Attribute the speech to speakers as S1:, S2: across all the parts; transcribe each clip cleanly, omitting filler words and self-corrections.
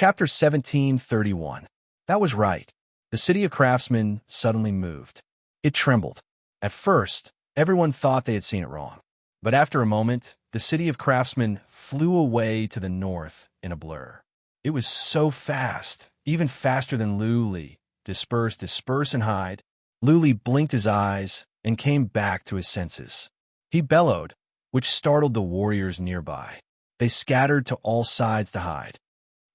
S1: Chapter 1731. That was right. The city of craftsmen suddenly moved. It trembled. At first, everyone thought they had seen it wrong. But after a moment, the city of craftsmen flew away to the north in a blur. It was so fast, even faster than Luli. Disperse, and hide. Luli blinked his eyes and came back to his senses. He bellowed, which startled the warriors nearby. They scattered to all sides to hide.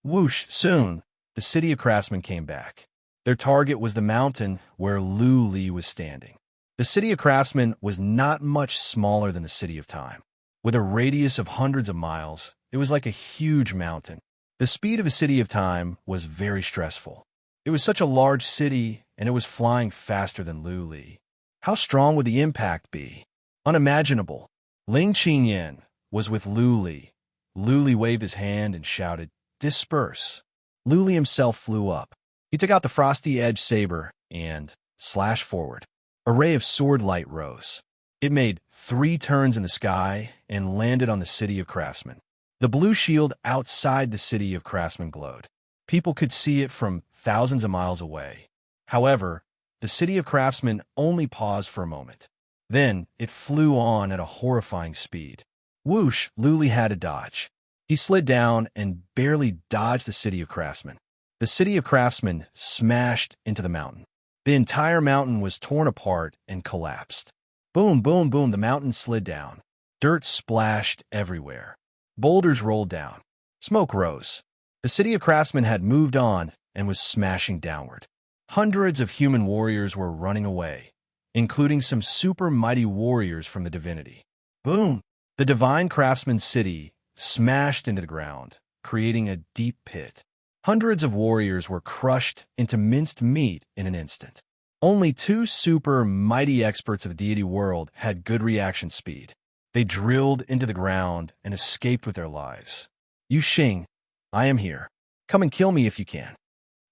S1: Whoosh! Soon, the city of craftsmen came back. Their target was the mountain where Luli was standing. The city of craftsmen was not much smaller than the city of time. With a radius of hundreds of miles, it was like a huge mountain. The speed of a city of time was very stressful. It was such a large city, and it was flying faster than Luli. How strong would the impact be? Unimaginable. Ling Qingyan was with Luli. Luli waved his hand and shouted, "Disperse." Luli himself flew up. He took out the frosty edge saber and slashed forward. A ray of sword light rose. It made 3 turns in the sky and landed on the city of craftsmen. The blue shield outside the city of craftsmen glowed. People could see it from thousands of miles away. However, the city of craftsmen only paused for a moment. Then it flew on at a horrifying speed. Whoosh! Luli had to dodge. He slid down and barely dodged the city of craftsmen. The city of craftsmen smashed into the mountain. The entire mountain was torn apart and collapsed. Boom, boom, boom, the mountain slid down. Dirt splashed everywhere. Boulders rolled down. Smoke rose. The city of craftsmen had moved on and was smashing downward. Hundreds of human warriors were running away, including some super mighty warriors from the divinity. Boom! The divine craftsman city smashed into the ground, creating a deep pit. Hundreds of warriors were crushed into minced meat in an instant. Only 2 super mighty experts of the deity world had good reaction speed. They drilled into the ground and escaped with their lives. Yu Xing, I am here. Come and kill me if you can.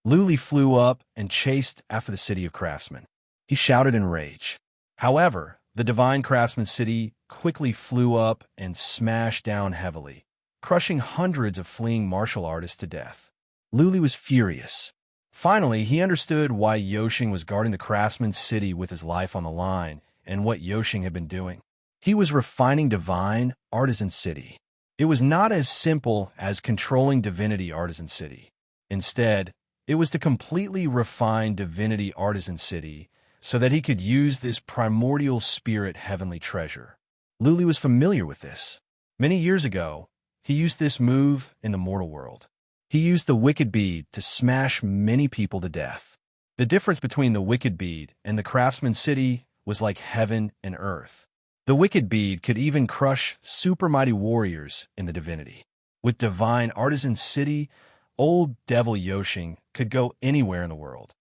S1: Luli flew up and chased after the city of craftsmen. He shouted in rage. However, the divine craftsman city quickly flew up and smashed down heavily, crushing hundreds of fleeing martial artists to death. Luli was furious. Finally, he understood why Yoshing was guarding the craftsman's city with his life on the line and what Yoshing had been doing. He was refining divine artisan city. It was not as simple as controlling divinity artisan city. Instead, it was to completely refine divinity artisan city so that he could use this primordial spirit heavenly treasure. Luli was familiar with this. Many years ago, he used this move in the mortal world. He used the wicked bead to smash many people to death. The difference between the wicked bead and the craftsman city was like heaven and earth. The wicked bead could even crush super mighty warriors in the divinity. With divine artisan city, old devil Yoshing could go anywhere in the world.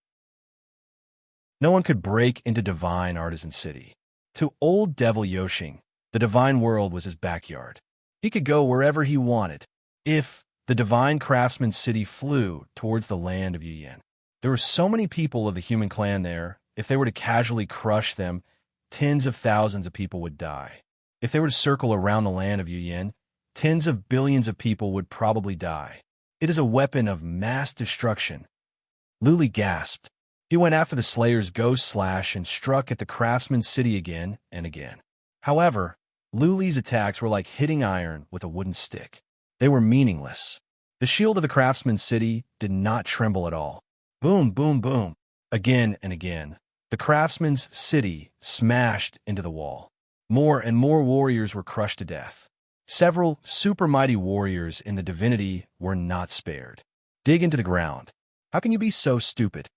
S1: No one could break into divine artisan city. To old devil Yoshing, the divine world was his backyard. He could go wherever he wanted. If the divine craftsman city flew towards the land of Yuyan. There were so many people of the human clan there, if they were to casually crush them, tens of thousands of people would die. If they were to circle around the land of Yuyan, tens of billions of people would probably die. It is a weapon of mass destruction. Luli gasped. He went after the Slayer's ghost slash and struck at the craftsman's city again and again. However, Luli's attacks were like hitting iron with a wooden stick. They were meaningless. The shield of the craftsman's city did not tremble at all. Boom, boom, boom. Again and again, the craftsman's city smashed into the wall. More and more warriors were crushed to death. Several super mighty warriors in the divinity were not spared. Dig into the ground. How can you be so stupid?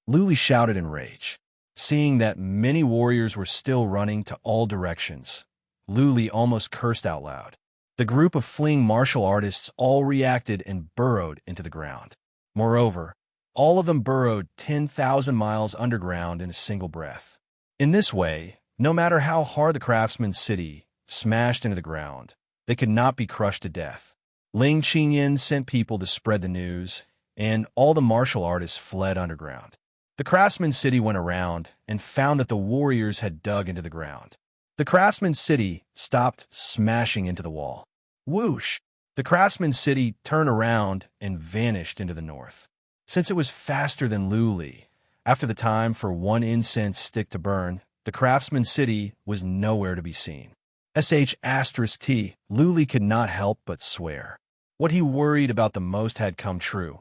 S1: Luli shouted in rage. Seeing that many warriors were still running to all directions, Luli almost cursed out loud. The group of fleeing martial artists all reacted and burrowed into the ground. Moreover, all of them burrowed 10,000 miles underground in a single breath. In this way, no matter how hard the craftsman's city smashed into the ground, they could not be crushed to death. Ling Qingyan sent people to spread the news, and all the martial artists fled underground. The craftsman's city went around and found that the warriors had dug into the ground. The craftsman's city stopped smashing into the wall. Whoosh! The craftsman's city turned around and vanished into the north. Since it was faster than Luli, after the time for one incense stick to burn, the craftsman's city was nowhere to be seen. *T. Luli could not help but swear. What he worried about the most had come true.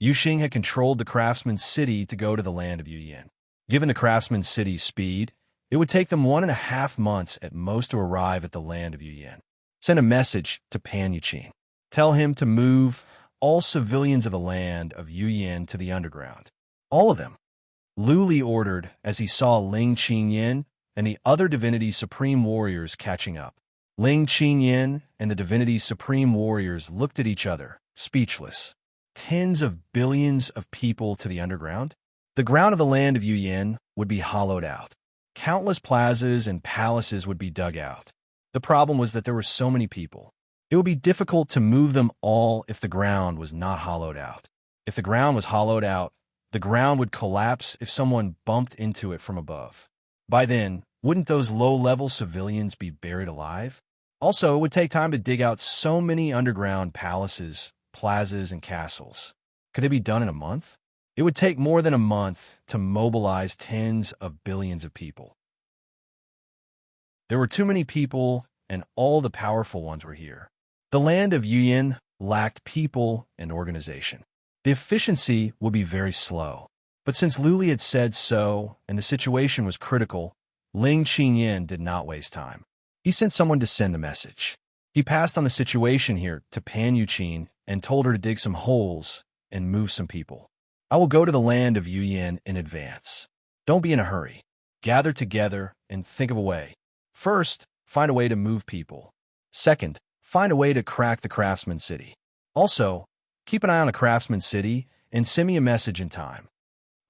S1: Yuxing had controlled the craftsman's city to go to the land of Yuyin. Given the craftsman's city's speed, it would take them 1.5 months at most to arrive at the land of Yuyin. Send a message to Pan Yuqing. Tell him to move all civilians of the land of Yuyin to the underground. All of them. Luli ordered as he saw Ling Qingyin and the other divinity's supreme warriors catching up. Ling Qingyin and the divinity's supreme warriors looked at each other, speechless. Tens of billions of people to the underground? The ground of the land of Yuyin would be hollowed out. Countless plazas and palaces would be dug out. The problem was that there were so many people. It would be difficult to move them all if the ground was not hollowed out. If the ground was hollowed out, the ground would collapse if someone bumped into it from above. By then, wouldn't those low-level civilians be buried alive? Also, it would take time to dig out so many underground palaces, plazas, and castles. Could they be done in a month? It would take more than a month to mobilize tens of billions of people. There were too many people, and all the powerful ones were here. The land of Yuyin lacked people and organization. The efficiency would be very slow. But since Luli had said so, and the situation was critical, Ling Qingyin did not waste time. He sent someone to send a message. He passed on the situation here to Pan Yuqing and told her to dig some holes and move some people. I will go to the land of Yuyin in advance. Don't be in a hurry. Gather together and think of a way. First, find a way to move people. Second, find a way to crack the craftsman's city. Also, keep an eye on the craftsman's city and send me a message in time.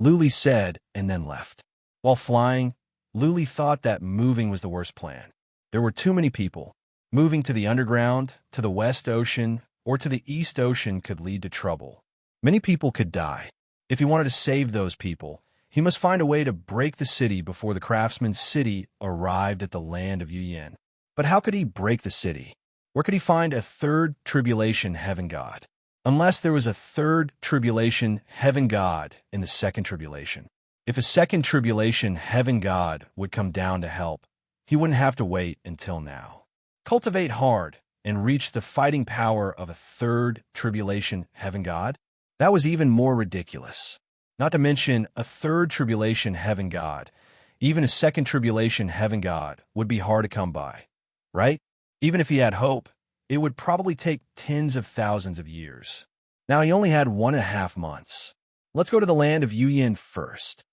S1: Luli said and then left. While flying, Luli thought that moving was the worst plan. There were too many people. Moving to the underground, to the West Ocean, or to the East Ocean could lead to trouble. Many people could die. If he wanted to save those people, he must find a way to break the city before the craftsman's city arrived at the land of Yuyin. But how could he break the city? Where could he find a third tribulation heaven god? Unless there was a third tribulation heaven god in the second tribulation. If a second tribulation heaven god would come down to help, he wouldn't have to wait until now. Cultivate hard and reach the fighting power of a third tribulation heaven god? That was even more ridiculous. Not to mention a third tribulation heaven god. Even a second tribulation heaven god would be hard to come by, right? Even if he had hope, it would probably take tens of thousands of years. Now he only had 1.5 months. Let's go to the land of Yuyin first.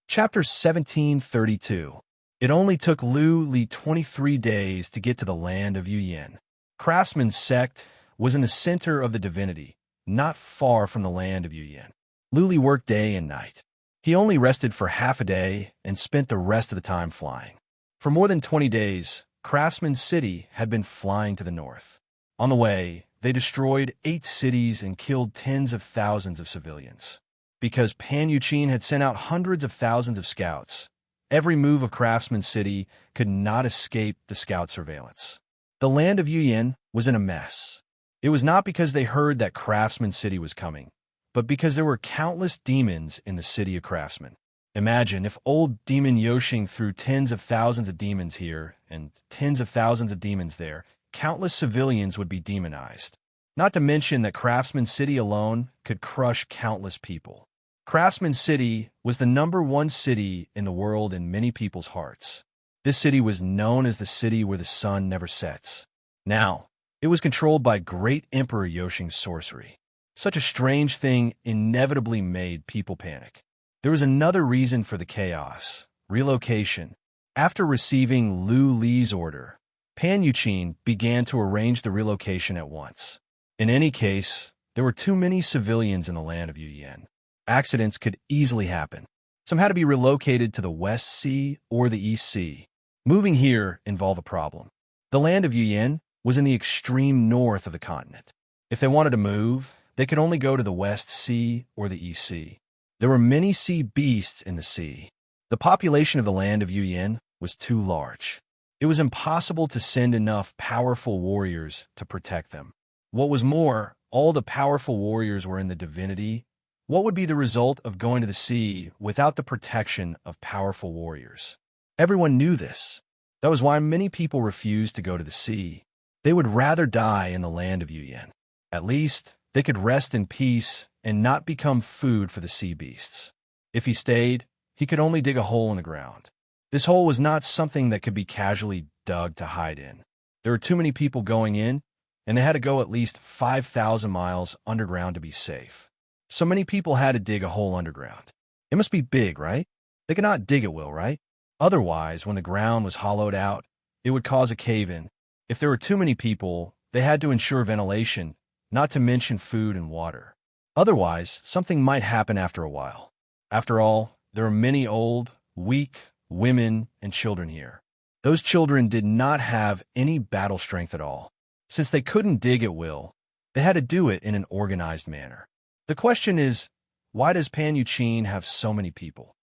S1: Chapter 1732. It only took Luli 23 days to get to the land of Yuyin. Craftsman's sect was in the center of the divinity, not far from the land of Yuyin. Luli worked day and night. He only rested for half a day and spent the rest of the time flying. For more than 20 days, Craftsman's city had been flying to the north. On the way, they destroyed 8 cities and killed tens of thousands of civilians. Because Pan Yuqing had sent out hundreds of thousands of scouts, every move of Craftsman's city could not escape the scout surveillance. The land of Yuyin was in a mess. It was not because they heard that Craftsman's city was coming, but because there were countless demons in the city of Craftsman. Imagine if old demon Yuxing threw tens of thousands of demons here and tens of thousands of demons there. Countless civilians would be demonized. Not to mention that Craftsman City alone could crush countless people. Craftsman City was the #1 city in the world in many people's hearts. This city was known as the city where the sun never sets. Now, it was controlled by great Emperor Yuxing's sorcery. Such a strange thing inevitably made people panic. There was another reason for the chaos: relocation. After receiving Luli's order, Pan Yuqing began to arrange the relocation at once. In any case, there were too many civilians in the land of Yuyin. Accidents could easily happen. Some had to be relocated to the West Sea or the East Sea. Moving here involved a problem. The land of Yuyin was in the extreme north of the continent. If they wanted to move, they could only go to the West Sea or the East Sea. There were many sea beasts in the sea. The population of the land of Yuyin was too large. It was impossible to send enough powerful warriors to protect them. What was more, all the powerful warriors were in the divinity. What would be the result of going to the sea without the protection of powerful warriors? Everyone knew this. That was why many people refused to go to the sea. They would rather die in the land of Yuyan. At least, they could rest in peace and not become food for the sea beasts. If he stayed, he could only dig a hole in the ground. This hole was not something that could be casually dug to hide in. There were too many people going in, and they had to go at least 5,000 miles underground to be safe. So many people had to dig a hole underground. It must be big, right? They could not dig at will, right? Otherwise, when the ground was hollowed out, it would cause a cave-in. If there were too many people, they had to ensure ventilation, not to mention food and water. Otherwise, something might happen after a while. After all, there are many old, weak women and children here. Those children did not have any battle strength at all. Since they couldn't dig at will, they had to do it in an organized manner. The question is, why does Pan Yuchin have so many people?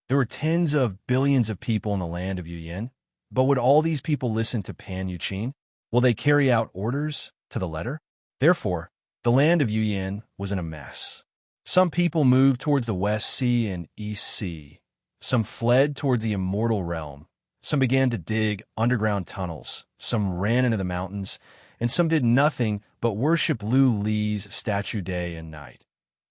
S1: There were tens of billions of people in the land of Yuyan, but would all these people listen to Pan Yuchin? Will they carry out orders to the letter? Therefore, the land of Yuyan was in a mess. Some people moved towards the West Sea and East Sea. Some fled towards the immortal realm. Some began to dig underground tunnels. Some ran into the mountains, and some did nothing but worship Lu Li's statue day and night.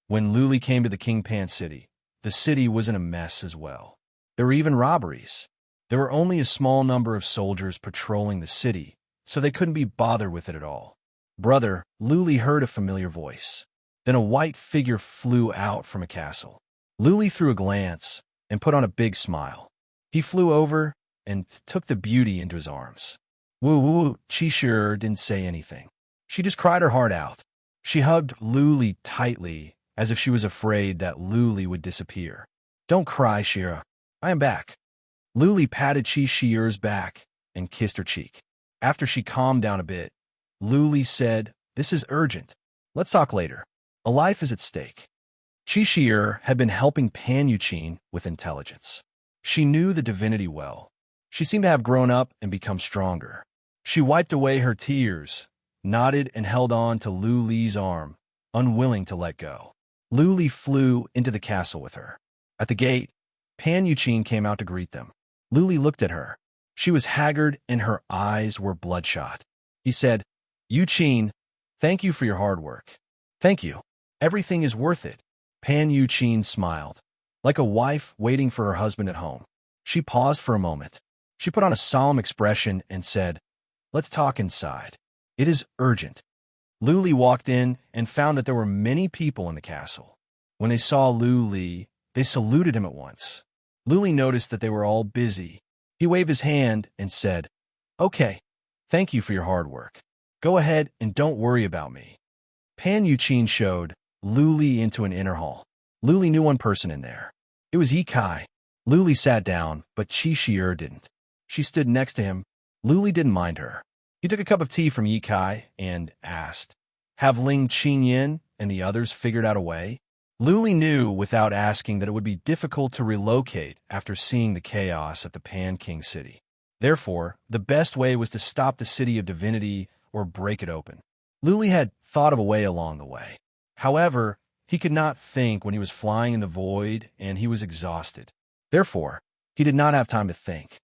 S1: When Lu Li came to the King Pan city, the city was in a mess as well. There were even robberies. There were only a small number of soldiers patrolling the city, so they couldn't be bothered with it at all. Brother, Lu Li heard a familiar voice. Then a white figure flew out from a castle. Lu Li threw a glance and put on a big smile. He flew over and took the beauty into his arms. Woo-woo, Chi sure didn't say anything. She just cried her heart out. She hugged Lu Li tightly, as if she was afraid that Lu Li would disappear. Don't cry, Shira. I am back. Lu Li patted Chi Shi's back and kissed her cheek. After she calmed down a bit, Lu Li said, "This is urgent. Let's talk later. A life is at stake." Chi Shi had been helping Pan Yuchin with intelligence. She knew the divinity well. She seemed to have grown up and become stronger. She wiped away her tears, nodded and held on to Lu Li's arm, unwilling to let go. Lu Li flew into the castle with her. At the gate, Pan Yuchin came out to greet them. Lu Li looked at her. She was haggard and her eyes were bloodshot. He said, "Yuchin, thank you for your hard work." "Thank you. Everything is worth it." Pan Yuchin smiled, like a wife waiting for her husband at home. She paused for a moment. She put on a solemn expression and said, "Let's talk inside. It is urgent." Lu Li walked in and found that there were many people in the castle. When they saw Lu Li, they saluted him at once. Lu Li noticed that they were all busy. He waved his hand and said, "Okay, thank you for your hard work. Go ahead and don't worry about me." Pan Yuchin showed Lu Li into an inner hall. Lu Li knew one person in there. It was Yi Kai. Lu Li sat down, but Chi Shi didn't. She stood next to him. Lu Li didn't mind her. He took a cup of tea from Yi Kai and asked, "Have Ling Qingyan and the others figured out a way?" Lu Li knew without asking that it would be difficult to relocate after seeing the chaos at the Pan King city. Therefore, the best way was to stop the city of divinity or break it open. Lu Li had thought of a way along the way. However, he could not think when he was flying in the void and he was exhausted. Therefore, he did not have time to think.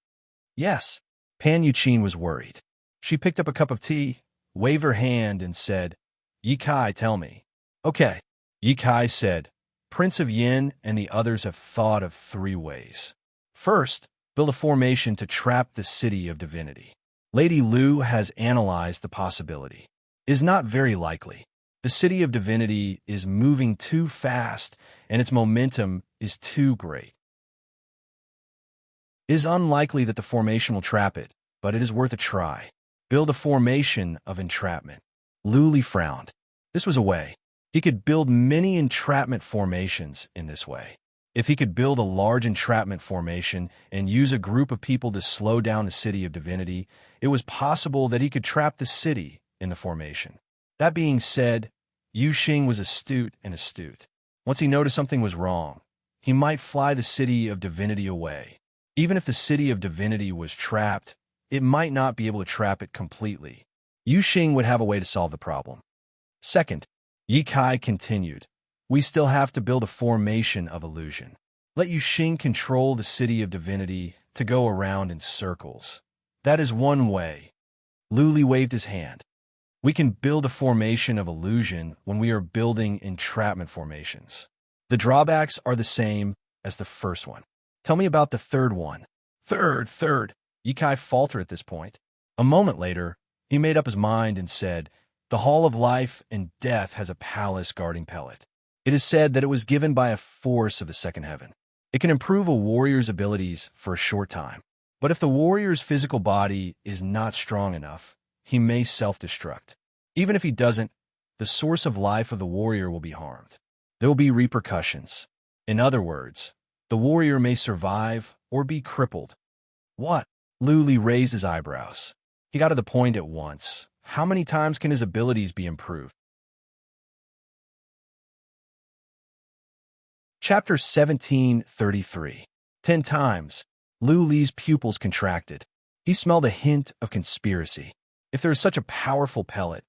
S1: Yes, Pan Yuchin was worried. She picked up a cup of tea, waved her hand, and said, "Yi Kai, tell me." "Okay." Yi Kai said, "Prince of Yin and the others have thought of 3 ways. First, build a formation to trap the city of divinity. Lady Lu has analyzed the possibility. It is not very likely. The city of divinity is moving too fast, and its momentum is too great. It is unlikely that the formation will trap it, but it is worth a try. Build a formation of entrapment." Lu Li frowned. This was a way. He could build many entrapment formations in this way. If he could build a large entrapment formation and use a group of people to slow down the city of divinity, it was possible that he could trap the city in the formation. That being said, Yu Xing was astute. Once he noticed something was wrong, he might fly the city of divinity away. Even if the city of divinity was trapped, it might not be able to trap it completely. Yu Xing would have a way to solve the problem. Second, Ye Kai continued, we still have to build a formation of illusion. Let Yu Xing control the city of divinity to go around in circles. That is one way. Lu Li waved his hand. We can build a formation of illusion when we are building entrapment formations. The drawbacks are the same as the first one. Tell me about the third one. Third. Ye Kai faltered at this point. A moment later, he made up his mind and said, the Hall of Life and Death has a palace guarding pellet. It is said that it was given by a force of the second heaven. It can improve a warrior's abilities for a short time. But if the warrior's physical body is not strong enough, he may self-destruct. Even if he doesn't, the source of life of the warrior will be harmed. There will be repercussions. In other words, the warrior may survive or be crippled. What? Lu Li raised his eyebrows. He got to the point at once. How many times can his abilities be improved? Chapter 1733. 10 times. Lu Li's pupils contracted. He smelled a hint of conspiracy. If there is such a powerful pellet,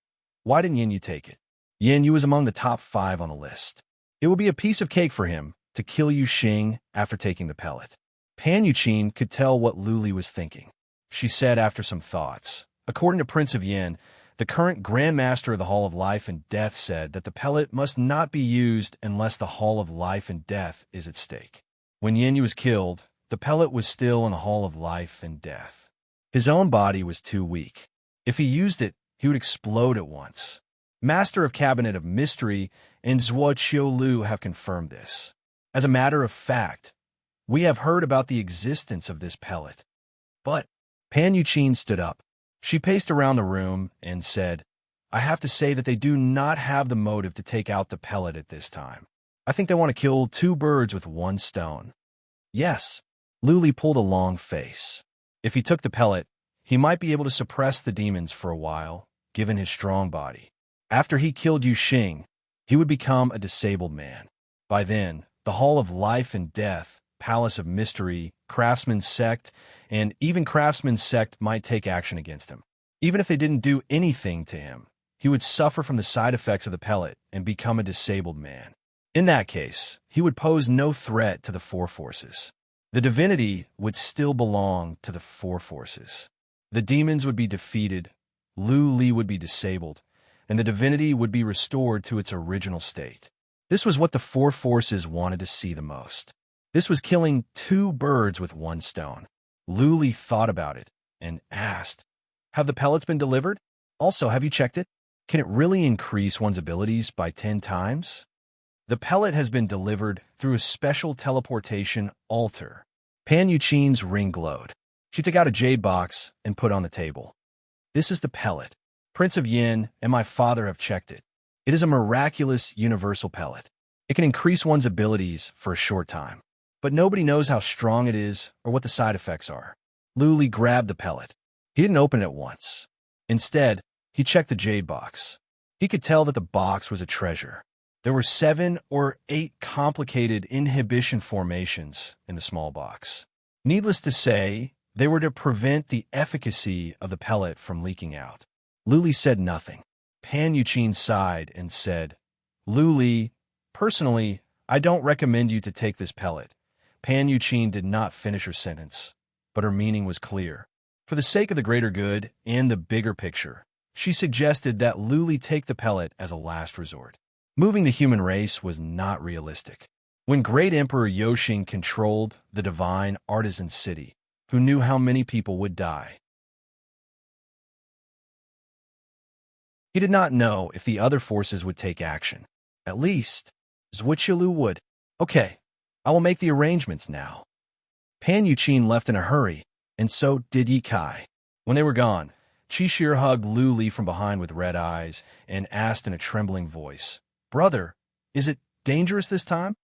S1: why didn't Yin Yu take it? Yin Yu was among the top 5 on the list. It would be a piece of cake for him to kill Yu Xing after taking the pellet. Pan Yuqin could tell what Lu Li was thinking. She said after some thoughts, according to Prince of Yin, the current Grand Master of the Hall of Life and Death said that the pellet must not be used unless the Hall of Life and Death is at stake. When Yin Yu was killed, the pellet was still in the Hall of Life and Death. His own body was too weak. If he used it, he would explode at once. Master of Cabinet of Mystery and Zhuo Qiulu have confirmed this. As a matter of fact, we have heard about the existence of this pellet. But Pan Yuqin stood up. She paced around the room and said, I have to say that they do not have the motive to take out the pellet at this time. I think they want to kill 2 birds with 1 stone. Yes. Lu Li pulled a long face. If he took the pellet, he might be able to suppress the demons for a while, given his strong body. After he killed Yu Xing, he would become a disabled man. By then, the Hall of Life and Death, Palace of Mystery, Craftsman's Sect, and even Craftsman's Sect might take action against him. Even if they didn't do anything to him, he would suffer from the side effects of the pellet and become a disabled man. In that case, he would pose no threat to the 4 forces. The divinity would still belong to the 4 forces. The demons would be defeated, Lu Li would be disabled, and the divinity would be restored to its original state. This was what the 4 forces wanted to see the most. This was killing 2 birds with 1 stone. Lu Li thought about it and asked, have the pellets been delivered? Also, have you checked it? Can it really increase one's abilities by 10 times? The pellet has been delivered through a special teleportation altar. Pan Yuqin's ring glowed. She took out a jade box and put it on the table. This is the pellet. Prince of Yin and my father have checked it. It is a miraculous universal pellet. It can increase one's abilities for a short time. But nobody knows how strong it is or what the side effects are. Lu Li grabbed the pellet. He didn't open it once. Instead, he checked the jade box. He could tell that the box was a treasure. There were 7 or 8 complicated inhibition formations in the small box. Needless to say, they were to prevent the efficacy of the pellet from leaking out. Lu Li said nothing. Pan Yuqin sighed and said, Lu Li, personally, I don't recommend you to take this pellet. Pan Yuqin did not finish her sentence, but her meaning was clear. For the sake of the greater good and the bigger picture, she suggested that Lu Li take the pellet as a last resort. Moving the human race was not realistic. When Great Emperor Yoxing controlled the divine artisan city, who knew how many people would die? He did not know if the other forces would take action. At least, Zhuo would. Okay, I will make the arrangements now. Pan Yuqin left in a hurry, and so did Ye Kai. When they were gone, Qishir hugged Lu Li from behind with red eyes and asked in a trembling voice, Brother, is it dangerous this time?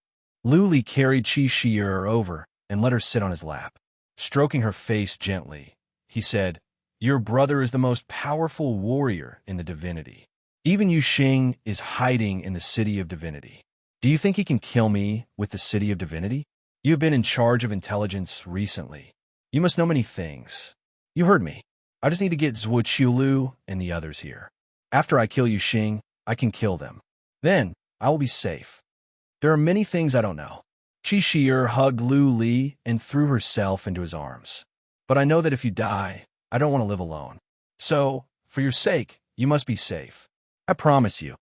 S1: Lu Li carried Qishir over and let her sit on his lap. Stroking her face gently, he said, Your brother is the most powerful warrior in the divinity. Even Yu Xing is hiding in the city of divinity. Do you think he can kill me with the city of divinity? You have been in charge of intelligence recently. You must know many things. You heard me. I just need to get Zhuo Qiulu and the others here. After I kill Yu Xing, I can kill them. Then, I will be safe. There are many things I don't know. Qi Shi'er hugged Lu Li and threw herself into his arms. But I know that if you die, I don't want to live alone. So, for your sake, you must be safe. I promise you.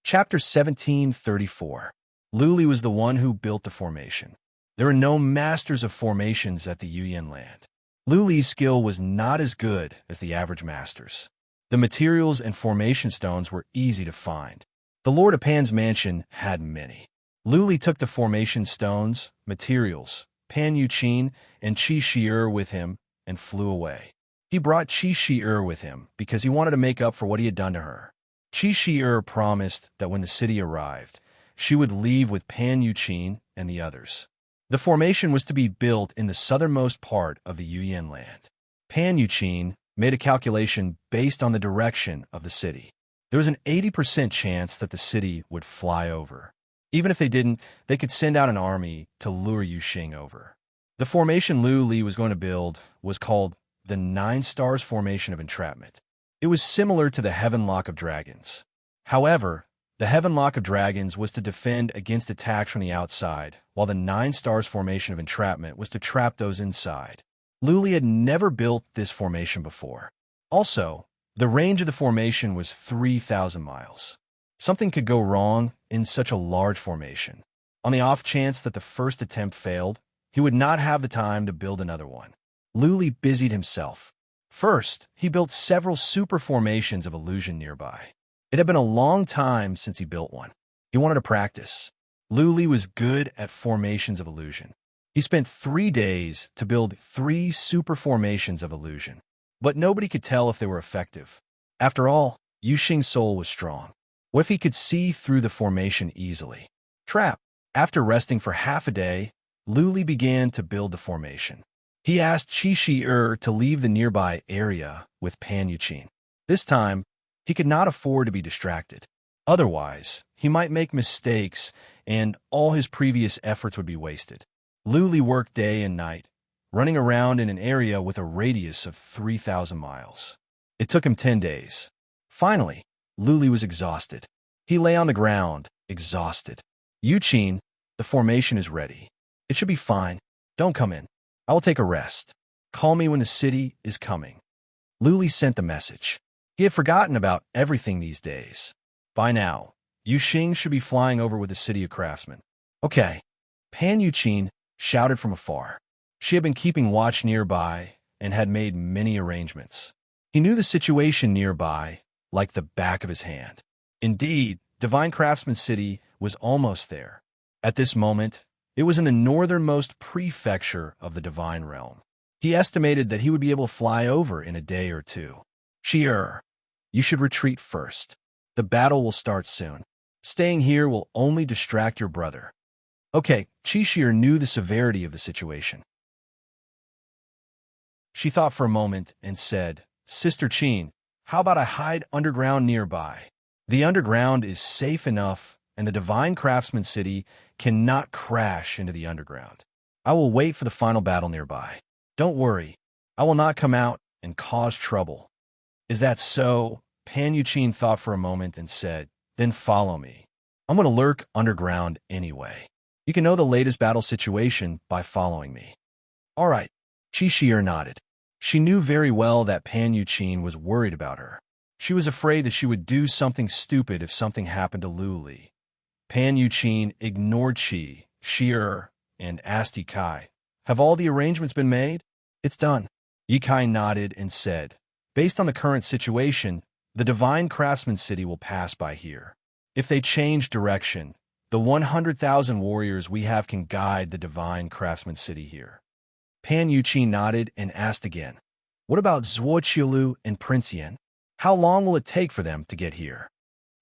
S1: Chapter 1734. Lu Li was the one who built the formation. There are no masters of formations at the Yuyan land. Lu Li's skill was not as good as the average masters. The materials and formation stones were easy to find. The Lord of Pan's mansion had many. Lu Li took the formation stones, materials, Pan Yuqin, and Qi Shi'er with him and flew away. He brought Qi Shi'er with him because he wanted to make up for what he had done to her. Qi Shi'er promised that when the city arrived, she would leave with Pan Yuqin and the others. The formation was to be built in the southernmost part of the Yuyan land. Pan Yuqin made a calculation based on the direction of the city. There was an 80% chance that the city would fly over. Even if they didn't, they could send out an army to lure Yu Xing over. The formation Lu Li was going to build was called the 9 Stars Formation of Entrapment. It was similar to the Heavenlock of Dragons. However, the Heavenlock of Dragons was to defend against attacks from the outside, while the 9 Stars Formation of Entrapment was to trap those inside. Lu Li had never built this formation before. Also, the range of the formation was 3,000 miles. Something could go wrong in such a large formation. On the off chance that the first attempt failed, he would not have the time to build another one. Lu Li busied himself. First, he built several super formations of illusion nearby. It had been a long time since he built one. He wanted to practice. Lu Li was good at formations of illusion. He spent 3 days to build 3 super formations of illusion. But nobody could tell if they were effective. After all, Yu Xing's soul was strong. What if he could see through the formation easily? Trap. After resting for half a day, Lu Li began to build the formation. He asked Qi Shi'er to leave the nearby area with Pan Yuqin. This time, he could not afford to be distracted. Otherwise, he might make mistakes and all his previous efforts would be wasted. Lu Li worked day and night, running around in an area with a radius of 3,000 miles. It took him 10 days. Finally, Lu Li was exhausted. He lay on the ground, exhausted. Yu Qin, the formation is ready. It should be fine. Don't come in. I will take a rest. Call me when the city is coming. Lu Li sent the message. He had forgotten about everything these days. By now, Yu Xing should be flying over with the city of craftsmen. Okay. Pan Yuqin shouted from afar. She had been keeping watch nearby and had made many arrangements. He knew the situation nearby like the back of his hand. Indeed, Divine Craftsman City was almost there. At this moment, it was in the northernmost prefecture of the Divine Realm. He estimated that he would be able to fly over in a day or two. Shi'er, you should retreat first. The battle will start soon. Staying here will only distract your brother. Okay, Qi Shi'er knew the severity of the situation. She thought for a moment and said, Sister Qin, how about I hide underground nearby? The underground is safe enough, and the Divine Craftsman City cannot crash into the underground. I will wait for the final battle nearby. Don't worry, I will not come out and cause trouble. Is that so? Pan Yuqin thought for a moment and said, Then follow me. I'm going to lurk underground anyway. You can know the latest battle situation by following me. All right, Qi Shi'er nodded. She knew very well that Pan Yuqin was worried about her. She was afraid that she would do something stupid if something happened to Lu Li. Pan Yuqin ignored Qi Shi'er and asked Ye Kai, Have all the arrangements been made? It's done. Ye Kai nodded and said, Based on the current situation, the Divine Craftsman City will pass by here. If they change direction, the 100,000 warriors we have can guide the Divine Craftsman City here. Pan Yuqin nodded and asked again, What about Zhuo Qiulu and Prince Yan? How long will it take for them to get here?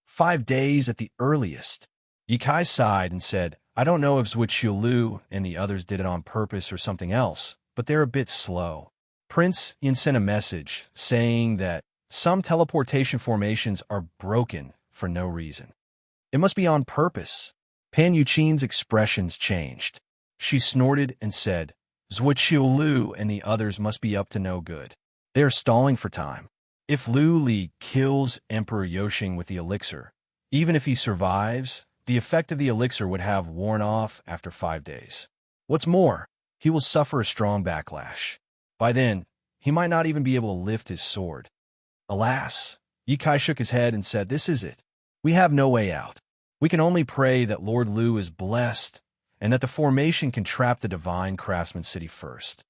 S1: 5 days at the earliest. Ye Kai sighed and said, I don't know if Zhuo Qiulu and the others did it on purpose or something else, but they're a bit slow. Prince Yan sent a message saying that some teleportation formations are broken for no reason. It must be on purpose. Pan Yuqing's expressions changed. She snorted and said, Zhuqiu Lu and the others must be up to no good. They are stalling for time. If Lu Li kills Emperor Yoxing with the elixir, even if he survives, the effect of the elixir would have worn off after 5 days. What's more, he will suffer a strong backlash. By then, he might not even be able to lift his sword. Alas, Ye Kai shook his head and said, This is it. We have no way out. We can only pray that Lord Lu is blessed and that the formation can trap the divine craftsman city first.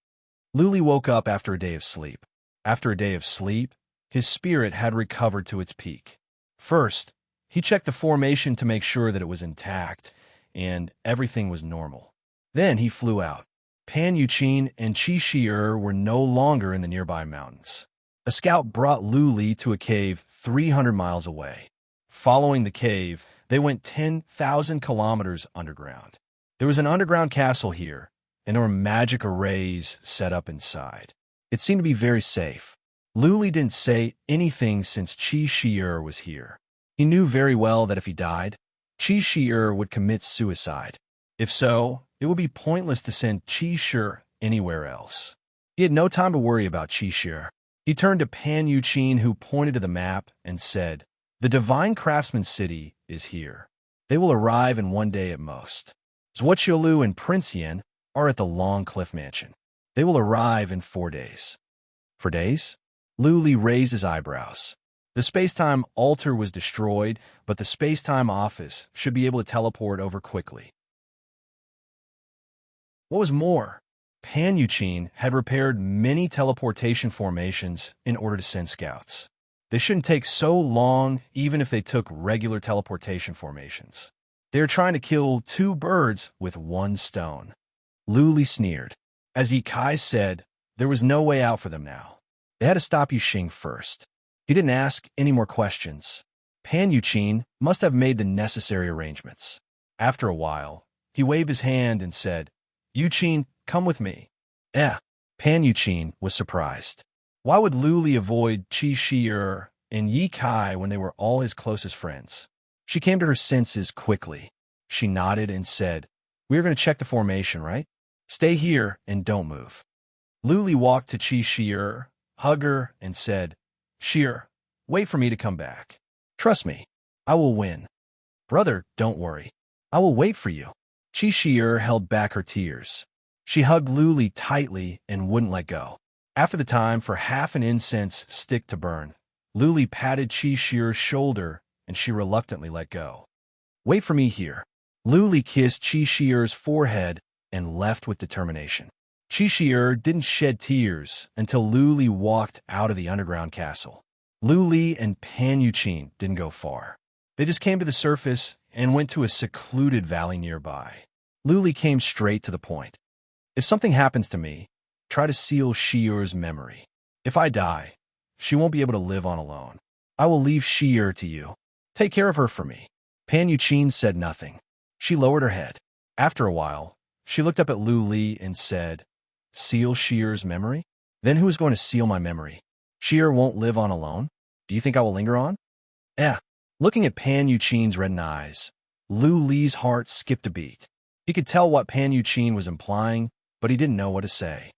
S1: Lu Li woke up after a day of sleep. After a day of sleep, his spirit had recovered to its peak. First, he checked the formation to make sure that it was intact and everything was normal. Then he flew out. Pan Yuqing and Qi Shi'er were no longer in the nearby mountains. A scout brought Lu Li to a cave 300 miles away. Following the cave, they went 10,000 kilometers underground. There was an underground castle here, and there were magic arrays set up inside. It seemed to be very safe. Lu Li didn't say anything since Qi Shi'er was here. He knew very well that if he died, Qi Shi'er would commit suicide. If so, it would be pointless to send Qi Shi'er anywhere else. He had no time to worry about Qi Shi'er. He turned to Pan Yuqing, who pointed to the map and said, The divine craftsman city is here. They will arrive in 1 day at most. Zhuqiu Lu and Prince Yan are at the Long Cliff Mansion. They will arrive in 4 days. 4 days? Lu Li raised his eyebrows. The space-time altar was destroyed, but the space-time office should be able to teleport over quickly. What was more, Pan Yuqing had repaired many teleportation formations in order to send scouts. They shouldn't take so long even if they took regular teleportation formations. They are trying to kill 2 birds with 1 stone. Lu Li sneered. As Ye Kai said, there was no way out for them now. They had to stop Yuxing first. He didn't ask any more questions. Pan Yuqing must have made the necessary arrangements. After a while, he waved his hand and said, Yuqing, come with me. Pan Yuqing was surprised. Why would Lu Li avoid Qi Shi'er and Ye Kai when they were all his closest friends? She came to her senses quickly. She nodded and said, We are going to check the formation, right? Stay here and don't move. Lu Li walked to Qi Shi'er, hugged her, and said, Shi'er, wait for me to come back. Trust me, I will win. Brother, don't worry. I will wait for you. Qi Shi'er held back her tears. She hugged Lu Li tightly and wouldn't let go. After the time for half an incense stick to burn, Lu Li patted Qi Shi'er's shoulder and she reluctantly let go. Wait for me here. Lu Li kissed Qi Shi'er's forehead and left with determination. Qi Shi'er didn't shed tears until Lu Li walked out of the underground castle. Lu Li and Pan Yuqing didn't go far. They just came to the surface and went to a secluded valley nearby. Lu Li came straight to the point. If something happens to me, try to seal Shi'er's memory. If I die, she won't be able to live on alone. I will leave Shi'er to you. Take care of her for me. Pan Yuqing said nothing. She lowered her head. After a while, she looked up at Lu Li and said, Seal Shi'er's memory? Then who is going to seal my memory? Shi'er won't live on alone? Do you think I will linger on? Looking at Pan Yuqing's reddened eyes, Lu Li's heart skipped a beat. He could tell what Pan Yuqing was implying, but he didn't know what to say.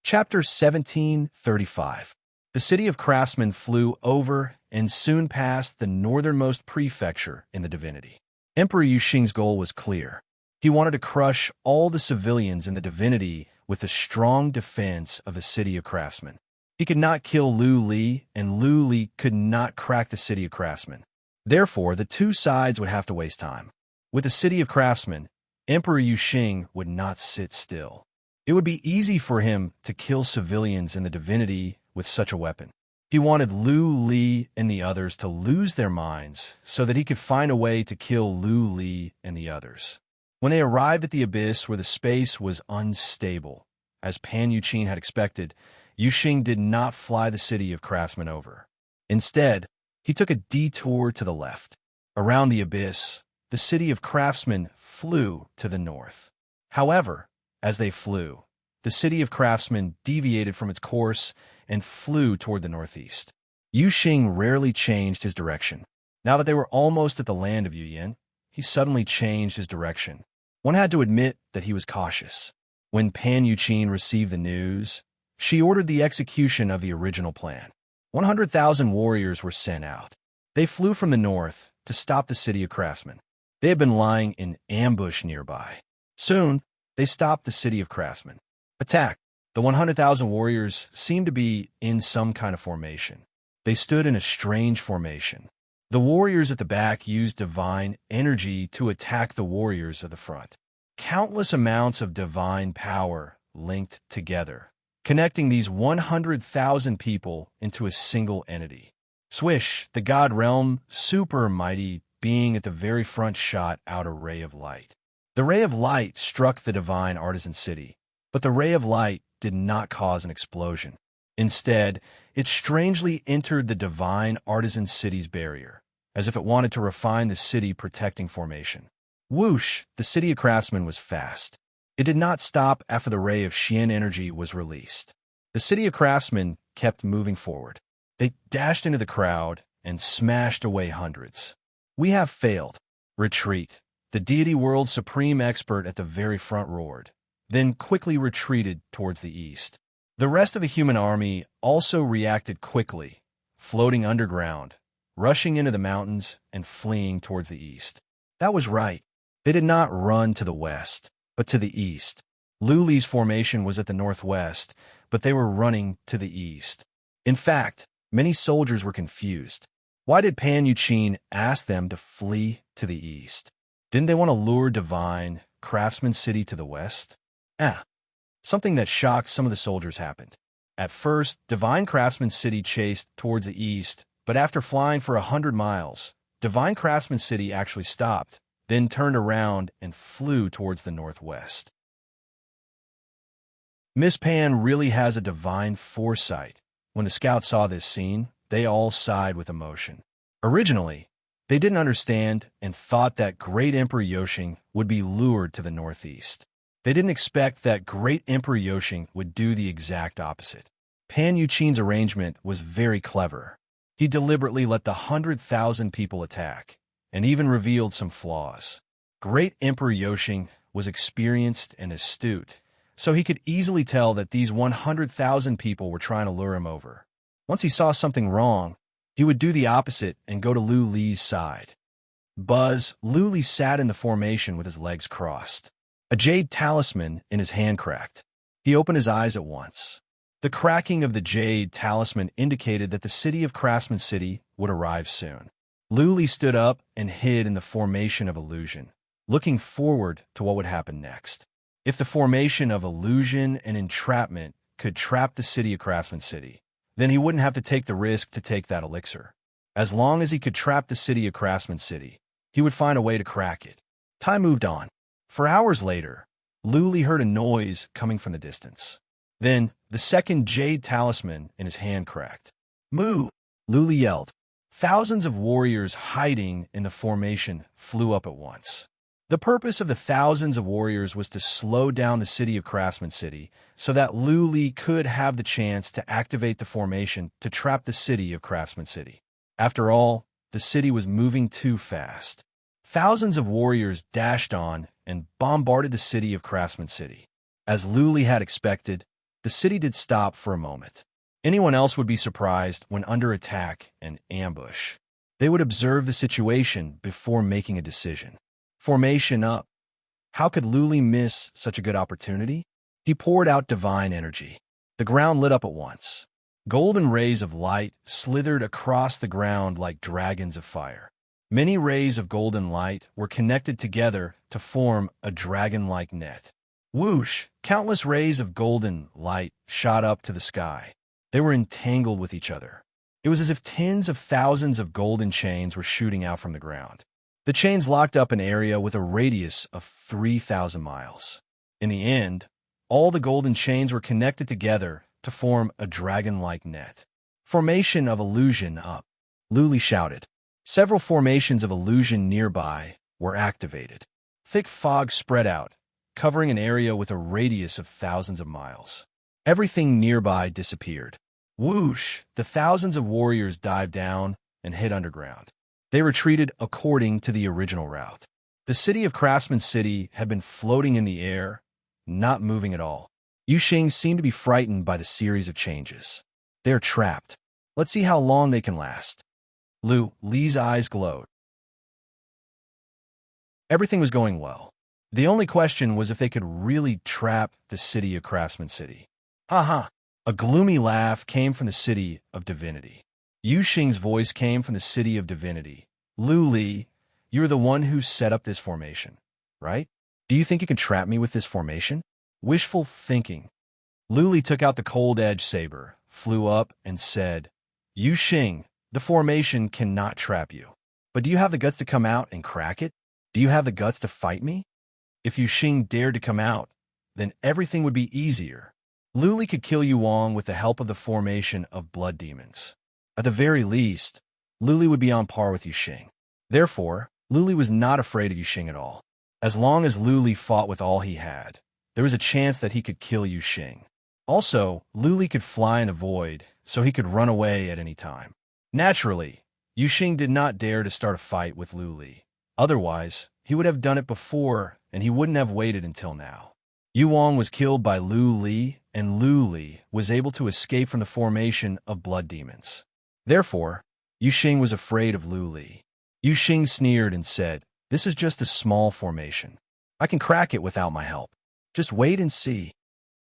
S1: Chapter 1735. The city of craftsmen flew over and soon passed the northernmost prefecture in the divinity. Emperor Yuxing's goal was clear. He wanted to crush all the civilians in the divinity with the strong defense of the city of craftsmen. He could not kill Lu Li, and Lu Li could not crack the city of craftsmen. Therefore, the 2 sides would have to waste time. With the city of craftsmen, Emperor Yuxing would not sit still. It would be easy for him to kill civilians in the divinity with such a weapon. He wanted Lu Li and the others to lose their minds so that he could find a way to kill Lu Li and the others. When they arrived at the abyss where the space was unstable, as Pan Yuqing had expected, Yuxing did not fly the city of craftsmen over. Instead, he took a detour to the left. Around the abyss, the city of craftsmen flew to the north. However, as they flew, the city of craftsmen deviated from its course and flew toward the northeast. Yu Xing rarely changed his direction. Now that they were almost at the land of Yu Yin, he suddenly changed his direction. One had to admit that he was cautious. When Pan Yuqin received the news, she ordered the execution of the original plan. 100,000 warriors were sent out. They flew from the north to stop the city of craftsmen. They had been lying in ambush nearby. Soon, they stopped the city of craftsmen. Attack! The 100,000 warriors seemed to be in some kind of formation. They stood in a strange formation. The warriors at the back used divine energy to attack the warriors of the front. Countless amounts of divine power linked together, connecting these 100,000 people into a single entity. Swish, the god realm, super mighty being at the very front shot out a ray of light. The ray of light struck the divine artisan city, but the ray of light did not cause an explosion. Instead, it strangely entered the divine artisan city's barrier, as if it wanted to refine the city protecting formation. Whoosh, the city of craftsmen was fast. It did not stop after the ray of Xian energy was released. The city of craftsmen kept moving forward. They dashed into the crowd and smashed away hundreds. We have failed. Retreat. The deity world's supreme expert at the very front roared, then quickly retreated towards the east. The rest of the human army also reacted quickly, floating underground, rushing into the mountains and fleeing towards the east. That was right. They did not run to the west, but to the east. Lu Li's formation was at the northwest, but they were running to the east. In fact, many soldiers were confused. Why did Pan Yuqin ask them to flee to the east? Didn't they want to lure divine craftsman city to the west? Something that shocked some of the soldiers happened. At first, divine craftsman city chased towards the east, but after flying for 100 miles, divine craftsman city actually stopped, then turned around and flew towards the northwest. Miss Pan really has a divine foresight. When the scouts saw this scene, they all sighed with emotion. Originally, they didn't understand and thought that great Emperor Yoshing would be lured to the northeast. They didn't expect that great Emperor Yoshing would do the exact opposite. Pan Yuqin's arrangement was very clever. He deliberately let the 100,000 people attack, and even revealed some flaws. Great Emperor Yoshing was experienced and astute, so he could easily tell that these 100,000 people were trying to lure him over. Once he saw something wrong, he would do the opposite and go to Lu Li's side. Lu Li sat in the formation with his legs crossed. A jade talisman in his hand cracked. He opened his eyes at once. The cracking of the jade talisman indicated that the city of Craftsman City would arrive soon. Lu Li stood up and hid in the formation of illusion, looking forward to what would happen next. If the formation of illusion and entrapment could trap the city of Craftsman City, then he wouldn't have to take the risk to take that elixir. As long as he could trap the city of Craftsman City, he would find a way to crack it. Time moved on. For hours later, Lu Li heard a noise coming from the distance. Then, the second jade talisman in his hand cracked. "Move!" Lu Li yelled. Thousands of warriors hiding in the formation flew up at once. The purpose of the thousands of warriors was to slow down the city of Craftsman City so that Lu Li could have the chance to activate the formation to trap the city of Craftsman City. After all, the city was moving too fast. Thousands of warriors dashed on and bombarded the city of Craftsman City. As Lu Li had expected, the city did stop for a moment. Anyone else would be surprised when under attack and ambush. They would observe the situation before making a decision. Formation up. How could Lu Li miss such a good opportunity? He poured out divine energy. The ground lit up at once. Golden rays of light slithered across the ground like dragons of fire. Many rays of golden light were connected together to form a dragon-like net. Whoosh! Countless rays of golden light shot up to the sky. They were entangled with each other. It was as if tens of thousands of golden chains were shooting out from the ground. The chains locked up an area with a radius of 3,000 miles. In the end, all the golden chains were connected together to form a dragon-like net. Formation of illusion up. Lu Li shouted. Several formations of illusion nearby were activated. Thick fog spread out, covering an area with a radius of thousands of miles. Everything nearby disappeared. Whoosh! The thousands of warriors dived down and hid underground. They retreated according to the original route. The city of Craftsman City had been floating in the air, not moving at all. Yuxing seemed to be frightened by the series of changes. They're trapped. Let's see how long they can last. Li's eyes glowed. Everything was going well. The only question was if they could really trap the city of Craftsman City. Ha ha! A gloomy laugh came from the city of divinity. Yuxing's voice came from the city of divinity. Li, you're the one who set up this formation, right? Do you think you can trap me with this formation? Wishful thinking. Li took out the cold-edged saber, flew up, and said, Yuxing, the formation cannot trap you. But do you have the guts to come out and crack it? Do you have the guts to fight me? If Yuxing dared to come out, then everything would be easier. Li could kill Yuang with the help of the formation of blood demons. At the very least, Li would be on par with Yuxing. Therefore, Li was not afraid of Yuxing at all. As long as Li fought with all he had, there was a chance that he could kill Yuxing. Also, Li could fly in the void, so he could run away at any time. Naturally, Yuxing did not dare to start a fight with Li. Otherwise, he would have done it before, and he wouldn't have waited until now. Yuang was killed by Li, and Li was able to escape from the formation of blood demons. Therefore, Yuxing was afraid of Li. Yuxing sneered and said, This is just a small formation. I can crack it without my help. Just wait and see.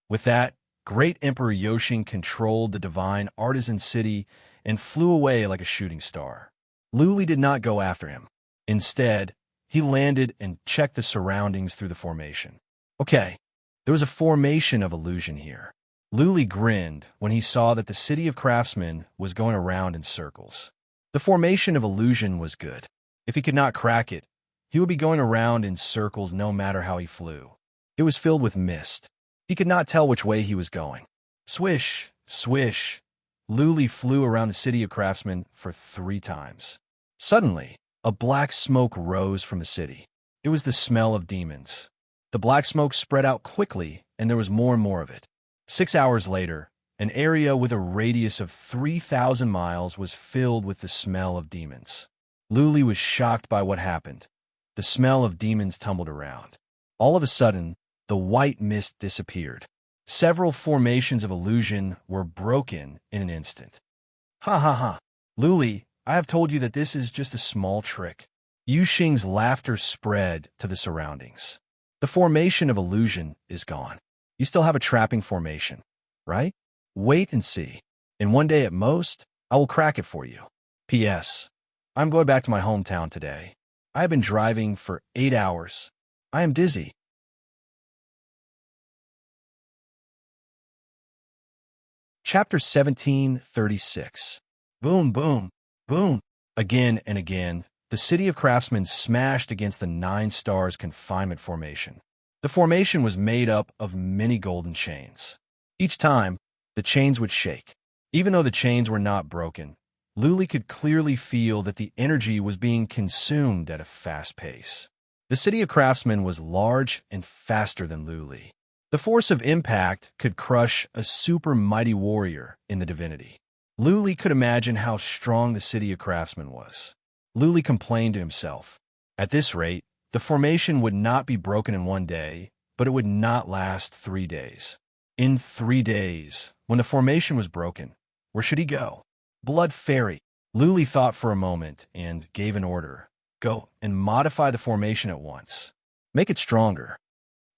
S1: With that, great Emperor Yuxing controlled the divine artisan city and flew away like a shooting star. Li did not go after him. Instead, he landed and checked the surroundings through the formation. Okay, there was a formation of illusion here. Li grinned when he saw that the city of craftsmen was going around in circles. The formation of illusion was good. If he could not crack it, he would be going around in circles no matter how he flew. It was filled with mist. He could not tell which way he was going. Swish, swish. Li flew around the city of craftsmen for 3 times. Suddenly, a black smoke rose from the city. It was the smell of demons. The black smoke spread out quickly, and there was more and more of it. 6 hours later, an area with a radius of 3,000 miles was filled with the smell of demons. Li was shocked by what happened. The smell of demons tumbled around. All of a sudden, the white mist disappeared. Several formations of illusion were broken in an instant. Ha ha ha. Li, I have told you that this is just a small trick. Yuxing's laughter spread to the surroundings. The formation of illusion is gone. You still have a trapping formation, right? Wait and see. In 1 day at most, I will crack it for you. P.S. I'm going back to my hometown today. I have been driving for 8 hours. I am dizzy. Chapter 1736. Boom, boom, boom. Again and again, the city of craftsmen smashed against the 9 stars confinement formation. The formation was made up of many golden chains. Each time, the chains would shake. Even though the chains were not broken, Li could clearly feel that the energy was being consumed at a fast pace. The city of craftsmen was large and faster than Li. The force of impact could crush a super mighty warrior in the divinity. Li could imagine how strong the city of craftsmen was. Li complained to himself. At this rate, the formation would not be broken in 1 day, but it would not last 3 days. In 3 days, when the formation was broken, where should he go? Blood Fairy. Li thought for a moment and gave an order. Go and modify the formation at once. Make it stronger.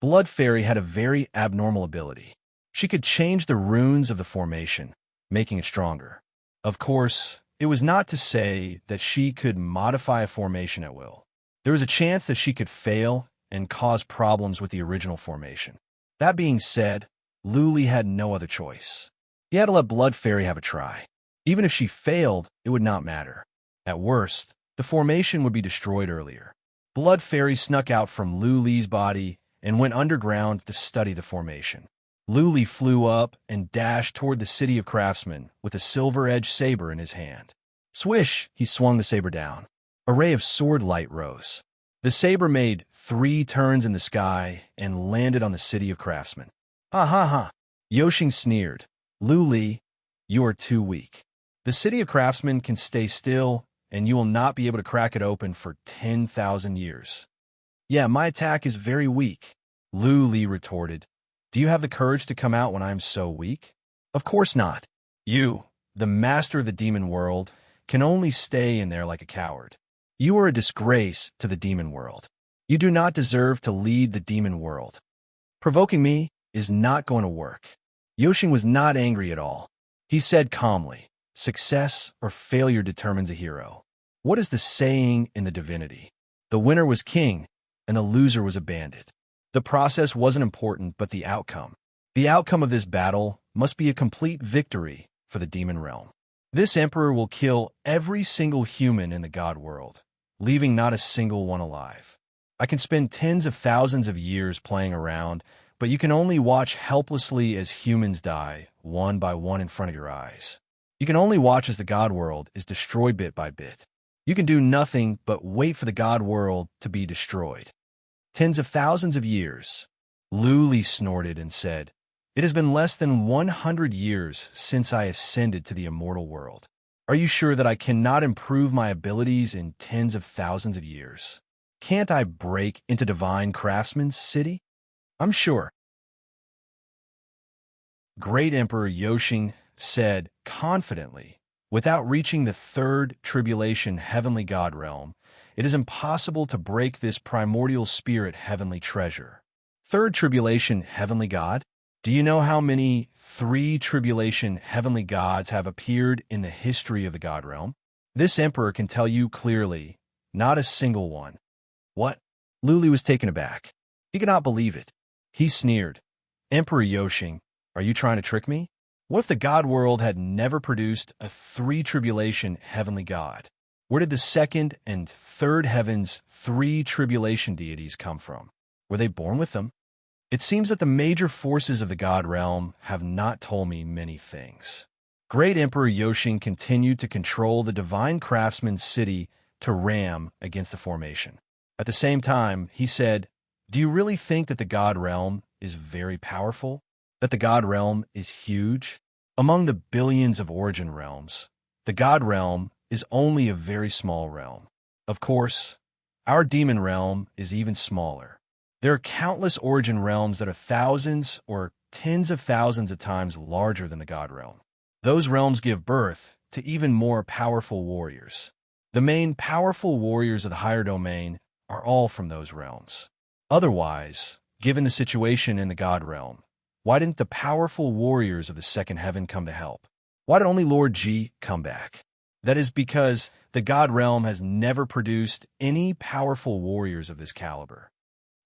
S1: Blood Fairy had a very abnormal ability. She could change the runes of the formation, making it stronger. Of course, it was not to say that she could modify a formation at will. There was a chance that she could fail and cause problems with the original formation. That being said, Li had no other choice. He had to let Blood Fairy have a try. Even if she failed, it would not matter. At worst, the formation would be destroyed earlier. Blood Fairy snuck out from Li's body and went underground to study the formation. Li flew up and dashed toward the city of craftsmen with a silver-edged saber in his hand. Swish! He swung the saber down. A ray of sword light rose. The saber made 3 turns in the sky and landed on the city of craftsmen. Ha ha ha! Yuxing sneered. Li, You are too weak. The city of craftsmen can stay still, and you will not be able to crack it open for 10,000 years. Yeah, my attack is very weak, Lu Li retorted. Do you have the courage to come out when I am so weak? Of course not. You, the master of the demon world, can only stay in there like a coward. You are a disgrace to the demon world. You do not deserve to lead the demon world. Provoking me is not going to work. Yoshing was not angry at all. He said calmly, success or failure determines a hero. What is the saying in the divinity? The winner was king, and the loser was a bandit. The process wasn't important, but the outcome. The outcome of this battle must be a complete victory for the demon realm. This emperor will kill every single human in the god world, leaving not a single one alive. I can spend tens of thousands of years playing around, but you can only watch helplessly as humans die, one by one in front of your eyes. You can only watch as the god world is destroyed bit by bit. You can do nothing but wait for the god world to be destroyed. Tens of thousands of years. Lu Li snorted and said, It has been less than 100 years since I ascended to the immortal world. Are you sure that I cannot improve my abilities in tens of thousands of years? Can't I break into divine craftsman's city? I'm sure. Great Emperor Yoshing said confidently, without reaching the third tribulation heavenly god realm, it is impossible to break this primordial spirit heavenly treasure. Third tribulation heavenly god? Do you know how many three tribulation heavenly gods have appeared in the history of the god realm? This emperor can tell you clearly, not a single one. What? Lu Li was taken aback. He could not believe it. He sneered. Emperor Yoshing, are you trying to trick me? What if the god world had never produced a three tribulation heavenly god? Where did the second and third heavens three tribulation deities come from? Were they born with them? It seems that the major forces of the god realm have not told me many things. Great Emperor Yoshing continued to control the divine craftsman's city to ram against the formation. At the same time, he said, Do you really think that the god realm is very powerful? That the god realm is huge? Among the billions of origin realms, the god realm is only a very small realm. Of course, our demon realm is even smaller. There are countless origin realms that are thousands or tens of thousands of times larger than the god realm. Those realms give birth to even more powerful warriors. The main powerful warriors of the higher domain are all from those realms. Otherwise, given the situation in the god realm, why didn't the powerful warriors of the second heaven come to help? Why did only Lord Ji come back? That is because the god realm has never produced any powerful warriors of this caliber.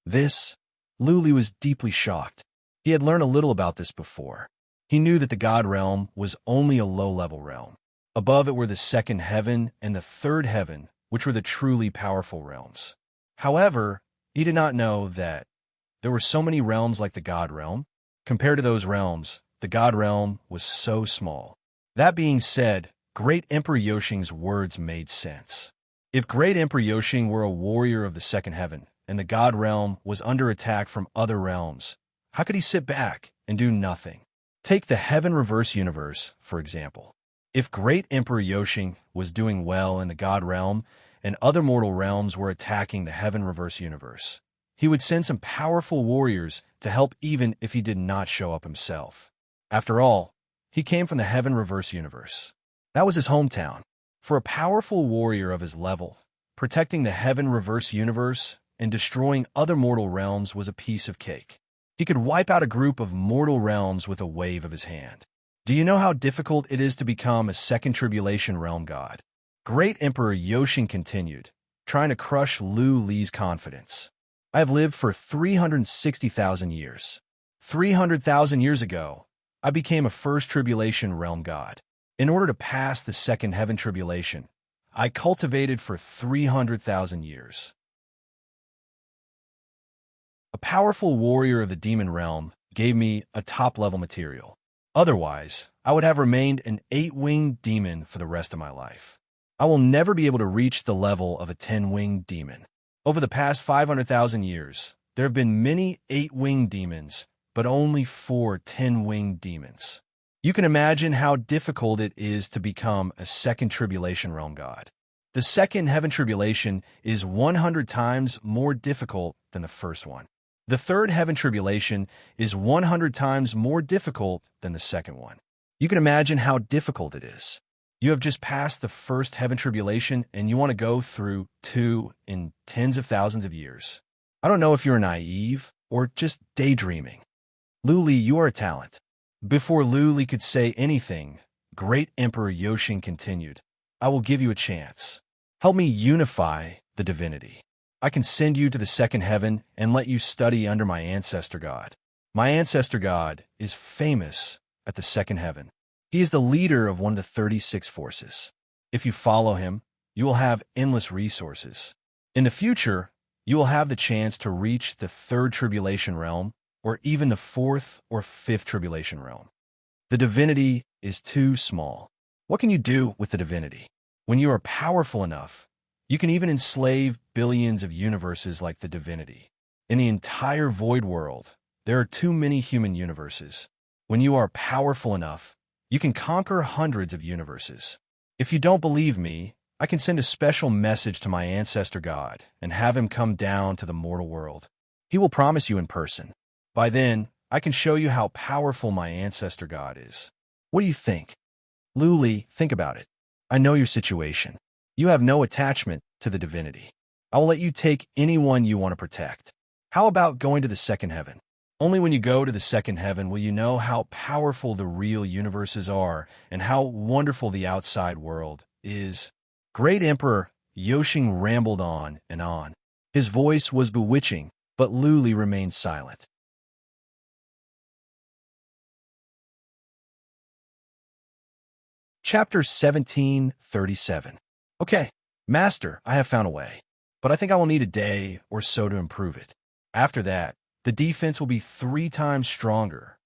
S1: Lu Li was deeply shocked. He had learned a little about this before. He knew that the god realm was only a low-level realm. Above it were the second heaven and the third heaven, which were the truly powerful realms. However, he did not know that there were so many realms like the god realm. Compared to those realms, the god realm was so small. That being said, Great Emperor Yoshing's words made sense. If Great Emperor Yoshing were a warrior of the second heaven, and the god realm was under attack from other realms, how could he sit back and do nothing? Take the Heaven Reverse Universe, for example. If Great Emperor Yoshing was doing well in the god realm, and other mortal realms were attacking the Heaven Reverse Universe, he would send some powerful warriors to help even if he did not show up himself. After all, he came from the Heaven Reverse Universe. That was his hometown. For a powerful warrior of his level, protecting the Heaven Reverse Universe and destroying other mortal realms was a piece of cake. He could wipe out a group of mortal realms with a wave of his hand. Do you know how difficult it is to become a second tribulation realm god? Great Emperor Yoshing continued, trying to crush Lu Li's confidence. I have lived for 360,000 years. 300,000 years ago, I became a first tribulation realm god. In order to pass the second heaven tribulation, I cultivated for 300,000 years. A powerful warrior of the demon realm gave me a top-level material. Otherwise, I would have remained an 8-winged demon for the rest of my life. I will never be able to reach the level of a 10-winged demon. Over the past 500,000 years, there have been many 8-winged demons, but only 4 10-winged demons. You can imagine how difficult it is to become a second tribulation realm god. The second heaven tribulation is 100 times more difficult than the first one. The third heaven tribulation is 100 times more difficult than the second one. You can imagine how difficult it is. You have just passed the first heaven tribulation and you want to go through two in tens of thousands of years. I don't know if you're naive or just daydreaming. Luli, you are a talent. Before Luli could say anything, great Emperor Yoshin continued, I will give you a chance. Help me unify the divinity. I can send you to the second heaven and let you study under my ancestor god. My ancestor god is famous at the second heaven. He is the leader of one of the 36 forces. If you follow him, you will have endless resources. In the future, you will have the chance to reach the third tribulation realm or even the fourth or fifth tribulation realm. The divinity is too small. What can you do with the divinity? When you are powerful enough, you can even enslave billions of universes like the divinity. In the entire void world, there are too many human universes. When you are powerful enough, you can conquer hundreds of universes. If you don't believe me, I can send a special message to my ancestor god and have him come down to the mortal world. He will promise you in person. By then, I can show you how powerful my ancestor god is. What do you think? Luli, think about it. I know your situation. You have no attachment to the divinity. I will let you take anyone you want to protect. How about going to the second heaven? Only when you go to the second heaven will you know how powerful the real universes are and how wonderful the outside world is. Great Emperor Yoshin rambled on and on. His voice was bewitching, but Luli remained silent. Chapter 1737. Okay, Master, I have found a way, but I think I will need a day or so to improve it. After that, the defense will be 3 times stronger.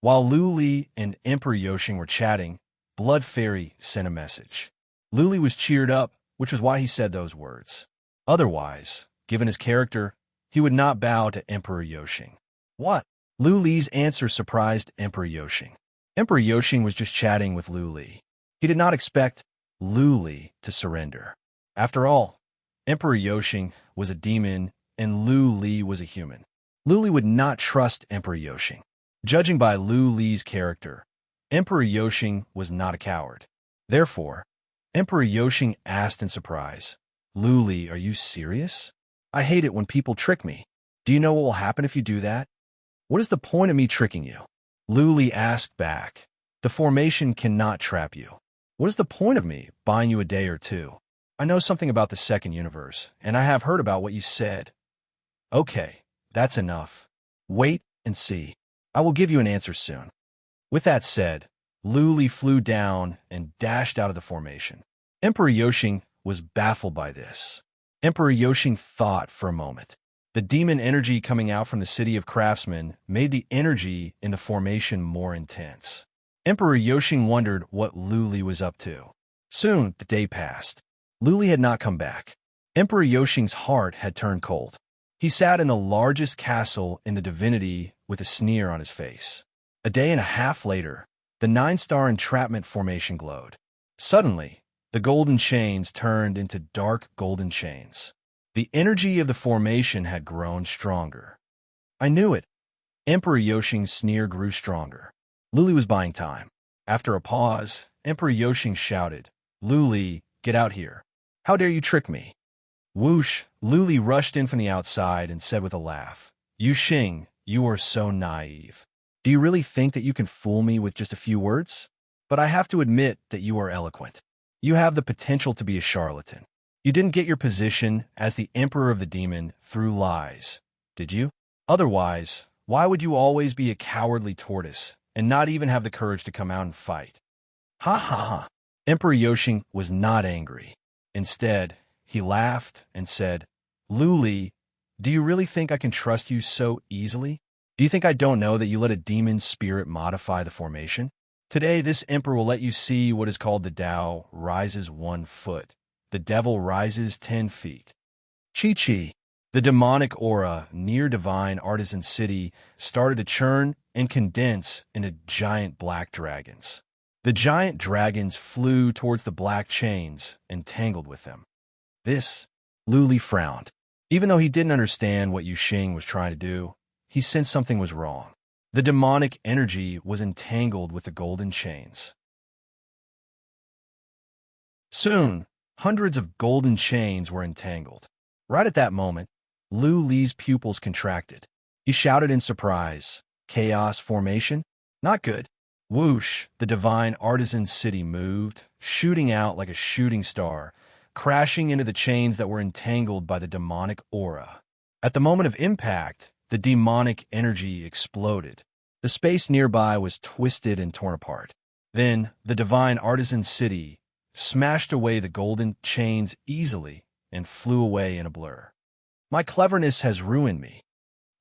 S1: While Luli and Emperor Yoshin were chatting, Blood Fairy sent a message. Luli was cheered up, which was why he said those words. Otherwise, given his character, he would not bow to Emperor Yoshin. What? Luli's answer surprised Emperor Yoshin. Emperor Yoshin was just chatting with Luli. He did not expect Luli to surrender. After all, Emperor Yoshin was a demon and Luli was a human. Luli would not trust Emperor Yoshin. Judging by Luli's character, Emperor Yoshin was not a coward. Therefore, Emperor Yoshin asked in surprise, Luli, are you serious? I hate it when people trick me. Do you know what will happen if you do that? What is the point of me tricking you? Luli asked back. The formation cannot trap you. What is the point of me buying you a day or two? I know something about the second universe, and I have heard about what you said. Okay, that's enough. Wait and see. I will give you an answer soon. With that said, Luli flew down and dashed out of the formation. Emperor Yoshin was baffled by this. Emperor Yoshin thought for a moment. The demon energy coming out from the city of craftsmen made the energy in the formation more intense. Emperor Yoshin wondered what Luli was up to. Soon, the day passed. Luli had not come back. Emperor Yoshin's heart had turned cold. He sat in the largest castle in the divinity with a sneer on his face. A day and a half later, the 9-star entrapment formation glowed. Suddenly, the golden chains turned into dark golden chains. The energy of the formation had grown stronger. I knew it. Emperor Yoshin's sneer grew stronger. Luli was buying time. After a pause, Emperor Yoshin shouted, Luli, get out here. How dare you trick me? Whoosh, Luli rushed in from the outside and said with a laugh, Yushin, you are so naive. Do you really think that you can fool me with just a few words? But I have to admit that you are eloquent. You have the potential to be a charlatan. You didn't get your position as the Emperor of the Demon through lies, did you? Otherwise, why would you always be a cowardly tortoise and not even have the courage to come out and fight? Ha ha ha. Emperor Yoshin was not angry. Instead, he laughed and said, Luli, do you really think I can trust you so easily? Do you think I don't know that you let a demon spirit modify the formation? Today, this emperor will let you see what is called the Tao rises 1 foot. The devil rises 10 feet. Chi-Chi. The demonic aura near divine artisan city started to churn and condense into giant black dragons. The giant dragons flew towards the black chains and tangled with them. This, Luli frowned. Even though he didn't understand what Yuxing was trying to do, he sensed something was wrong. The demonic energy was entangled with the golden chains. Soon, hundreds of golden chains were entangled. Right at that moment, Lu Li's pupils contracted. He shouted in surprise, "Chaos formation? Not good." Whoosh, the divine artisan city moved, shooting out like a shooting star, crashing into the chains that were entangled by the demonic aura. At the moment of impact, the demonic energy exploded. The space nearby was twisted and torn apart. Then, the divine artisan city smashed away the golden chains easily and flew away in a blur. My cleverness has ruined me.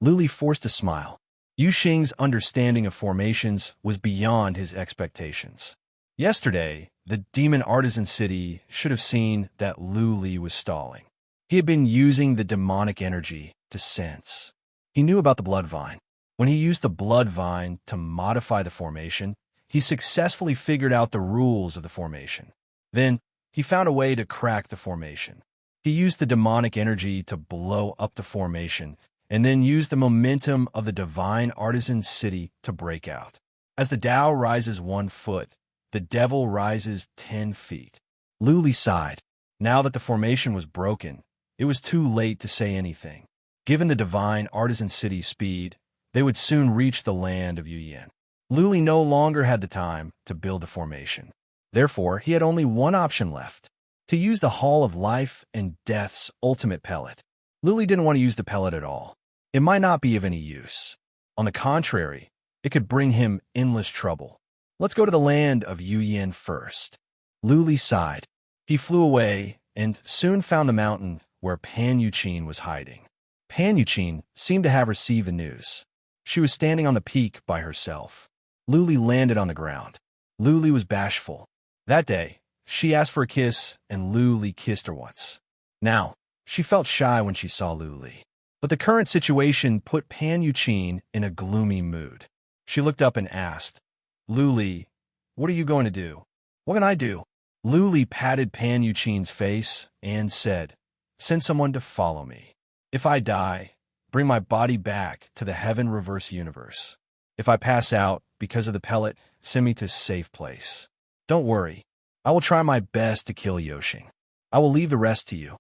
S1: Luli forced a smile. Yuxing's understanding of formations was beyond his expectations. Yesterday, the demon artisan city should have seen that Luli was stalling. He had been using the demonic energy to sense. He knew about the blood vine. When he used the blood vine to modify the formation, he successfully figured out the rules of the formation. Then, he found a way to crack the formation. He used the demonic energy to blow up the formation, and then used the momentum of the divine artisan city to break out. As the Tao rises 1 foot, the devil rises 10 feet. Luli sighed. Now that the formation was broken, it was too late to say anything. Given the divine artisan city's speed, they would soon reach the land of Yuyan. Luli no longer had the time to build the formation. Therefore, he had only one option left: to use the Hall of Life and Death's ultimate pellet. Luli didn't want to use the pellet at all. It might not be of any use. On the contrary, it could bring him endless trouble. Let's go to the land of Yuyan first. Luli sighed. He flew away and soon found the mountain where Pan Yuqin was hiding. Pan Yuqin seemed to have received the news. She was standing on the peak by herself. Luli landed on the ground. Luli was bashful. That day, she asked for a kiss, and Luli kissed her once. Now, she felt shy when she saw Luli. But the current situation put Pan Yuqin in a gloomy mood. She looked up and asked, "Luli, what are you going to do?" "What can I do?" Luli patted Pan Yuqin's face and said, "Send someone to follow me. If I die, bring my body back to the heaven reverse universe. If I pass out because of the pellet, send me to a safe place. Don't worry. I will try my best to kill Yuxing. I will leave the rest to you."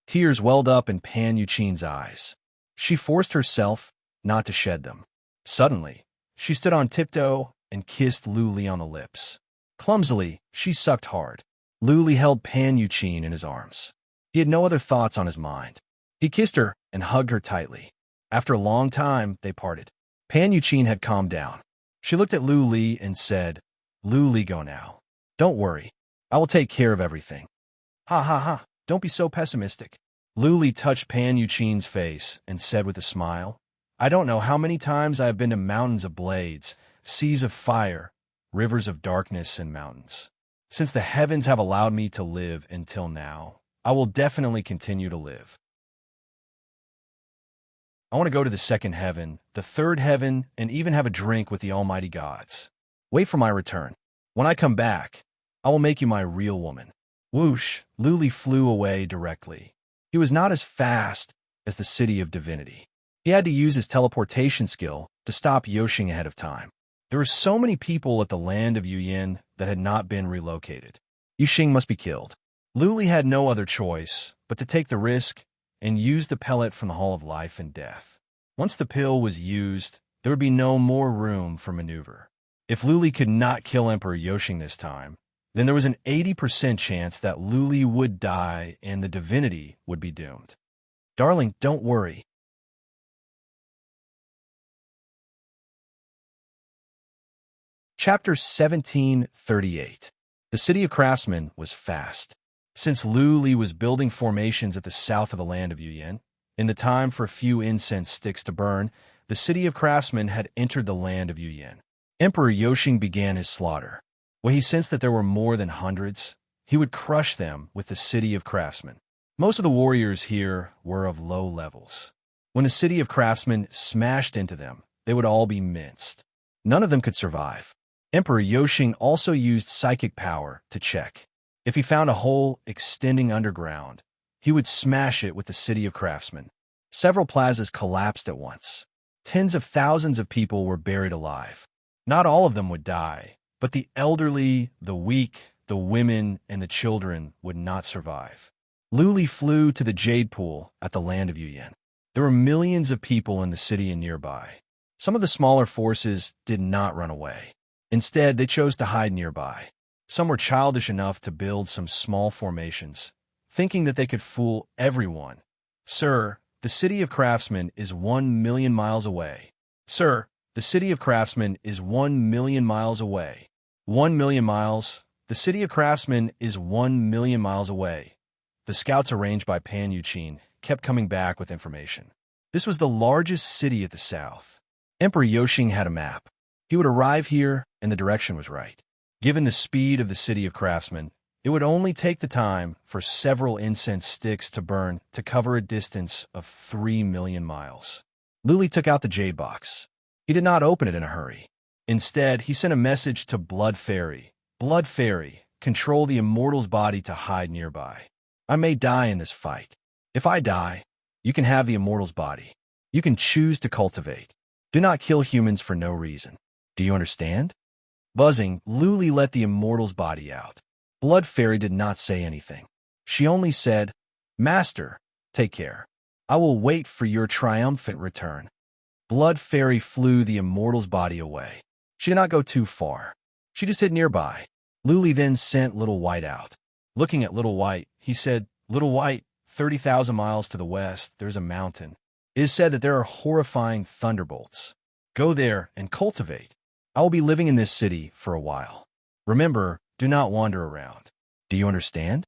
S1: Tears welled up in Pan Yuqin's eyes. She forced herself not to shed them. Suddenly, she stood on tiptoe and kissed Luli on the lips. Clumsily, she sucked hard. Luli held Pan Yuqin in his arms. He had no other thoughts on his mind. He kissed her and hugged her tightly. After a long time, they parted. Pan Yuqin had calmed down. She looked at Luli and said, "Luli, go now. Don't worry. I will take care of everything." "Ha ha ha, don't be so pessimistic." Luli touched Pan Yuqin's face and said with a smile, "I don't know how many times I have been to mountains of blades, seas of fire, rivers of darkness and mountains. Since the heavens have allowed me to live until now, I will definitely continue to live. I want to go to the second heaven, the third heaven, and even have a drink with the almighty gods. Wait for my return. When I come back, I will make you my real woman." Whoosh, Luli flew away directly. He was not as fast as the city of divinity. He had to use his teleportation skill to stop Yuxing ahead of time. There were so many people at the land of Yuyan that had not been relocated. Yuxing must be killed. Luli had no other choice but to take the risk and use the pellet from the Hall of Life and Death. Once the pill was used, there would be no more room for maneuver. If Luli could not kill Emperor Yuxing this time, then there was an 80% chance that Luli would die and the divinity would be doomed. "Darling, don't worry." Chapter 1738. The city of craftsmen was fast. Since Luli was building formations at the south of the land of Yuyan, in the time for a few incense sticks to burn, the city of craftsmen had entered the land of Yuyan. Emperor Yuxing began his slaughter. When he sensed that there were more than hundreds, he would crush them with the city of craftsmen. Most of the warriors here were of low levels. When the city of craftsmen smashed into them, they would all be minced. None of them could survive. Emperor Yoshing also used psychic power to check. If he found a hole extending underground, he would smash it with the city of craftsmen. Several plazas collapsed at once. Tens of thousands of people were buried alive. Not all of them would die, but the elderly, the weak, the women, and the children would not survive. Luli flew to the jade pool at the land of Yuyan. There were millions of people in the city and nearby. Some of the smaller forces did not run away. Instead, they chose to hide nearby. Some were childish enough to build some small formations, thinking that they could fool everyone. Sir, the city of craftsmen is 1,000,000 miles away. Sir, the city of craftsmen is 1,000,000 miles away. 1,000,000 miles. The city of craftsmen is 1,000,000 miles away. The scouts arranged by Pan Yuqin kept coming back with information. This was the largest city at the south. Emperor Yoshing had a map. He would arrive here, and the direction was right. Given the speed of the city of craftsmen, it would only take the time for several incense sticks to burn to cover a distance of 3,000,000 miles. Luli took out the jade box. He did not open it in a hurry. Instead, he sent a message to Blood Fairy. Blood Fairy, control the immortal's body to hide nearby. I may die in this fight. If I die, you can have the immortal's body. You can choose to cultivate. Do not kill humans for no reason. Do you understand? Buzzing, Luli let the immortal's body out. Blood Fairy did not say anything. She only said, Master, take care. I will wait for your triumphant return. Blood Fairy flew the immortal's body away. She did not go too far. She just hid nearby. Luli then sent Little White out. Looking at Little White, he said, Little White, 30,000 miles to the west, there's a mountain. It is said that there are horrifying thunderbolts. Go there and cultivate. I will be living in this city for a while. Remember, do not wander around. Do you understand?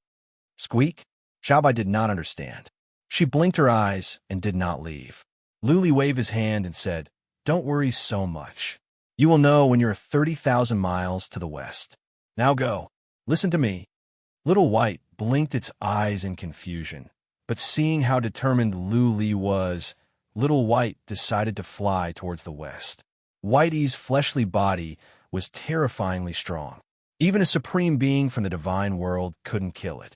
S1: Squeak. Xiaobai did not understand. She blinked her eyes and did not leave. Luli waved his hand and said, Don't worry so much. You will know when you're 30,000 miles to the west. Now go. Listen to me. Little White blinked its eyes in confusion, but seeing how determined Luli was, Little White decided to fly towards the west. Whitey's fleshly body was terrifyingly strong. Even a supreme being from the divine world couldn't kill it.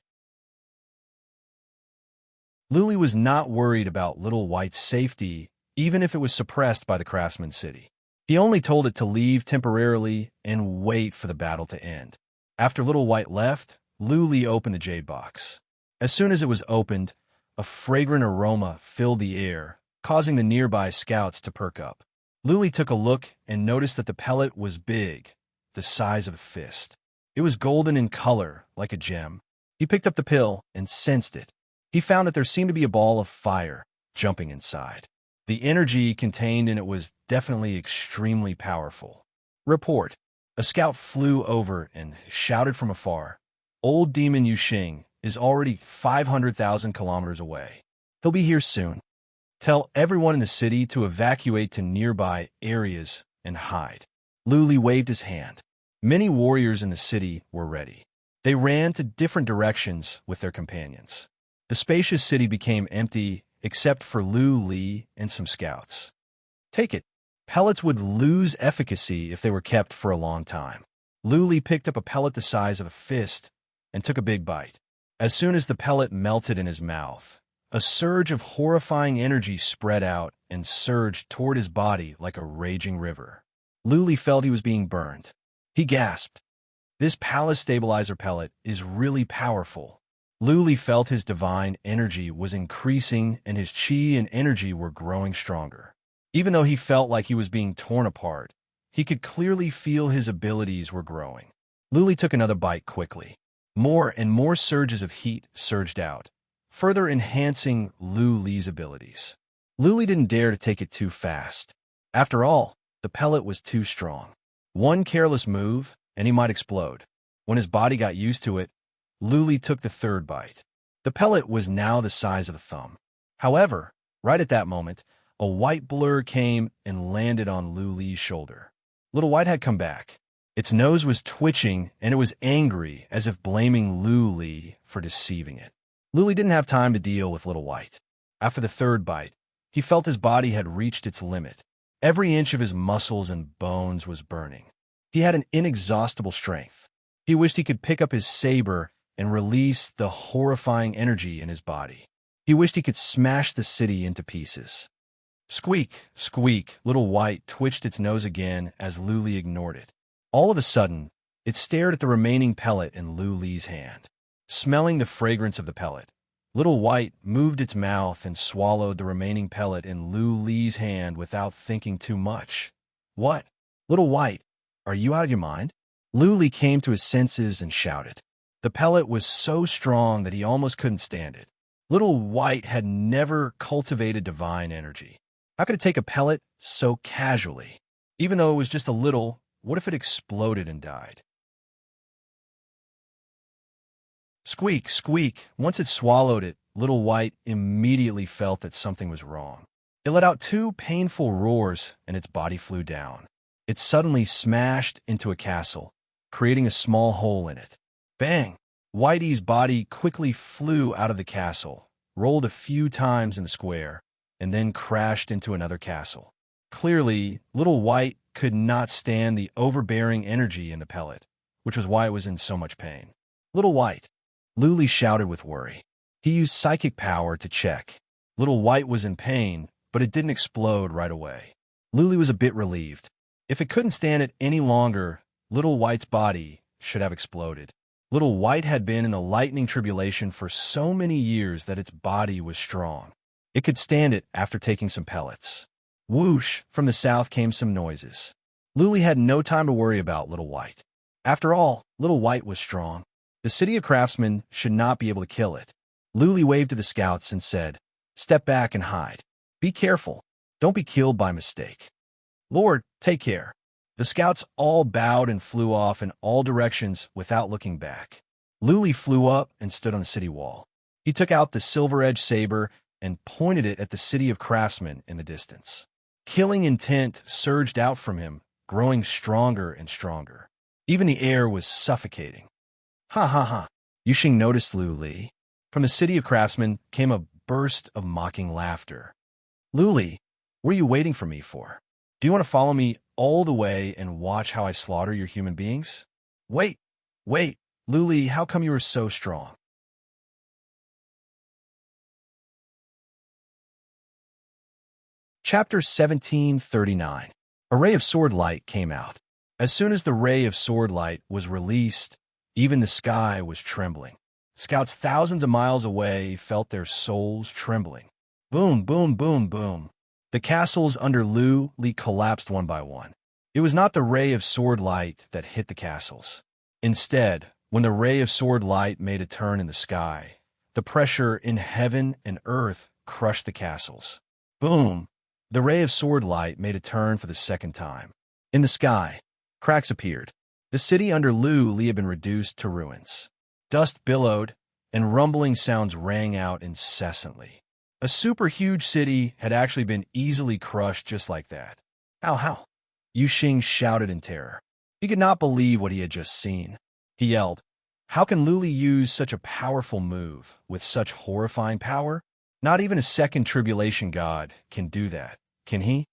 S1: Luli was not worried about Little White's safety, even if it was suppressed by the craftsman city. He only told it to leave temporarily and wait for the battle to end. After Little White left, Luli opened the jade box. As soon as it was opened, a fragrant aroma filled the air, causing the nearby scouts to perk up. Luli took a look and noticed that the pellet was big, the size of a fist. It was golden in color, like a gem. He picked up the pill and sensed it. He found that there seemed to be a ball of fire jumping inside. The energy contained in it was definitely extremely powerful. Report. A scout flew over and shouted from afar, Old Demon Yushing is already 500,000 kilometers away. He'll be here soon. Tell everyone in the city to evacuate to nearby areas and hide. Luli waved his hand. Many warriors in the city were ready. They ran to different directions with their companions. The spacious city became empty except for Luli and some scouts. Take it. Pellets would lose efficacy if they were kept for a long time. Luli picked up a pellet the size of a fist and took a big bite. As soon as the pellet melted in his mouth, a surge of horrifying energy spread out and surged toward his body like a raging river. Luli felt he was being burned. He gasped. This palace stabilizer pellet is really powerful. Luli felt his divine energy was increasing and his chi and energy were growing stronger. Even though he felt like he was being torn apart, he could clearly feel his abilities were growing. Luli took another bite quickly. More and more surges of heat surged out, further enhancing Luli's abilities. Luli didn't dare to take it too fast. After all, the pellet was too strong. One careless move, and he might explode. When his body got used to it, Luli took the third bite. The pellet was now the size of a thumb. However, right at that moment, a white blur came and landed on Luli's shoulder. Little White had come back. Its nose was twitching, and it was angry, as if blaming Luli for deceiving it. Luli didn't have time to deal with Little White. After the third bite, he felt his body had reached its limit. Every inch of his muscles and bones was burning. He had an inexhaustible strength. He wished he could pick up his saber and release the horrifying energy in his body. He wished he could smash the city into pieces. Squeak, squeak, Little White twitched its nose again as Luli ignored it. All of a sudden, it stared at the remaining pellet in Luli's hand. Smelling the fragrance of the pellet, Little White moved its mouth and swallowed the remaining pellet in Luli's hand without thinking too much. What? Little White, are you out of your mind? Luli came to his senses and shouted. The pellet was so strong that he almost couldn't stand it. Little White had never cultivated divine energy. How could it take a pellet so casually? Even though it was just a little, what if it exploded and died? Squeak, squeak. Once it swallowed it, Little White immediately felt that something was wrong. It let out two painful roars and its body flew down. It suddenly smashed into a castle, creating a small hole in it. Bang! Whitey's body quickly flew out of the castle, rolled a few times in the square, and then crashed into another castle. Clearly, Little White could not stand the overbearing energy in the pellet, which was why it was in so much pain. Little White, Luli shouted with worry. He used psychic power to check. Little White was in pain, but it didn't explode right away. Luli was a bit relieved. If it couldn't stand it any longer, Little White's body should have exploded. Little White had been in a lightning tribulation for so many years that its body was strong. It could stand it after taking some pellets. Whoosh! From the south came some noises. Luli had no time to worry about Little White. After all, Little White was strong. The city of craftsmen should not be able to kill it. Luli waved to the scouts and said, "Step back and hide. Be careful. Don't be killed by mistake." "Lord, take care." The scouts all bowed and flew off in all directions without looking back. Luli flew up and stood on the city wall. He took out the silver-edged saber and pointed it at the city of craftsmen in the distance. Killing intent surged out from him, growing stronger and stronger. Even the air was suffocating. Ha ha ha. Yuxing noticed Luli. From the city of craftsmen came a burst of mocking laughter. "Luli, what are you waiting for me for? Do you want to follow me all the way and watch how I slaughter your human beings?" Wait, Luli, how come you are so strong?" Chapter 1739. A ray of sword light came out. As soon as the ray of sword light was released, even the sky was trembling. Scouts thousands of miles away felt their souls trembling. Boom, boom, boom, boom. The castles under Luli collapsed one by one. It was not the ray of sword light that hit the castles. Instead, when the ray of sword light made a turn in the sky, the pressure in heaven and earth crushed the castles. Boom! The ray of sword light made a turn for the second time. In the sky, cracks appeared. The city under Luli had been reduced to ruins. Dust billowed, and rumbling sounds rang out incessantly. A super-huge city had actually been easily crushed just like that. How? Yuxing shouted in terror. He could not believe what he had just seen. He yelled, "How can Luli use such a powerful move with such horrifying power? Not even a second tribulation god can do that, can he?"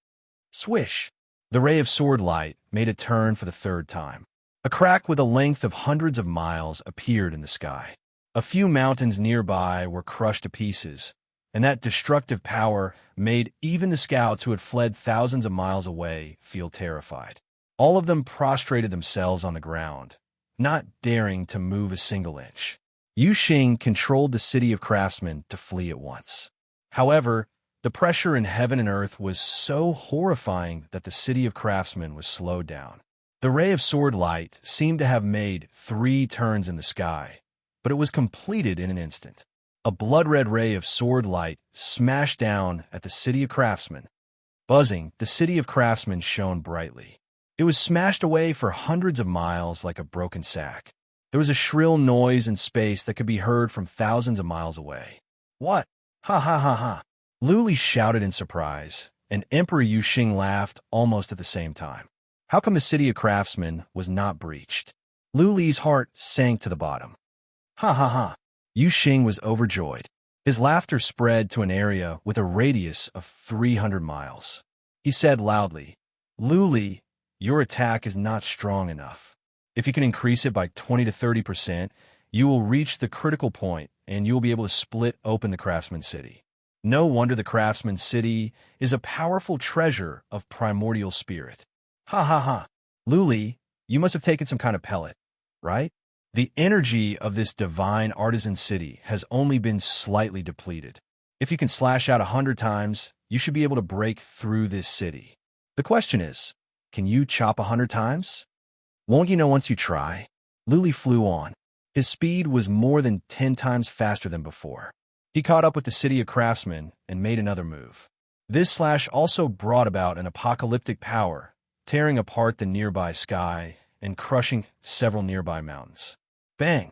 S1: Swish! The ray of sword light made a turn for the third time. A crack with a length of hundreds of miles appeared in the sky. A few mountains nearby were crushed to pieces, and that destructive power made even the scouts who had fled thousands of miles away feel terrified. All of them prostrated themselves on the ground, not daring to move a single inch. Yuxing controlled the city of craftsmen to flee at once. However, the pressure in heaven and earth was so horrifying that the city of craftsmen was slowed down. The ray of sword light seemed to have made 3 turns in the sky, but it was completed in an instant. A blood-red ray of sword light smashed down at the city of craftsmen. Buzzing, the city of craftsmen shone brightly. It was smashed away for hundreds of miles like a broken sack. There was a shrill noise in space that could be heard from thousands of miles away. "What? Ha ha ha ha!" Luli shouted in surprise, and Emperor Yuxing laughed almost at the same time. How come the city of craftsmen was not breached? Luli's heart sank to the bottom. "Ha ha ha!" Yu Xing was overjoyed. His laughter spread to an area with a radius of 300 miles. He said loudly, "Luli, your attack is not strong enough. If you can increase it by 20 to 30%, you will reach the critical point and you will be able to split open the Craftsman City. No wonder the Craftsman City is a powerful treasure of primordial spirit." Ha ha ha. Luli, you must have taken some kind of pellet, right? The energy of this divine artisan city has only been slightly depleted. If you can slash out 100 times, you should be able to break through this city. The question is, can you chop 100 times? Won't you know once you try? Luli flew on. His speed was more than 10 times faster than before. He caught up with the city of craftsmen and made another move. This slash also brought about an apocalyptic power, tearing apart the nearby sky and crushing several nearby mountains. Bang!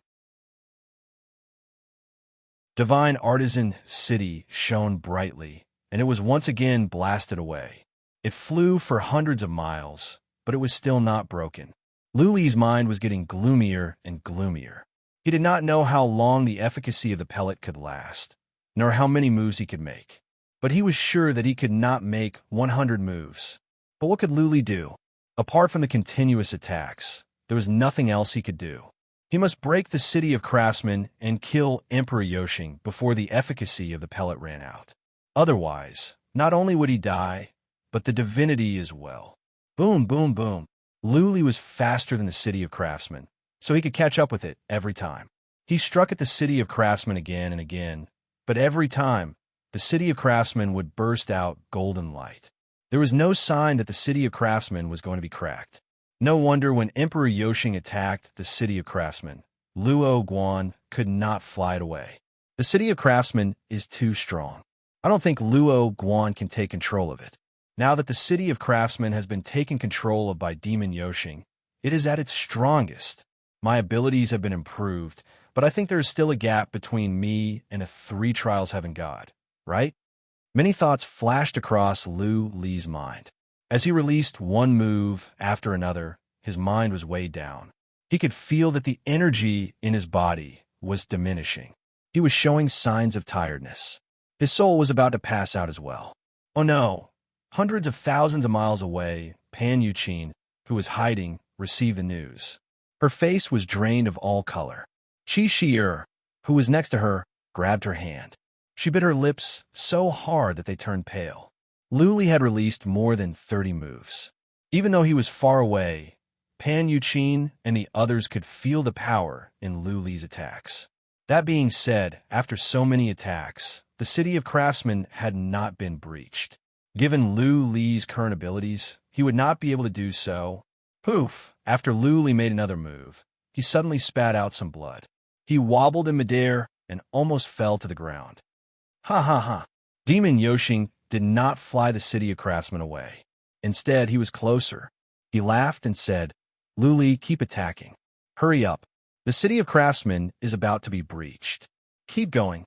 S1: Divine Artisan City shone brightly, and it was once again blasted away. It flew for hundreds of miles, but it was still not broken. Luli's mind was getting gloomier and gloomier. He did not know how long the efficacy of the pellet could last, nor how many moves he could make. But he was sure that he could not make 100 moves. But what could Luli do? Apart from the continuous attacks, there was nothing else he could do. He must break the city of craftsmen and kill Emperor Yoshing before the efficacy of the pellet ran out. Otherwise, not only would he die, but the divinity as well. Boom, boom, boom. Luli was faster than the city of craftsmen, so he could catch up with it every time. He struck at the city of craftsmen again and again, but every time, the city of craftsmen would burst out golden light. There was no sign that the city of craftsmen was going to be cracked. No wonder when Emperor Yoshing attacked the city of craftsmen, Luo Guan could not fly it away. The city of craftsmen is too strong. I don't think Luo Guan can take control of it. Now that the city of craftsmen has been taken control of by Demon Yoshing, it is at its strongest. My abilities have been improved, but I think there is still a gap between me and a 3 trials heaven god, right? Many thoughts flashed across Luli's mind. As he released one move after another, his mind was weighed down. He could feel that the energy in his body was diminishing. He was showing signs of tiredness. His soul was about to pass out as well. Oh no! Hundreds of thousands of miles away, Pan Yuqin, who was hiding, received the news. Her face was drained of all color. Qi Shi'er, who was next to her, grabbed her hand. She bit her lips so hard that they turned pale. Luli had released more than 30 moves. Even though he was far away, Pan Yuqin and the others could feel the power in Luli's attacks. That being said, after so many attacks, the city of craftsmen had not been breached. Given Luli's current abilities, he would not be able to do so. Poof! After Luli made another move, he suddenly spat out some blood. He wobbled in midair and almost fell to the ground. Ha ha ha! Demon Yoshing did not fly the city of craftsmen away. Instead, he was closer. He laughed and said, "Luli, keep attacking. Hurry up. The city of craftsmen is about to be breached. Keep going."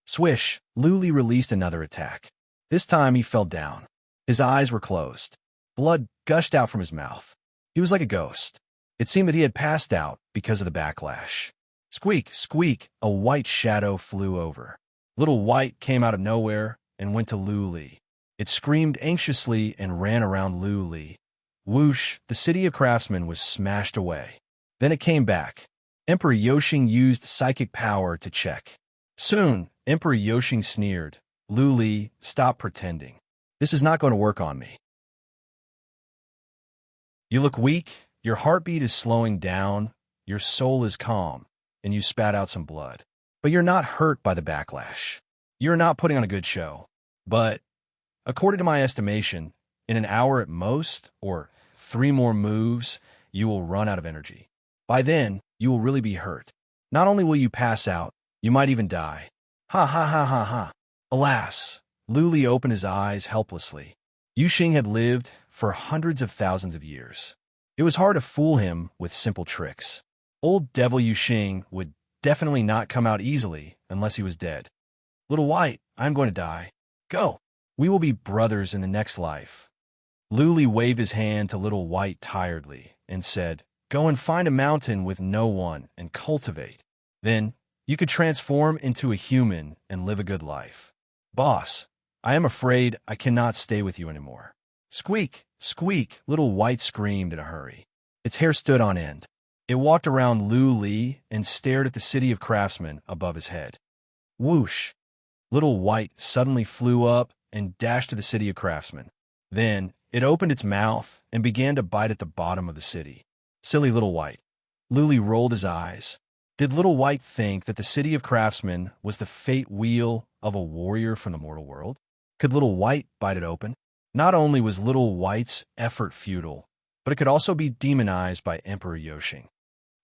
S1: Swish! Luli released another attack. This time he fell down. His eyes were closed. Blood gushed out from his mouth. He was like a ghost. It seemed that he had passed out because of the backlash. Squeak, squeak, a white shadow flew over. Little White came out of nowhere and went to Luli. It screamed anxiously and ran around Luli. Whoosh, the city of craftsmen was smashed away. Then it came back. Emperor Yoshing used psychic power to check. Soon, Emperor Yoshing sneered, "Luli, stop pretending. This is not going to work on me. You look weak, your heartbeat is slowing down, your soul is calm, and you spat out some blood. But you're not hurt by the backlash. You're not putting on a good show. But, according to my estimation, in an hour at most, or 3 more moves, you will run out of energy. By then, you will really be hurt. Not only will you pass out, you might even die." Ha ha ha ha ha. Alas, Luli opened his eyes helplessly. Yuxing had lived for hundreds of thousands of years. It was hard to fool him with simple tricks. Old Devil Yuxing would definitely not come out easily unless he was dead. "Little White, I'm going to die. Go. We will be brothers in the next life." Luli waved his hand to Little White tiredly and said, "Go and find a mountain with no one and cultivate. Then You could transform into a human and live a good life. Boss, I am afraid I cannot stay with you anymore. Squeak, squeak, little white screamed in a hurry. Its hair stood on end. It walked around Lu Li and stared at the city of craftsmen above his head. Whoosh! Little white suddenly flew up and dashed to the city of craftsmen. Then it opened its mouth and began to bite at the bottom of the city. Silly little white. Lu Li rolled his eyes. Did little white think that the city of craftsmen was the fate wheel of a warrior from the mortal world? Could little white bite it open? Not only was little white's effort futile, but it could also be demonized by Emperor Yoshing.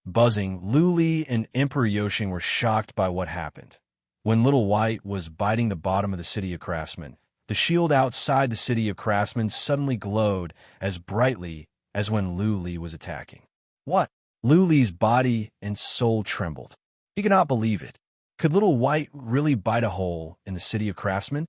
S1: Buzzing, Lu Li and Emperor Yoshing were shocked by what happened. When little white was biting the bottom of the city of craftsmen, the shield outside the city of craftsmen suddenly glowed as brightly as when Lu Li was attacking. What? Lu Li's body and soul trembled. He could not believe it. Could little white really bite a hole in the city of craftsmen?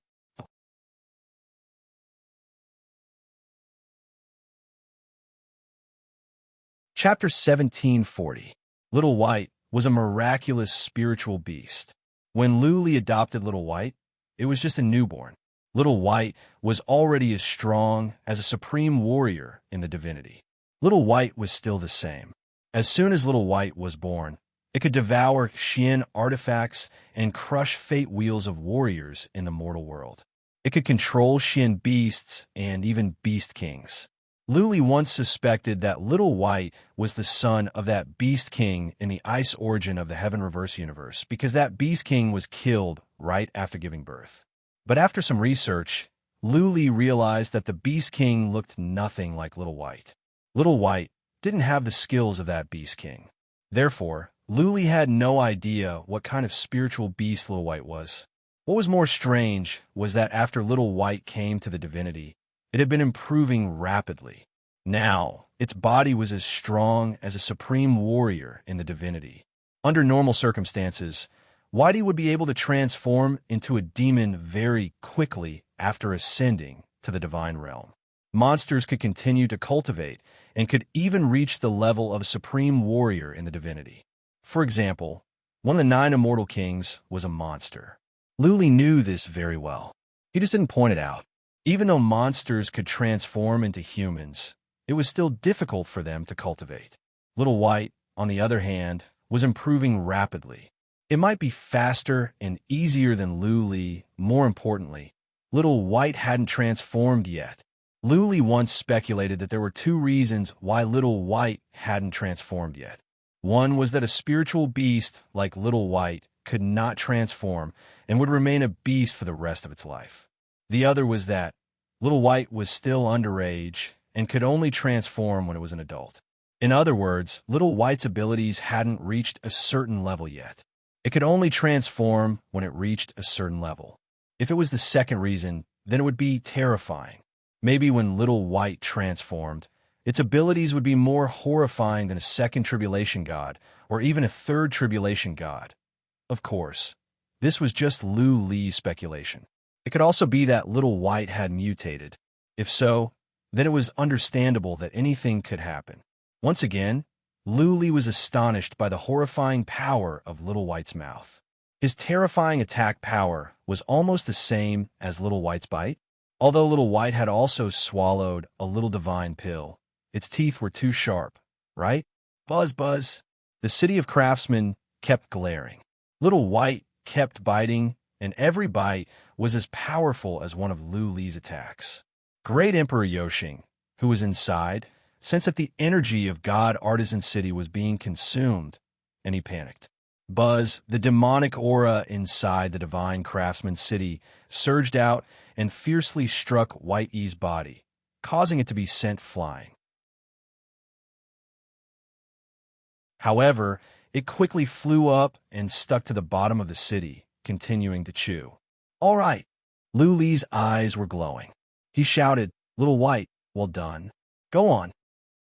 S1: Chapter 1740. Little White was a miraculous spiritual beast. When Lu Li adopted Little White, it was just a newborn. Little White was already as strong as a supreme warrior in the divinity. Little White was still the same. As soon as Little White was born, it could devour Xian artifacts and crush fate wheels of warriors in the mortal world. It could control Xian beasts and even beast kings. Lu Li once suspected that Little White was the son of that beast king in the ice origin of the Heaven Reverse universe because that beast king was killed right after giving birth. But after some research, Lu Li realized that the beast king looked nothing like Little White. Little White didn't have the skills of that beast king. Therefore, Lu Li had no idea what kind of spiritual beast Little White was. What was more strange was that after Little White came to the divinity, it had been improving rapidly. Now, its body was as strong as a supreme warrior in the divinity. Under normal circumstances, Whitey would be able to transform into a demon very quickly after ascending to the divine realm. Monsters could continue to cultivate and could even reach the level of a supreme warrior in the divinity. For example, one of the 9 immortal kings was a monster. Lu Li knew this very well. He just didn't point it out. Even though monsters could transform into humans, it was still difficult for them to cultivate. Little White, on the other hand, was improving rapidly. It might be faster and easier than Lu Li. More importantly, Little White hadn't transformed yet. Lu Li once speculated that there were 2 reasons why Little White hadn't transformed yet. One was that a spiritual beast like Little White could not transform and would remain a beast for the rest of its life. The other was that Little White was still underage and could only transform when it was an adult. In other words, Little White's abilities hadn't reached a certain level yet. It could only transform when it reached a certain level. If it was the second reason, then it would be terrifying. Maybe when Little White transformed, its abilities would be more horrifying than a second tribulation god or even a third tribulation god. Of course, this was just Lu Li's speculation. It could also be that Little White had mutated. If so, then it was understandable that anything could happen. Once again, Lu Li was astonished by the horrifying power of Little White's mouth. His terrifying attack power was almost the same as Little White's bite. Although Little White had also swallowed a little divine pill, its teeth were too sharp, right? Buzz, buzz. The city of craftsmen kept glaring. Little White kept biting, and every bite was as powerful as one of Lu Li's attacks. Great Emperor Yoshing, who was inside, sensed that the energy of God Artisan City was being consumed, and he panicked. Buzz, the demonic aura inside the divine craftsman city, surged out and fiercely struck White E's body, causing it to be sent flying. However, it quickly flew up and stuck to the bottom of the city, continuing to chew. All right. Lu Li's eyes were glowing. He shouted, Little White, well done. Go on.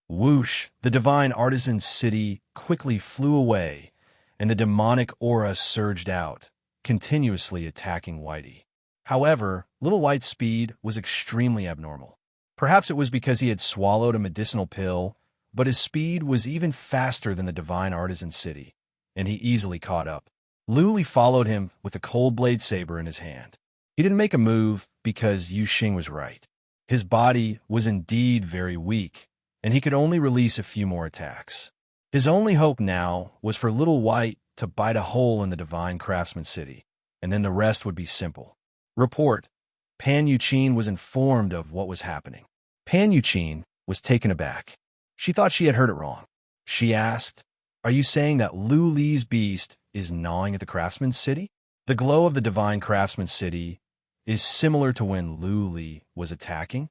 S1: Whoosh, the divine artisan city quickly flew away, and the demonic aura surged out, continuously attacking Whitey. However, Little White's speed was extremely abnormal. Perhaps it was because he had swallowed a medicinal pill, but his speed was even faster than the divine artisan city, and he easily caught up. Lu Li followed him with a cold blade saber in his hand. He didn't make a move because Yu Xing was right. His body was indeed very weak, and he could only release a few more attacks. His only hope now was for Little White to bite a hole in the Divine Craftsman City, and then the rest would be simple. Report. Pan Yuqin was informed of what was happening. Pan Yuqin was taken aback. She thought she had heard it wrong. She asked, "Are you saying that Lu Li's beast is gnawing at the Craftsman's City?" The glow of the Divine Craftsman's City is similar to when Lu Li was attacking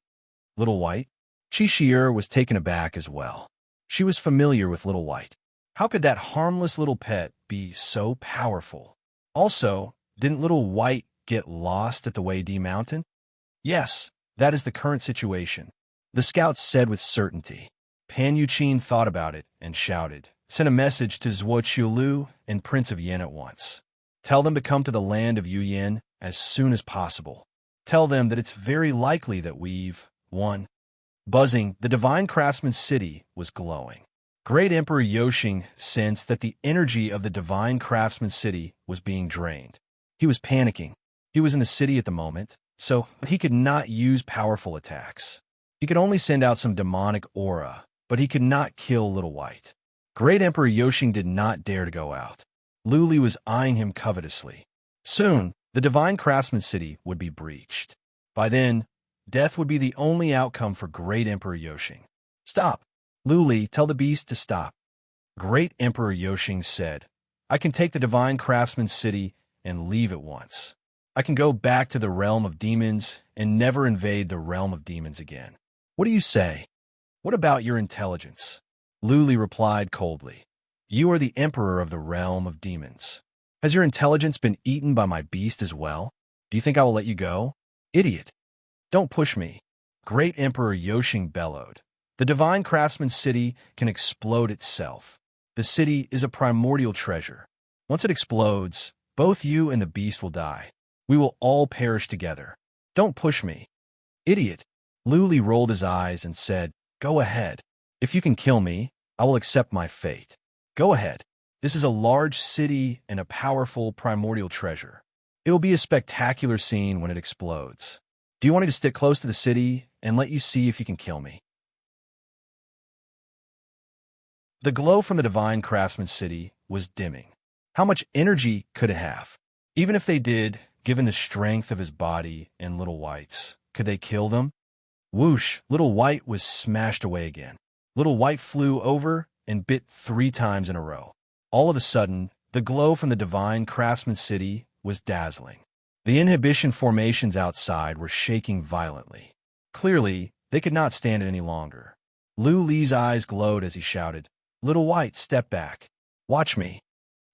S1: Little White. Qi Shi'er was taken aback as well. She was familiar with Little White. How could that harmless little pet be so powerful? Also, didn't Little White get lost at the Wei Di Mountain? Yes, that is the current situation, the scouts said with certainty. Pan Yuqin thought about it and shouted, "Send a message to Zhuo Qiulu and Prince of Yin at once. Tell them to come to the land of Yuyin as soon as possible. Tell them that it's very likely that we've won." Buzzing, the Divine Craftsman's City was glowing. Great Emperor Yoshing sensed that the energy of the Divine Craftsman's City was being drained. He was panicking. He was in the city at the moment, so he could not use powerful attacks. He could only send out some demonic aura, but he could not kill Little White. Great Emperor Yoshing did not dare to go out. Lu Li was eyeing him covetously. Soon, the Divine Craftsman's City would be breached. By then, death would be the only outcome for Great Emperor Yoshing. "Stop! Lu Li, tell the beast to stop." Great Emperor Yoshing said, "I can take the Divine Craftsman's City and leave at once. I can go back to the realm of demons and never invade the realm of demons again. What do you say? What about your intelligence?" Lu Li replied coldly, "You are the emperor of the realm of demons. Has your intelligence been eaten by my beast as well? Do you think I will let you go? Idiot! Don't push me." Great Emperor Yoshing bellowed. "The Divine Craftsman's City can explode itself. The city is a primordial treasure. Once it explodes, both you and the beast will die. We will all perish together. Don't push me." "Idiot!" Lu Li rolled his eyes and said, "Go ahead. If you can kill me, I will accept my fate. Go ahead. This is a large city and a powerful primordial treasure. It will be a spectacular scene when it explodes. Do you want me to stick close to the city and let you see if you can kill me?" The glow from the Divine Craftsman's City was dimming. How much energy could it have? Even if they did, given the strength of his body and Little White's, could they kill them? Whoosh! Little White was smashed away again. Little White flew over and bit 3 times in a row. All of a sudden, the glow from the Divine Craftsman's City was dazzling. The inhibition formations outside were shaking violently. Clearly, they could not stand it any longer. Lu Li's eyes glowed as he shouted, "Little White, step back. Watch me."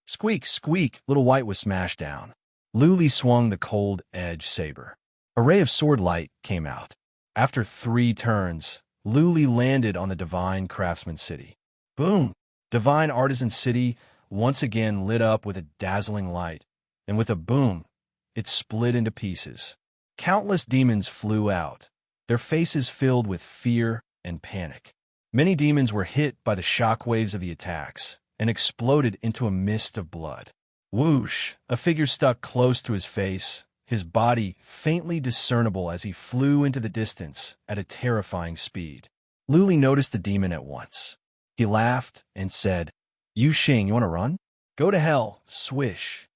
S1: Squeak, squeak, Little White was smashed down. Lu Li swung the cold edge saber. A ray of sword light came out. After 3 turns, Lu Li landed on the Divine Craftsman City. Boom! Divine Artisan City once again lit up with a dazzling light, and with a boom, it split into pieces. Countless demons flew out, their faces filled with fear and panic. Many demons were hit by the shockwaves of the attacks and exploded into a mist of blood. Whoosh! A figure stuck close to his face, his body faintly discernible as he flew into the distance at a terrifying speed. Lu Li noticed the demon at once. He laughed and said, "Yu Xing, you want to run? Go to hell, swish."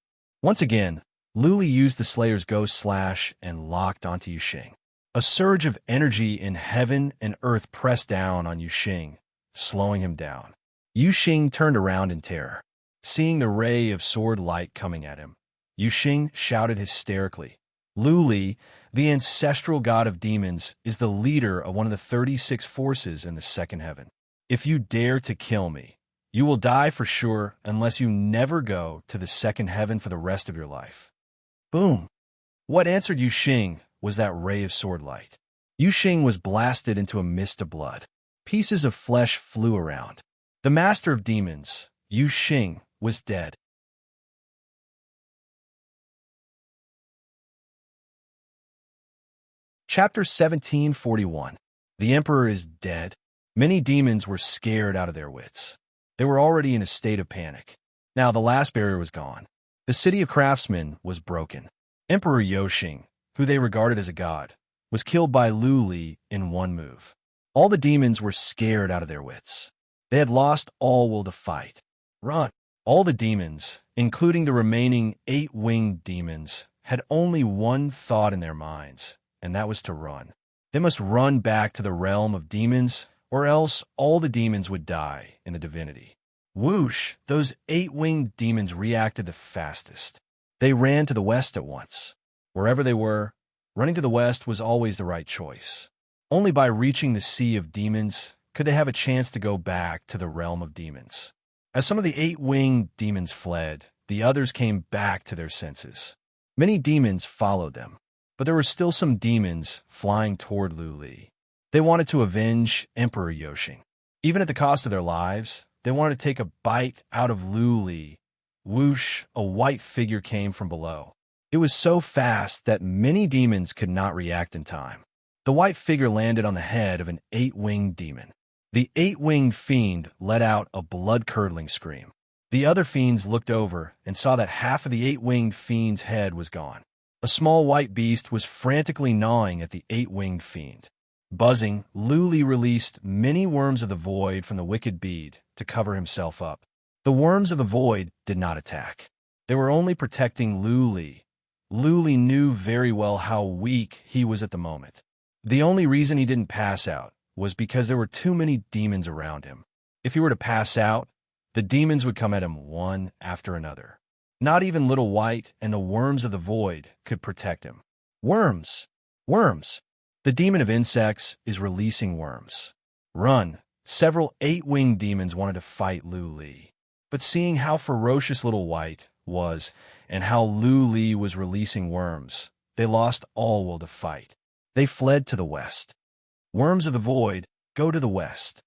S1: Once again, Lu Li used the Slayer's Ghost Slash and locked onto Yu Xing. A surge of energy in heaven and earth pressed down on Yu Xing, slowing him down. Yu Xing turned around in terror. Seeing the ray of sword light coming at him, Yu Xing shouted hysterically, "Lu Li, the ancestral god of demons, is the leader of one of the 36 forces in the second heaven. If you dare to kill me, you will die for sure unless you never go to the second heaven for the rest of your life." Boom! What answered Yu Xing was that ray of sword light. Yu Xing was blasted into a mist of blood. Pieces of flesh flew around. The master of demons, Yu Xing, was dead. Chapter 1741. The Emperor is dead. Many demons were scared out of their wits. They were already in a state of panic. Now the last barrier was gone. The city of craftsmen was broken. Emperor Yoshing, who they regarded as a god, was killed by Lu Li in one move. All the demons were scared out of their wits. They had lost all will to fight. Run! All the demons, including the remaining 8-winged demons, had only one thought in their minds, and that was to run. They must run back to the realm of demons, or else all the demons would die in the divinity. Whoosh! Those 8-winged demons reacted the fastest. They ran to the west at once. Wherever they were, running to the west was always the right choice. Only by reaching the sea of demons could they have a chance to go back to the realm of demons. As some of the 8-winged demons fled, the others came back to their senses. Many demons followed them, but there were still some demons flying toward Lu Li. They wanted to avenge Emperor Yoshing. Even at the cost of their lives, they wanted to take a bite out of Lu Li. Whoosh! A white figure came from below. It was so fast that many demons could not react in time. The white figure landed on the head of an 8-winged demon. The 8-winged fiend let out a blood-curdling scream. The other fiends looked over and saw that half of the 8-winged fiend's head was gone. A small white beast was frantically gnawing at the 8-winged fiend. Buzzing, Lu Li released many worms of the void from the wicked bead to cover himself up. The worms of the void did not attack. They were only protecting Lu Li. Lu Li knew very well how weak he was at the moment. The only reason he didn't pass out was because there were too many demons around him. If he were to pass out, the demons would come at him one after another. Not even Little White and the worms of the void could protect him. Worms! Worms! The demon of insects is releasing worms. Run! Several 8-winged demons wanted to fight Lu Li. But seeing how ferocious Little White was and how Lu Li was releasing worms, they lost all will to fight. They fled to the west. Worms of the void, go to the west.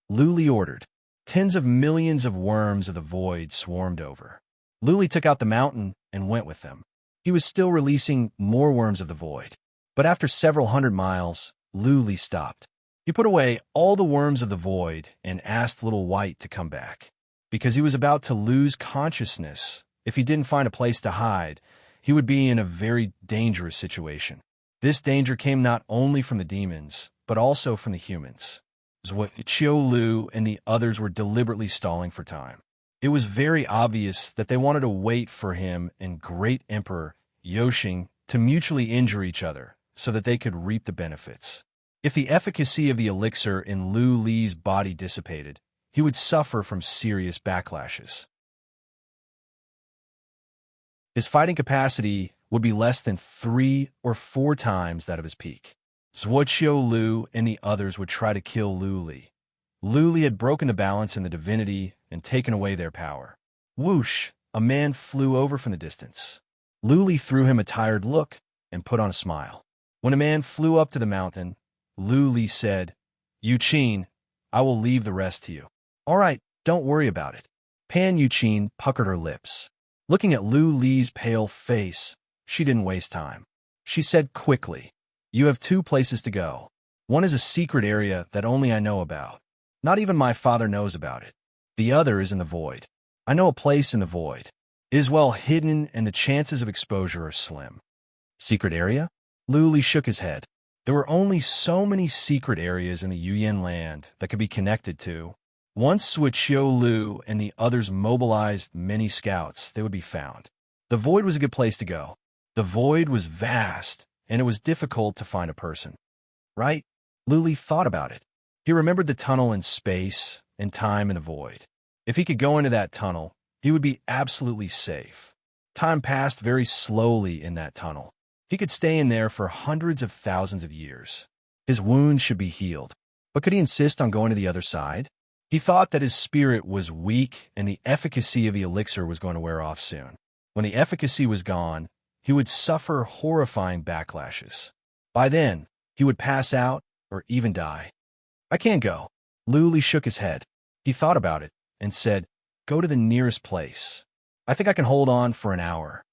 S1: Lu Li ordered. Tens of millions of worms of the void swarmed over. Lu Li took out the mountain and went with them. He was still releasing more worms of the void. But after several hundred miles, Lu Li stopped. He put away all the worms of the void and asked Little White to come back. Because he was about to lose consciousness. If he didn't find a place to hide, he would be in a very dangerous situation. This danger came not only from the demons, but also from the humans. It was what Qiu Lu and the others were deliberately stalling for time. It was very obvious that they wanted to wait for him and Great Emperor Yoshing to mutually injure each other so that they could reap the benefits. If the efficacy of the elixir in Lu Li's body dissipated, he would suffer from serious backlashes. His fighting capacity would be less than 3 or 4 times that of his peak. Qiu Lu and the others would try to kill Lu Li. Lu Li had broken the balance in the divinity and taken away their power. Whoosh! A man flew over from the distance. Lu Li threw him a tired look and put on a smile. When a man flew up to the mountain, Lu Li said, "Yuqin, I will leave the rest to you." "All right, don't worry about it." Pan Yuqin puckered her lips. Looking at Lu Li's pale face, she didn't waste time. She said quickly, "You have 2 places to go. One is a secret area that only I know about. Not even my father knows about it. The other is in the void. I know a place in the void. It is well hidden and the chances of exposure are slim." Secret area? Lu Li shook his head. There were only so many secret areas in the Yuyan land that could be connected to. Once Qiu Lu and the others mobilized many scouts, they would be found. The void was a good place to go. The void was vast, and it was difficult to find a person. Right? Lu Li thought about it. He remembered the tunnel in space and time in the void. If he could go into that tunnel, he would be absolutely safe. Time passed very slowly in that tunnel. He could stay in there for hundreds of thousands of years. His wounds should be healed. But could he insist on going to the other side? He thought that his spirit was weak and the efficacy of the elixir was going to wear off soon. When the efficacy was gone, he would suffer horrifying backlashes. By then, he would pass out or even die. "I can't go." Lu Li shook his head. He thought about it and said, "Go to the nearest place. I think I can hold on for an hour.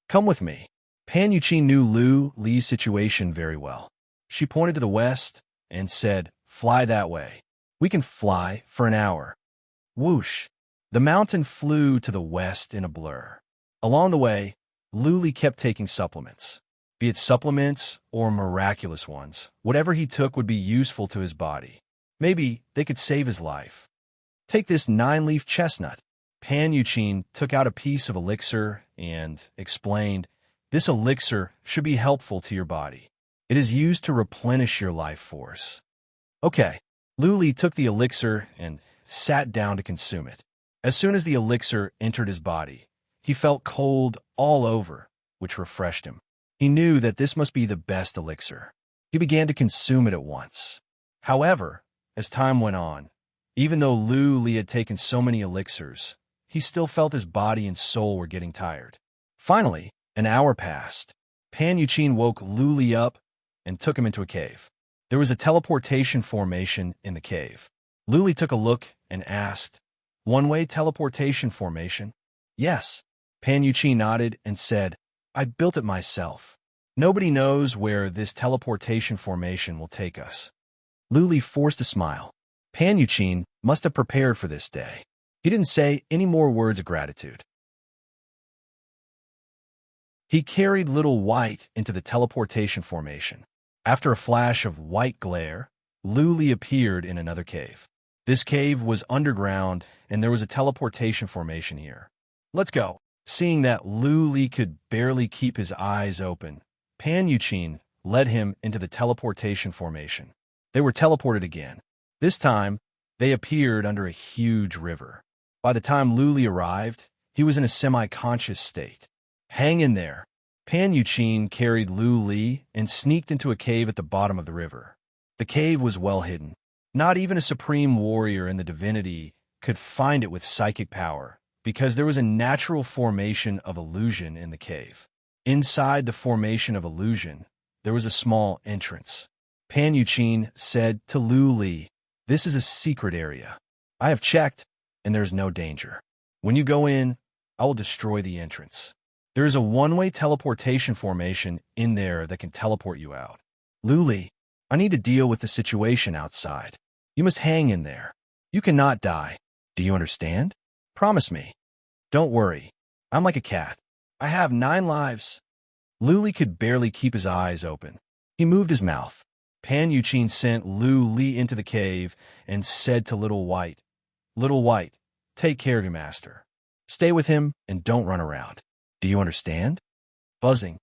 S1: Come with me." Pan Yuqin knew Lu Li's situation very well. She pointed to the west and said, "Fly that way. We can fly for an hour." Whoosh! The mountain flew to the west in a blur. Along the way, Luli kept taking supplements. Be it supplements or miraculous ones, whatever he took would be useful to his body. Maybe they could save his life. Take this 9-leaf chestnut. Pan Yuqin took out a piece of elixir and explained, this elixir should be helpful to your body. It is used to replenish your life force. Okay, Luli took the elixir and sat down to consume it. As soon as the elixir entered his body, he felt cold all over, which refreshed him. He knew that this must be the best elixir. He began to consume it at once. However, as time went on, even though Luli had taken so many elixirs, he still felt his body and soul were getting tired. Finally, an hour passed. Pan Yuqin woke Luli up and took him into a cave. There was a teleportation formation in the cave. Luli took a look and asked, "One-way teleportation formation?" "Yes." Pan Yuqin nodded and said, "I built it myself. Nobody knows where this teleportation formation will take us." Luli forced a smile. Pan Yuqin must have prepared for this day. He didn't say any more words of gratitude. He carried Little White into the teleportation formation. After a flash of white glare, Luli appeared in another cave. This cave was underground, and there was a teleportation formation here. "Let's go." Seeing that Luli could barely keep his eyes open, Pan Yuqin led him into the teleportation formation. They were teleported again. This time, they appeared under a huge river. By the time Luli arrived, he was in a semi-conscious state. "Hang in there." Pan Yuqin carried Luli and sneaked into a cave at the bottom of the river. The cave was well hidden. Not even a supreme warrior in the divinity could find it with psychic power, because there was a natural formation of illusion in the cave. Inside the formation of illusion, there was a small entrance. Pan Yuqin said to Luli, "This is a secret area. I have checked, and there is no danger. When you go in, I will destroy the entrance. There is a one-way teleportation formation in there that can teleport you out. Luli, I need to deal with the situation outside. You must hang in there. You cannot die. Do you understand? Promise me. Don't worry. I'm like a cat. I have 9 lives." Luli could barely keep his eyes open. He moved his mouth. Pan Yuqin sent Luli into the cave and said to Little White, "Little White, take care of your master. Stay with him and don't run around. Do you understand?" Buzzing.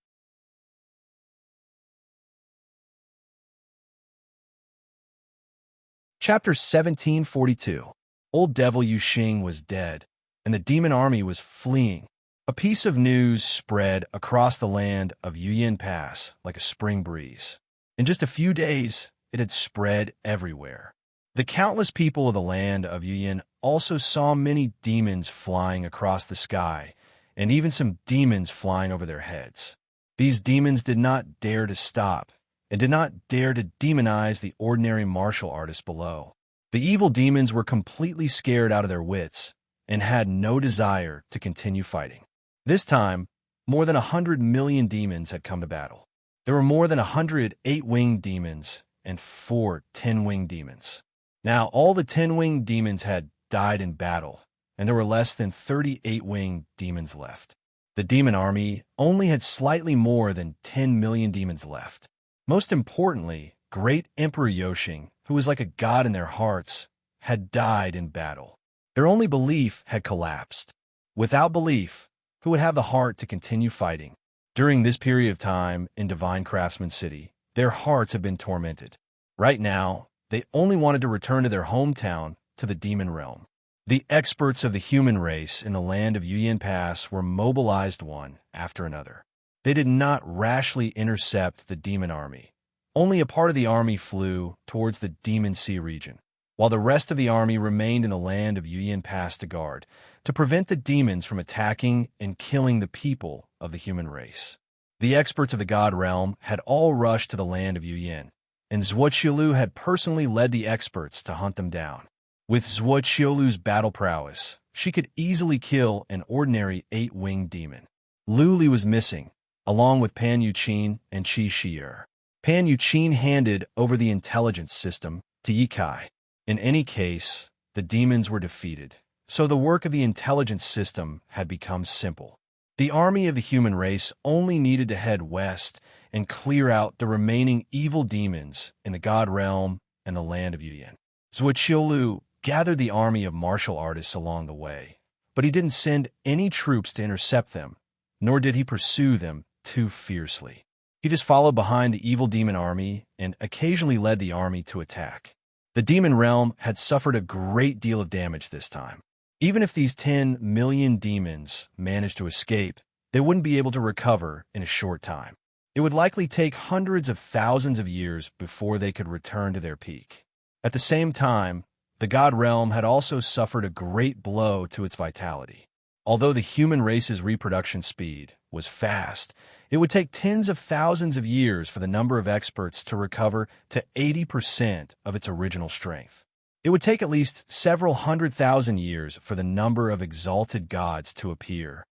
S1: Chapter 1742. Old Devil Yuxing was dead, and the demon army was fleeing. A piece of news spread across the land of Yuyin Pass like a spring breeze. In just a few days, it had spread everywhere. The countless people of the land of Yuyin also saw many demons flying across the sky, and even some demons flying over their heads. These demons did not dare to stop, and did not dare to demonize the ordinary martial artists below. The evil demons were completely scared out of their wits, and had no desire to continue fighting. This time, more than 100 million demons had come to battle. There were more than 100 8-winged demons and 4 10-winged demons. Now, all the 10-winged demons had died in battle, and there were less than 30 8-winged demons left. The demon army only had slightly more than 10 million demons left. Most importantly, great Emperor Yoshing, who was like a god in their hearts, had died in battle. Their only belief had collapsed. Without belief, who would have the heart to continue fighting? During this period of time in Divine Craftsman City, their hearts have been tormented. Right now, they only wanted to return to their hometown, to the demon realm. The experts of the human race in the land of Yuyin Pass were mobilized one after another. They did not rashly intercept the demon army. Only a part of the army flew towards the Demon Sea region, while the rest of the army remained in the land of Yuyin Pass to guard, to prevent the demons from attacking and killing the people of the human race. The experts of the god realm had all rushed to the land of Yuyin, and Zhuoqiulu had personally led the experts to hunt them down. With Zhuoqiulu's battle prowess, she could easily kill an ordinary 8-winged demon. Luli was missing, along with Pan Yuqin and Qi Shi'er. Pan Yuqin handed over the intelligence system to Yi Kai. In any case, the demons were defeated, so the work of the intelligence system had become simple. The army of the human race only needed to head west and clear out the remaining evil demons in the god realm and the land of Yuyan. Zhuqiu gathered the army of martial artists along the way, but he didn't send any troops to intercept them, nor did he pursue them too fiercely. He just followed behind the evil demon army and occasionally led the army to attack. The demon realm had suffered a great deal of damage this time. Even if these 10 million demons managed to escape, they wouldn't be able to recover in a short time. It would likely take hundreds of thousands of years before they could return to their peak. At the same time, the god realm had also suffered a great blow to its vitality. Although the human race's reproduction speed was fast, it would take tens of thousands of years for the number of experts to recover to 80% of its original strength. It would take at least several 100,000 years for the number of exalted gods to appear.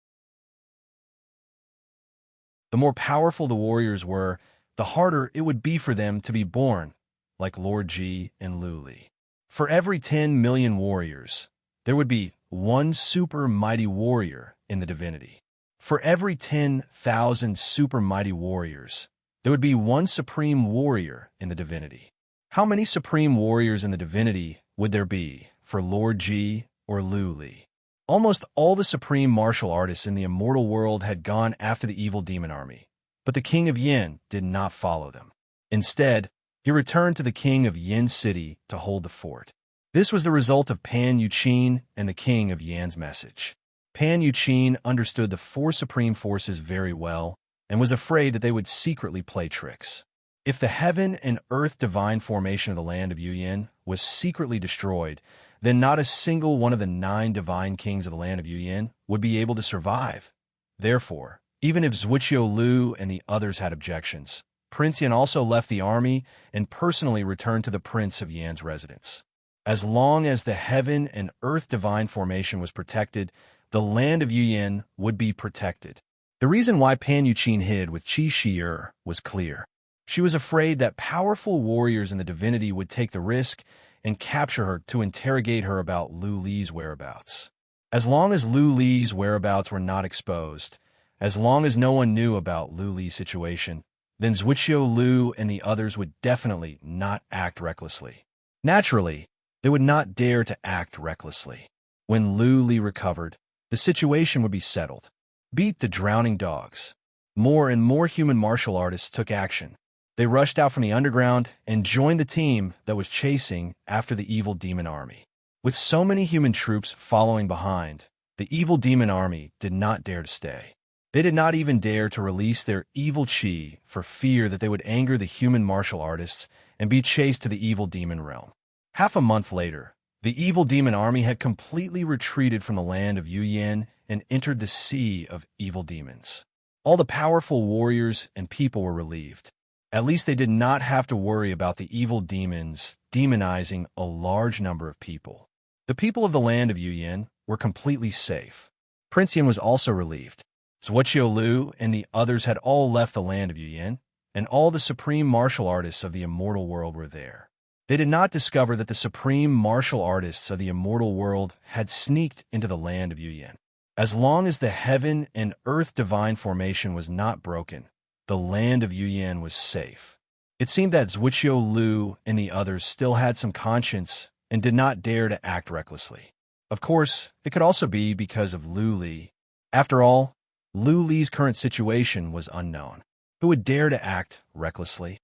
S1: The more powerful the warriors were, the harder it would be for them to be born, like Lord Ji and Lu Li. For every 10 million warriors, there would be one super mighty warrior in the divinity. For every 10,000 super mighty warriors, there would be one supreme warrior in the divinity. How many supreme warriors in the divinity would there be for Lord Ji or Lu Li? Almost all the supreme martial artists in the immortal world had gone after the evil demon army, but the king of Yin did not follow them. Instead, he returned to the king of Yin City to hold the fort. This was the result of Pan Yuqin and the king of Yan's message. Pan Yuqin understood the four supreme forces very well and was afraid that they would secretly play tricks. If the heaven and earth divine formation of the land of Yuyan was secretly destroyed, then not a single one of the 9 divine kings of the land of Yuyan would be able to survive. Therefore, even if Zhuqiu and the others had objections, Prince Yan also left the army and personally returned to the Prince of Yan's residence. As long as the heaven and earth divine formation was protected, the land of Yuyan would be protected. The reason why Pan Yuqin hid with Qi Shi'er was clear. She was afraid that powerful warriors in the divinity would take the risk and capture her to interrogate her about Lu Li's whereabouts. As long as Lu Li's whereabouts were not exposed, as long as no one knew about Lu Li's situation, then Zhuqiu and the others would definitely not act recklessly. Naturally, they would not dare to act recklessly. When Lu Li recovered, the situation would be settled. Beat the drowning dogs. More and more human martial artists took action. They rushed out from the underground and joined the team that was chasing after the evil demon army. With so many human troops following behind, the evil demon army did not dare to stay. They did not even dare to release their evil qi for fear that they would anger the human martial artists and be chased to the evil demon realm. Half a month later, the evil demon army had completely retreated from the land of Yuyan and entered the sea of evil demons. All the powerful warriors and people were relieved. At least they did not have to worry about the evil demons demonizing a large number of people. The people of the land of Yuyan were completely safe. Prince Yan was also relieved. Zhuqiu and the others had all left the land of Yuyan, and all the supreme martial artists of the immortal world were there. They did not discover that the supreme martial artists of the immortal world had sneaked into the land of Yuyan. As long as the heaven and earth divine formation was not broken, the land of Yuyan was safe. It seemed that Zhuqiu and the others still had some conscience and did not dare to act recklessly. Of course, it could also be because of Lu Li. After all, Lu Li's current situation was unknown. Who would dare to act recklessly?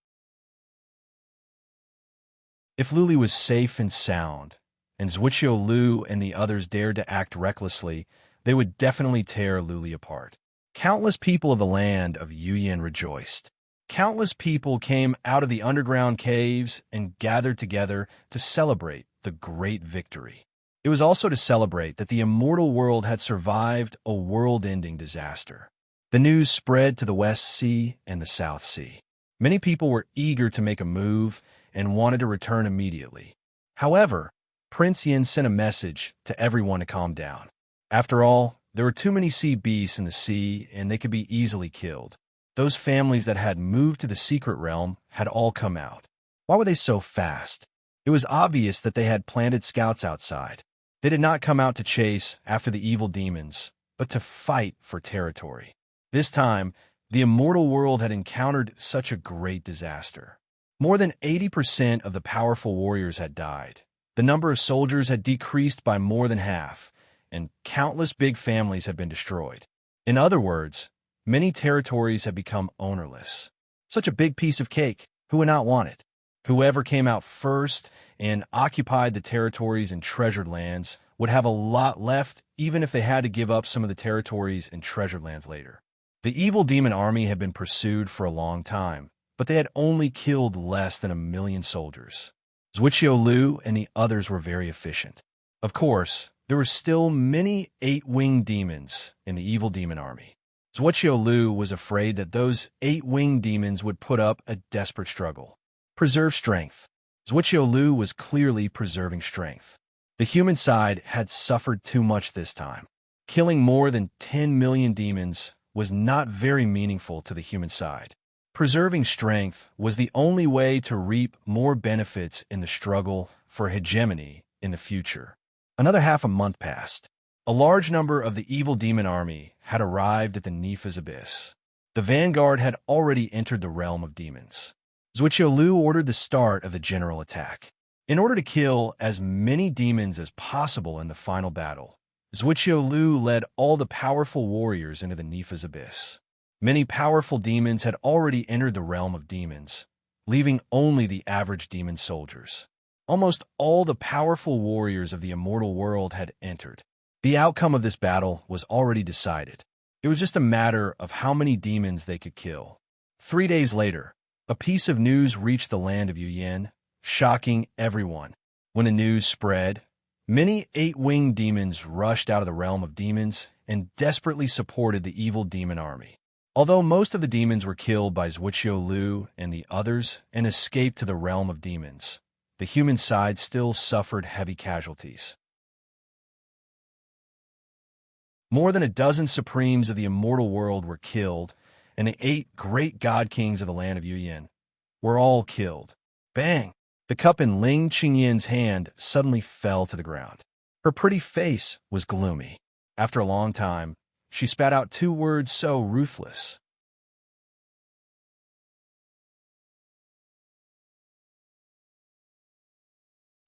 S1: If Lu Li was safe and sound, and Zhuqiu and the others dared to act recklessly, they would definitely tear Lu Li apart. Countless people of the land of Yuyan rejoiced. Countless people came out of the underground caves and gathered together to celebrate the great victory. It was also to celebrate that the immortal world had survived a world-ending disaster. The news spread to the West Sea and the South Sea. Many people were eager to make a move and wanted to return immediately. However, Prince Yin sent a message to everyone to calm down. After all, there were too many sea beasts in the sea, and they could be easily killed. Those families that had moved to the secret realm had all come out. Why were they so fast? It was obvious that they had planted scouts outside. They did not come out to chase after the evil demons, but to fight for territory. This time, the immortal world had encountered such a great disaster. More than 80% of the powerful warriors had died. The number of soldiers had decreased by more than half, and countless big families had been destroyed. In other words, many territories had become ownerless. Such a big piece of cake, who would not want it? Whoever came out first and occupied the territories and treasured lands would have a lot left, even if they had to give up some of the territories and treasured lands later. The evil demon army had been pursued for a long time, but they had only killed less than 1 million soldiers. Zhuqiu Lu and the others were very efficient. Of course, there were still many 8-winged demons in the evil demon army. Zhuqiu Lu was afraid that those 8-winged demons would put up a desperate struggle. Preserve strength. Zhuqiu Lu was clearly preserving strength. The human side had suffered too much this time. Killing more than 10 million demons was not very meaningful to the human side. Preserving strength was the only way to reap more benefits in the struggle for hegemony in the future. Another half a month passed. A large number of the evil demon army had arrived at the Nepha's abyss. The vanguard had already entered the realm of demons. Zhuqiu Lu ordered the start of the general attack. In order to kill as many demons as possible in the final battle, Zhuqiu Lu led all the powerful warriors into the Nepha's abyss. Many powerful demons had already entered the realm of demons, leaving only the average demon soldiers. Almost all the powerful warriors of the immortal world had entered. The outcome of this battle was already decided. It was just a matter of how many demons they could kill. 3 days later, a piece of news reached the land of Yuyan, shocking everyone. When the news spread, many 8-winged demons rushed out of the realm of demons and desperately supported the evil demon army. Although most of the demons were killed by Zhuqiu Lu and the others and escaped to the realm of demons, the human side still suffered heavy casualties. More than a dozen supremes of the immortal world were killed, and the 8 great god kings of the land of Yuyan were all killed. Bang! The cup in Ling Qingyan's hand suddenly fell to the ground. Her pretty face was gloomy. After a long time, she spat out 2 words so ruthless.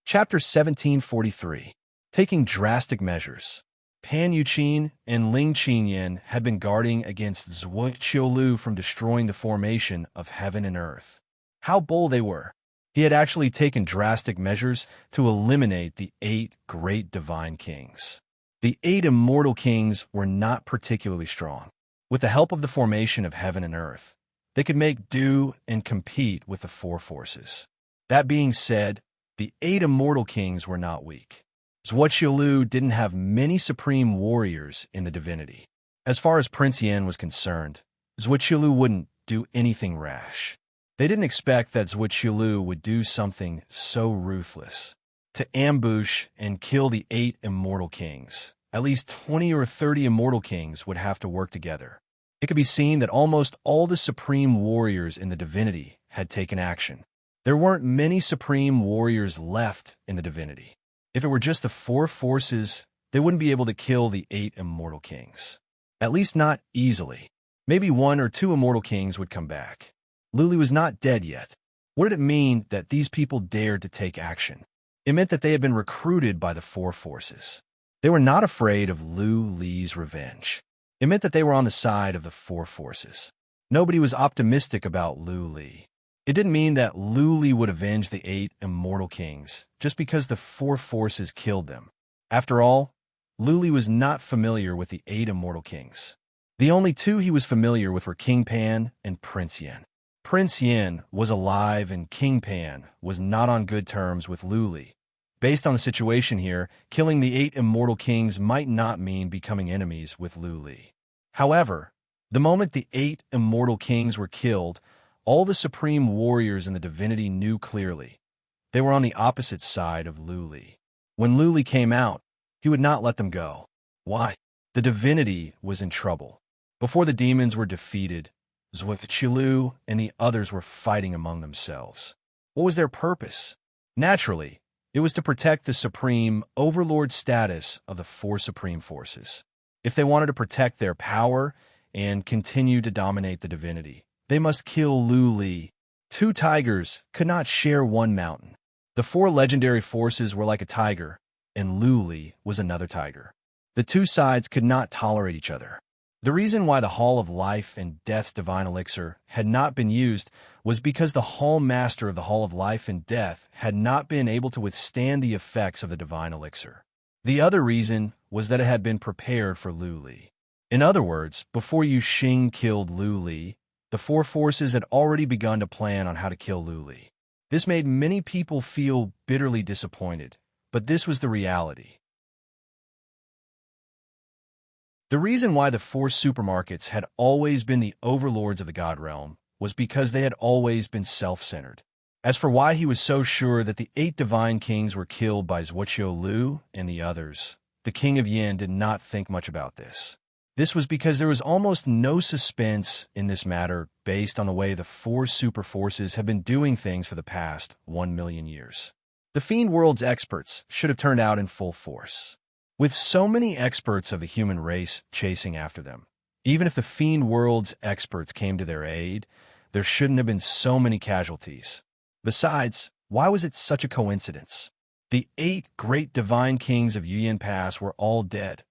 S1: Chapter 1743. Taking Drastic Measures. Pan Yuqin and Ling Qingyan had been guarding against Zhuqiu Lu from destroying the formation of heaven and earth. How bold they were! He had actually taken drastic measures to eliminate the 8 great divine kings. The 8 immortal kings were not particularly strong. With the help of the formation of heaven and earth, they could make do and compete with the 4 forces. That being said, the 8 immortal kings were not weak. Zhuqiu Lu didn't have many supreme warriors in the divinity. As far as Prince Yan was concerned, Zhuqiu Lu wouldn't do anything rash. They didn't expect that Zhuqiu Lu would do something so ruthless. To ambush and kill the 8 immortal kings. At least 20 or 30 immortal kings would have to work together. It could be seen that almost all the supreme warriors in the divinity had taken action. There weren't many supreme warriors left in the divinity. If it were just the 4 forces, they wouldn't be able to kill the 8 immortal kings. At least not easily. Maybe 1 or 2 immortal kings would come back. Luli was not dead yet. What did it mean that these people dared to take action? It meant that they had been recruited by the 4 forces. They were not afraid of Lu Li's revenge. It meant that they were on the side of the 4 forces. Nobody was optimistic about Lu Li. It didn't mean that Lu Li would avenge the 8 immortal kings just because the 4 forces killed them. After all, Lu Li was not familiar with the 8 immortal kings. The only 2 he was familiar with were King Pan and Prince Yan. Prince Yan was alive and King Pan was not on good terms with Lu Li. Based on the situation here, killing the 8 immortal kings might not mean becoming enemies with Lu Li. However, the moment the 8 immortal kings were killed, all the supreme warriors in the divinity knew clearly. They were on the opposite side of Lu Li. When Lu Li came out, he would not let them go. Why? The divinity was in trouble. Before the demons were defeated, Zhuqiu Lu and the others were fighting among themselves. What was their purpose? Naturally, it was to protect the supreme overlord status of the 4 supreme forces. If they wanted to protect their power and continue to dominate the divinity, they must kill Lu Li. Two tigers could not share one mountain. The four legendary forces were like a tiger, and Lu Li was another tiger. The two sides could not tolerate each other. The reason why the Hall of Life and Death's divine elixir had not been used was because the Hall Master of the Hall of Life and Death had not been able to withstand the effects of the divine elixir. The other reason was that it had been prepared for Lu Li. In other words, before Yu Xing killed Lu Li, the four forces had already begun to plan on how to kill Lu Li. This made many people feel bitterly disappointed, but this was the reality. The reason why the four supermarkets had always been the overlords of the God Realm was because they had always been self-centered. As for why he was so sure that the 8 divine kings were killed by Zhuoqiu Lu and the others, the king of Yin did not think much about this. This was because there was almost no suspense in this matter based on the way the four super forces have been doing things for the past 1 million years. The Fiend World's experts should have turned out in full force. With so many experts of the human race chasing after them, even if the Fiend World's experts came to their aid, there shouldn't have been so many casualties. Besides, why was it such a coincidence? The 8 great divine kings of Yuyin Pass were all dead.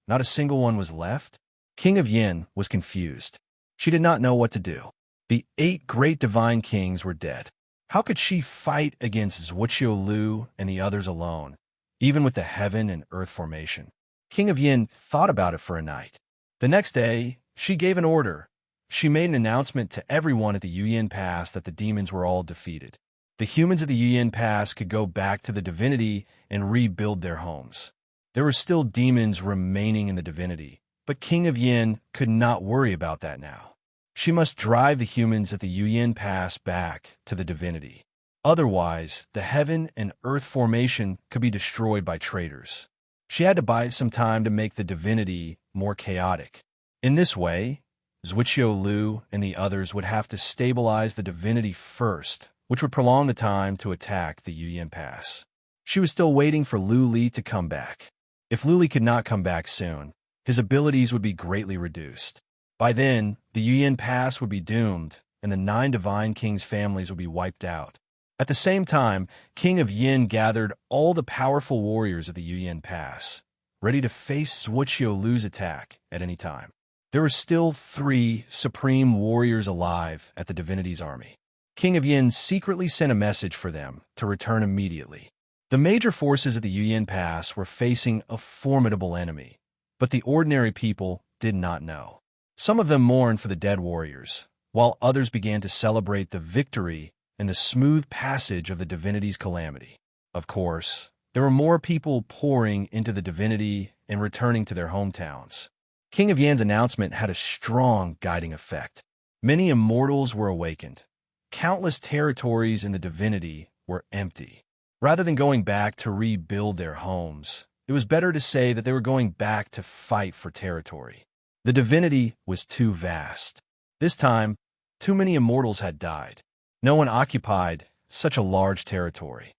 S1: Not a single one was left. King of Yin was confused. She did not know what to do. The 8 great divine kings were dead. How could she fight against Zhuoqiu Lu and the others alone, even with the heaven and earth formation? King of Yin thought about it for a night. The next day, she gave an order. She made an announcement to everyone at the Yuyin Pass that the demons were all defeated. The humans of the Yuyin Pass could go back to the divinity and rebuild their homes. There were still demons remaining in the divinity, but King of Yin could not worry about that now. She must drive the humans at the Yuyin Pass back to the divinity. Otherwise, the heaven and earth formation could be destroyed by traitors. She had to buy some time to make the divinity more chaotic. In this way, Zhuoqiu Lu and the others would have to stabilize the divinity first, which would prolong the time to attack the Yuyin Pass. She was still waiting for Lu Li to come back. If Lu Li could not come back soon, his abilities would be greatly reduced. By then, the Yuyin Pass would be doomed, and the 9 divine kings' families would be wiped out. At the same time, King of Yin gathered all the powerful warriors of the Yuyin Pass, ready to face Zhuoqiu Lu's attack at any time. There were still 3 supreme warriors alive at the divinity's army. King of Yin secretly sent a message for them to return immediately. The major forces of the Yuyin Pass were facing a formidable enemy, but the ordinary people did not know. Some of them mourned for the dead warriors, while others began to celebrate the victory and the smooth passage of the divinity's calamity. Of course, there were more people pouring into the divinity and returning to their hometowns. King of Yan's announcement had a strong guiding effect. Many immortals were awakened. Countless territories in the divinity were empty. Rather than going back to rebuild their homes, it was better to say that they were going back to fight for territory. The divinity was too vast. This time, too many immortals had died. No one occupied such a large territory.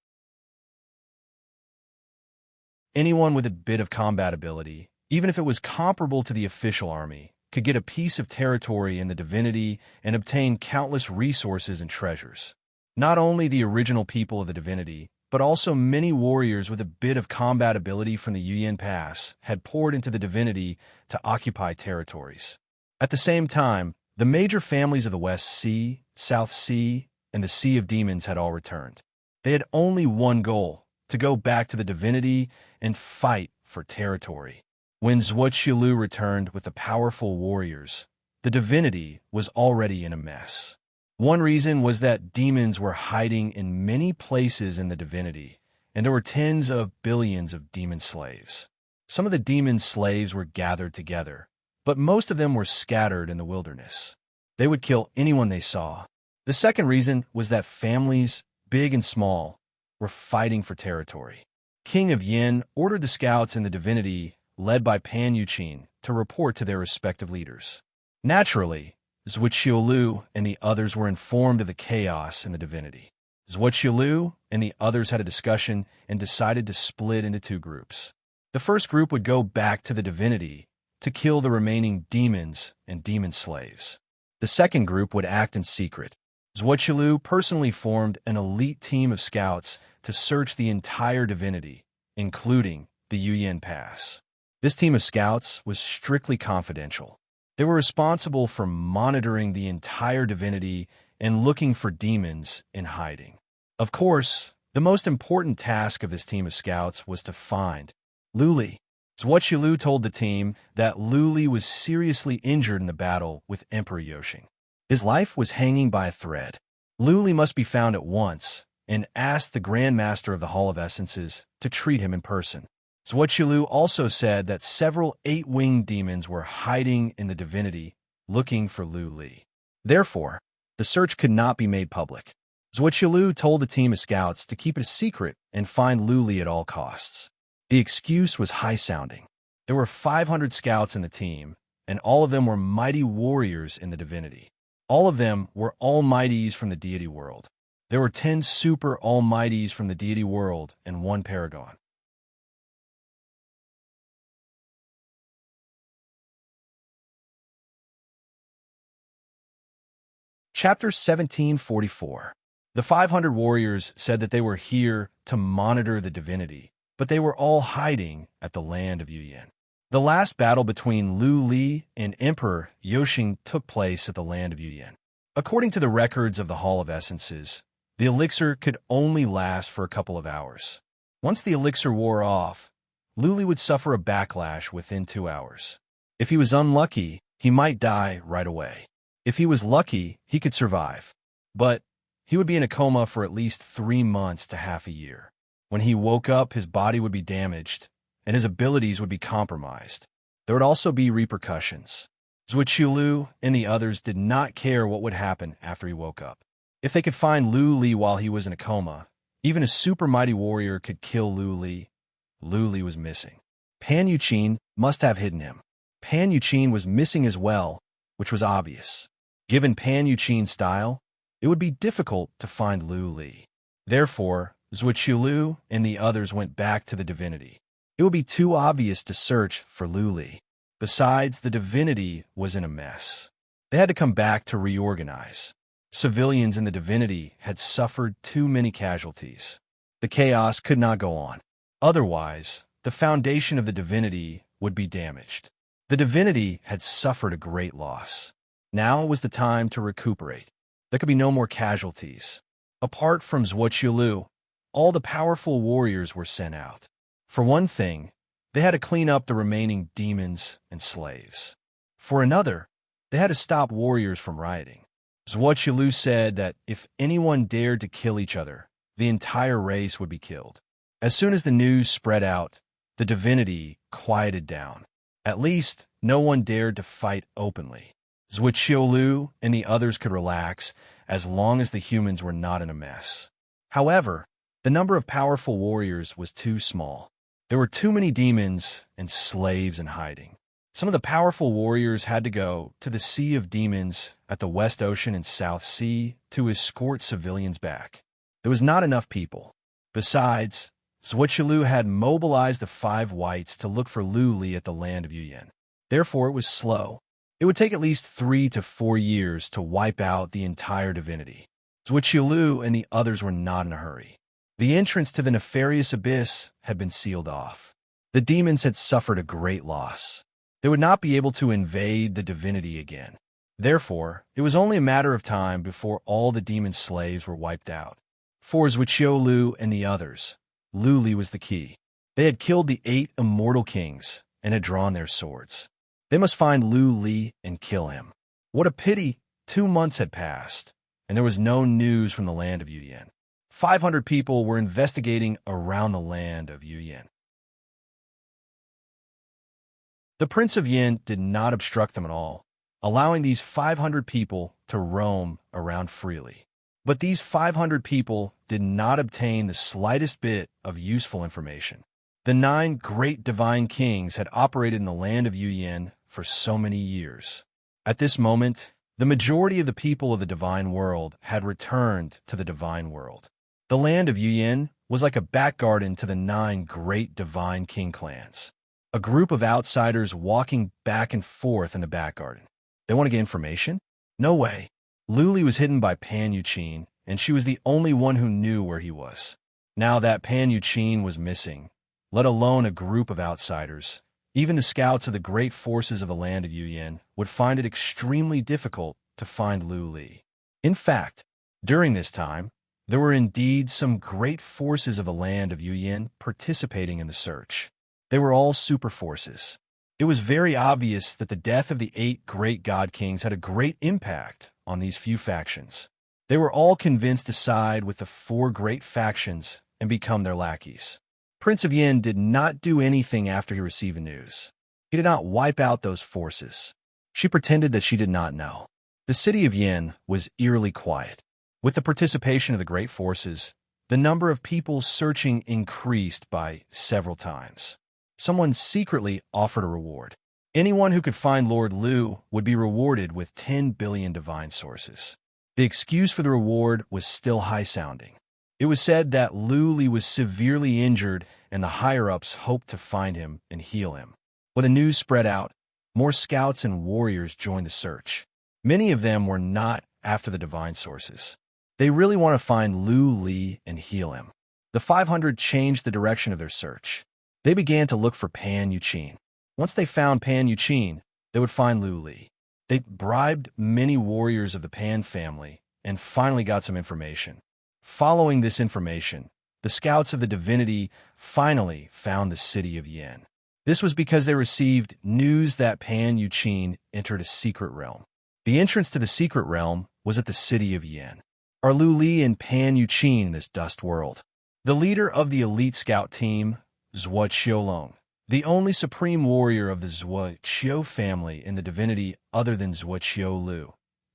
S1: Anyone with a bit of combat ability, even if it was comparable to the official army, could get a piece of territory in the divinity and obtain countless resources and treasures. Not only the original people of the divinity, but also many warriors with a bit of combat ability from the Yuyin Pass had poured into the divinity to occupy territories. At the same time, the major families of the West Sea, South Sea, and the Sea of Demons had all returned. They had only one goal, to go back to the divinity and fight for territory. When Zhuoqiu Lu returned with the powerful warriors, the divinity was already in a mess. One reason was that demons were hiding in many places in the divinity, and there were tens of billions of demon slaves. Some of the demon slaves were gathered together, but most of them were scattered in the wilderness. They would kill anyone they saw. The second reason was that families, big and small, were fighting for territory. King of Yin ordered the scouts in the divinity, led by Pan Yuqin, to report to their respective leaders. Naturally, Zhuoqiu Lu and the others were informed of the chaos in the divinity. Zhuoqiu Lu and the others had a discussion and decided to split into 2 groups. The first group would go back to the divinity, to kill the remaining demons and demon slaves. The second group would act in secret. Zhuoqilu personally formed an elite team of scouts to search the entire divinity, including the Yuyan Pass. This team of scouts was strictly confidential. They were responsible for monitoring the entire divinity and looking for demons in hiding. Of course, the most important task of this team of scouts was to find Lu Li. Zhuoqilu told the team that Lu Li was seriously injured in the battle with Emperor Yoshing. His life was hanging by a thread. Lu Li must be found at once, and asked the Grand Master of the Hall of Essences to treat him in person. Zhuoqilu also said that several 8-winged demons were hiding in the divinity, looking for Lu Li. Therefore, the search could not be made public. Zhuoqilu told the team of scouts to keep it a secret and find Lu Li at all costs. The excuse was high-sounding. There were 500 scouts in the team, and all of them were mighty warriors in the divinity. All of them were almighties from the deity world. There were 10 super almighties from the deity world and 1 paragon. Chapter 1744. The 500 warriors said that they were here to monitor the divinity, but they were all hiding at the land of Yuyan. The last battle between Lu Li and Emperor Yoshing took place at the land of Yuyan. According to the records of the Hall of Essences, the elixir could only last for a couple of hours. Once the elixir wore off, Lu Li would suffer a backlash within 2 hours. If he was unlucky, he might die right away. If he was lucky, he could survive. But he would be in a coma for at least 3 months to half a year. When he woke up, his body would be damaged, and his abilities would be compromised. There would also be repercussions. Zhuoqilu and the others did not care what would happen after he woke up. If they could find Lu Li while he was in a coma, even a super mighty warrior could kill Lu Li. Lu Li was missing. Pan Yuqin must have hidden him. Pan Yuqin was missing as well, which was obvious. Given Pan Yuqin's style, it would be difficult to find Lu Li. Therefore, Zhuoqilu and the others went back to the divinity. It would be too obvious to search for Lu Li. Besides, the divinity was in a mess. They had to come back to reorganize. Civilians in the divinity had suffered too many casualties. The chaos could not go on. Otherwise, the foundation of the divinity would be damaged. The divinity had suffered a great loss. Now was the time to recuperate. There could be no more casualties. Apart from Zhuoqilu, all the powerful warriors were sent out. For one thing, they had to clean up the remaining demons and slaves. For another, they had to stop warriors from rioting. Zhuoqilu said that if anyone dared to kill each other, the entire race would be killed. As soon as the news spread out, the divinity quieted down. At least, no one dared to fight openly. Zhuoqilu and the others could relax as long as the humans were not in a mess. However, the number of powerful warriors was too small. There were too many demons and slaves in hiding. Some of the powerful warriors had to go to the Sea of Demons at the West Ocean and South Sea to escort civilians back. There was not enough people. Besides, Zhuoqilu had mobilized the 5 whites to look for Lu Li at the land of Yuyan. Therefore, it was slow. It would take at least 3 to 4 years to wipe out the entire divinity. Zhuoqilu and the others were not in a hurry. The entrance to the nefarious abyss had been sealed off. The demons had suffered a great loss. They would not be able to invade the divinity again. Therefore, it was only a matter of time before all the demon slaves were wiped out. For Zhuoqilu and the others, Lu Li was the key. They had killed the 8 immortal kings and had drawn their swords. They must find Lu Li and kill him. What a pity! 2 months had passed, and there was no news from the land of Yuyan. 500 people were investigating around the land of Yuyan. The Prince of Yin did not obstruct them at all, allowing these 500 people to roam around freely. But these 500 people did not obtain the slightest bit of useful information. The 9 great divine kings had operated in the land of Yuyan for so many years. At this moment, the majority of the people of the divine world had returned to the divine world. The land of Yuyan was like a back garden to the 9 great divine king clans. a group of outsiders walking back and forth in the back garden. They want to get information? No way. Luli was hidden by Pan Yuqin, and she was the only one who knew where he was. Now that Pan Yuqin was missing, let alone a group of outsiders, even the scouts of the great forces of the land of Yuyan would find it extremely difficult to find Luli. In fact, during this time, there were indeed some great forces of the land of Yuyan participating in the search. They were all super forces. It was very obvious that the death of the 8 great god kings had a great impact on these few factions. They were all convinced to side with the 4 great factions and become their lackeys. Prince of Yin did not do anything after he received the news. He did not wipe out those forces. She pretended that she did not know. The city of Yin was eerily quiet. With the participation of the great forces, the number of people searching increased by several times. Someone secretly offered a reward. Anyone who could find Lord Lu would be rewarded with 10 billion divine sources. The excuse for the reward was still high-sounding. It was said that Lu Li was severely injured and the higher-ups hoped to find him and heal him. When the news spread out, more scouts and warriors joined the search. Many of them were not after the divine sources. They really want to find Lu Li and heal him. The 500 changed the direction of their search. They began to look for Pan Yuqin. Once they found Pan Yuqin, they would find Lu Li. They bribed many warriors of the Pan family and finally got some information. Following this information, the scouts of the divinity finally found the city of Yin. This was because they received news that Pan Yuqin entered a secret realm. The entrance to the secret realm was at the city of Yin. Are Lu Li and Pan Yuqin in this dust world? The leader of the elite scout team, Zhuo Qiulong, the only supreme warrior of the Zhuo Qiu family in the divinity other than Zhuo Qiu Lu,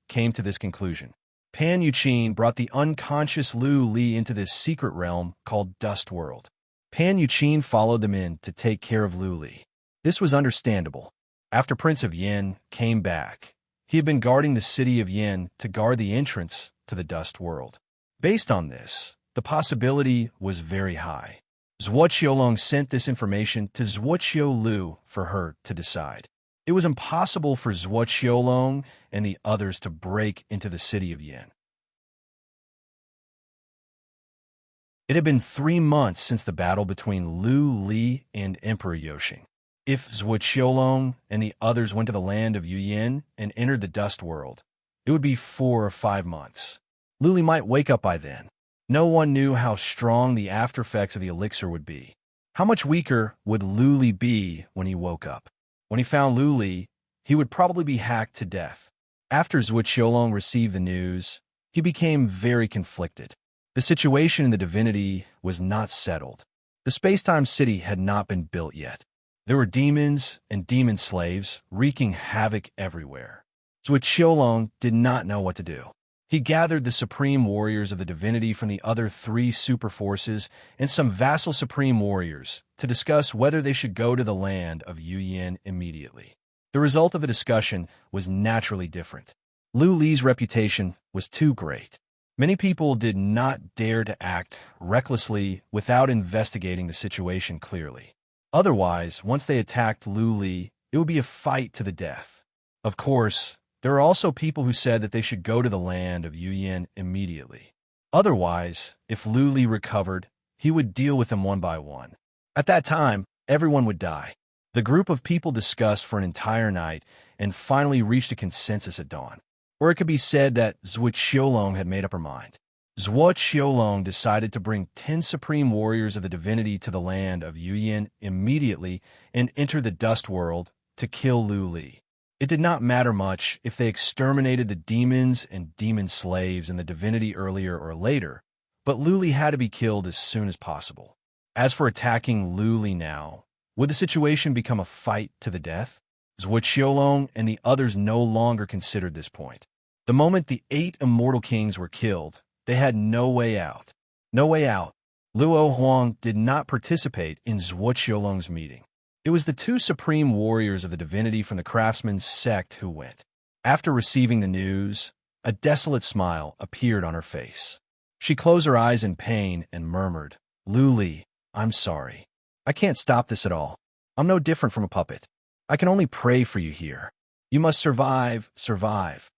S1: came to this conclusion. Pan Yuqin brought the unconscious Lu Li into this secret realm called Dust World. Pan Yuqin followed them in to take care of Lu Li. This was understandable. After Prince of Yin came back, he had been guarding the city of Yin to guard the entrance to the Dust World. Based on this, the possibility was very high. Zhuo Qiulong sent this information to Zhuo Qiu Lu for her to decide. It was impossible for Zhuo Qiulong and the others to break into the city of Yin. It had been 3 months since the battle between Lu Li and Emperor Yoshing. If Zhuo Qiulong and the others went to the land of Yuyan and entered the Dust World, it would be 4 or 5 months. Lu Li might wake up by then. No one knew how strong the after effects of the elixir would be. How much weaker would Lu Li be when he woke up? When he found Lu Li, he would probably be hacked to death. After Zhuo Qiulong received the news, he became very conflicted. The situation in the divinity was not settled. The space-time city had not been built yet. There were demons and demon slaves wreaking havoc everywhere. Zhuo Qiulong did not know what to do. He gathered the supreme warriors of the divinity from the other 3 super forces and some vassal supreme warriors to discuss whether they should go to the land of Yuyan immediately. The result of the discussion was naturally different. Lu Li's reputation was too great. Many people did not dare to act recklessly without investigating the situation clearly. Otherwise, once they attacked Lu Li, it would be a fight to the death. Of course, there are also people who said that they should go to the land of Yuyan immediately. Otherwise, if Lu Li recovered, he would deal with them one by one. At that time, everyone would die. The group of people discussed for an entire night and finally reached a consensus at dawn. Or it could be said that Zhuo Qiulong had made up her mind. Zhuo Qiulong decided to bring 10 supreme warriors of the divinity to the land of Yuyan immediately and enter the Dust World to kill Lu Li. It did not matter much if they exterminated the demons and demon slaves in the divinity earlier or later, but Lu Li had to be killed as soon as possible. As for attacking Lu Li now, would the situation become a fight to the death? Zhuo Qiulong and the others no longer considered this point. The moment the 8 immortal kings were killed, they had no way out. No way out. Luo Huang did not participate in Zhuo Qiulong's meeting. It was the 2 supreme warriors of the divinity from the craftsman's sect who went. After receiving the news, a desolate smile appeared on her face. She closed her eyes in pain and murmured, "Lu Li, I'm sorry. I can't stop this at all. I'm no different from a puppet. I can only pray for you here. You must survive, survive.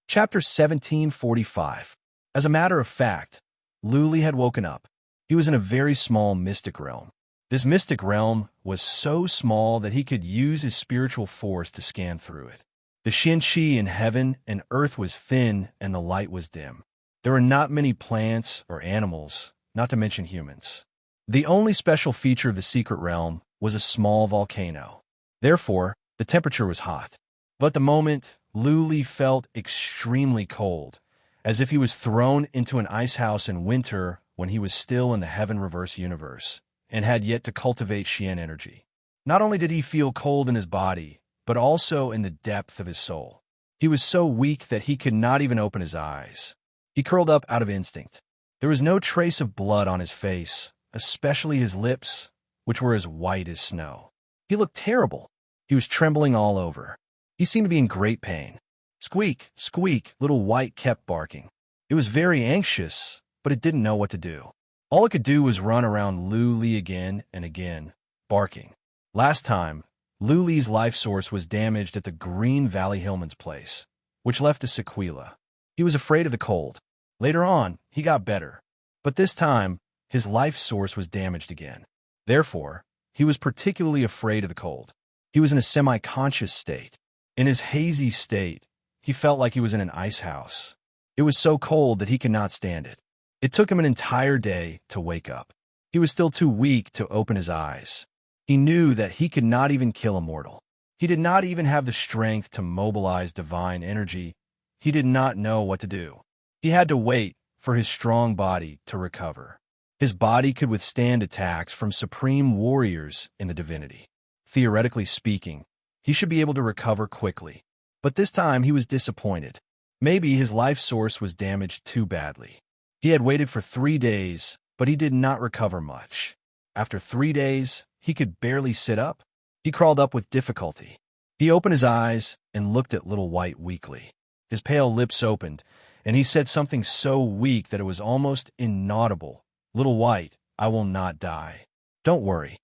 S1: Chapter 1745. As a matter of fact, Luli had woken up. He was in a very small mystic realm. This mystic realm was so small that he could use his spiritual force to scan through it. The Shin-Chi in heaven and earth was thin and the light was dim. There were not many plants or animals, not to mention humans. The only special feature of the secret realm was a small volcano. Therefore, the temperature was hot. But the moment, Luli felt extremely cold, as if he was thrown into an ice house in winter when he was still in the heaven reverse universe and had yet to cultivate Xian energy. Not only did he feel cold in his body, but also in the depth of his soul. He was so weak that he could not even open his eyes. He curled up out of instinct. There was no trace of blood on his face, especially his lips, which were as white as snow. He looked terrible. He was trembling all over. He seemed to be in great pain. Squeak, squeak, little White kept barking. It was very anxious, but it didn't know what to do. All it could do was run around Luli again and again, barking. Last time, Luli's life source was damaged at the Green Valley Hillman's place, which left a sequela. He was afraid of the cold. Later on, he got better. But this time, his life source was damaged again. Therefore, he was particularly afraid of the cold. He was in a semi-conscious state. In his hazy state, he felt like he was in an ice house. It was so cold that he could not stand it. It took him an entire day to wake up. He was still too weak to open his eyes. He knew that he could not even kill a mortal. He did not even have the strength to mobilize divine energy. He did not know what to do. He had to wait for his strong body to recover. His body could withstand attacks from supreme warriors in the divinity. Theoretically speaking, he should be able to recover quickly. But this time he was disappointed. Maybe his life source was damaged too badly. He had waited for 3 days, but he did not recover much. After 3 days, he could barely sit up. He crawled up with difficulty. He opened his eyes and looked at Little White weakly. His pale lips opened, and he said something so weak that it was almost inaudible. Little White, I will not die. Don't worry.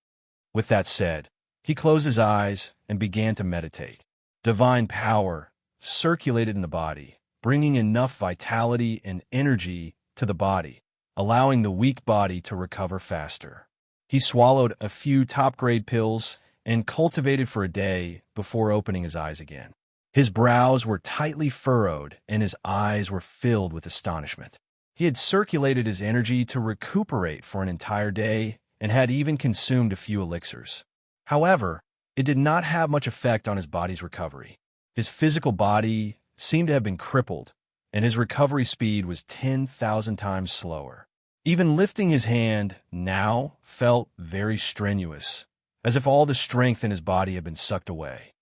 S1: With that said, he closed his eyes and began to meditate. Divine power circulated in the body, bringing enough vitality and energy to the body, allowing the weak body to recover faster. He swallowed a few top-grade pills and cultivated for a day before opening his eyes again. His brows were tightly furrowed and his eyes were filled with astonishment. He had circulated his energy to recuperate for an entire day and had even consumed a few elixirs. However, it did not have much effect on his body's recovery. His physical body seemed to have been crippled, and his recovery speed was 10,000 times slower. Even lifting his hand now felt very strenuous, as if all the strength in his body had been sucked away.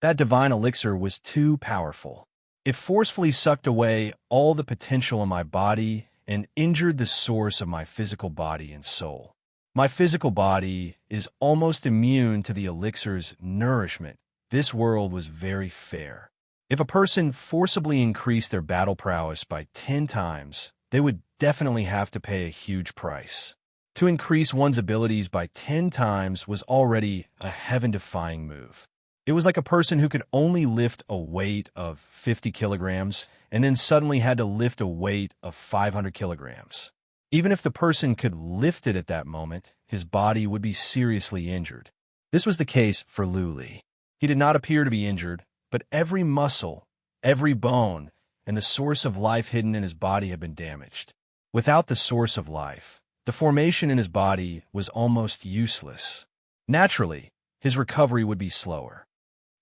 S1: That divine elixir was too powerful. It forcefully sucked away all the potential in my body and injured the source of my physical body and soul. My physical body is almost immune to the elixir's nourishment. This world was very fair. If a person forcibly increased their battle prowess by 10 times, they would definitely have to pay a huge price. To increase one's abilities by 10 times was already a heaven-defying move. It was like a person who could only lift a weight of 50 kilograms and then suddenly had to lift a weight of 500 kilograms. Even if the person could lift it at that moment, his body would be seriously injured. This was the case for Luli. He did not appear to be injured, but every muscle, every bone, and the source of life hidden in his body had been damaged. Without the source of life, the formation in his body was almost useless. Naturally, his recovery would be slower.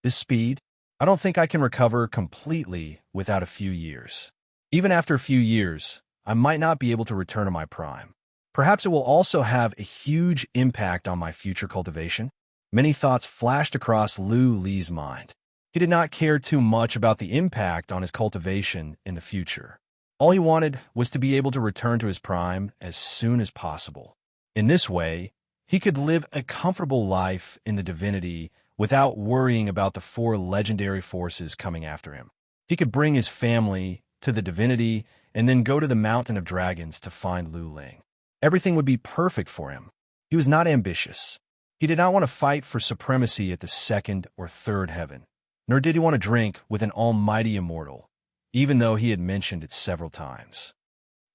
S1: This speed? I don't think I can recover completely without a few years. Even after a few years, I might not be able to return to my prime. Perhaps it will also have a huge impact on my future cultivation. Many thoughts flashed across Luli's mind. He did not care too much about the impact on his cultivation in the future. All he wanted was to be able to return to his prime as soon as possible. In this way, he could live a comfortable life in the divinity without worrying about the 4 legendary forces coming after him. He could bring his family to the divinity and then go to the Mountain of Dragons to find Lu Ling. Everything would be perfect for him. He was not ambitious. He did not want to fight for supremacy at the second or third heaven, nor did he want to drink with an almighty immortal, even though he had mentioned it several times.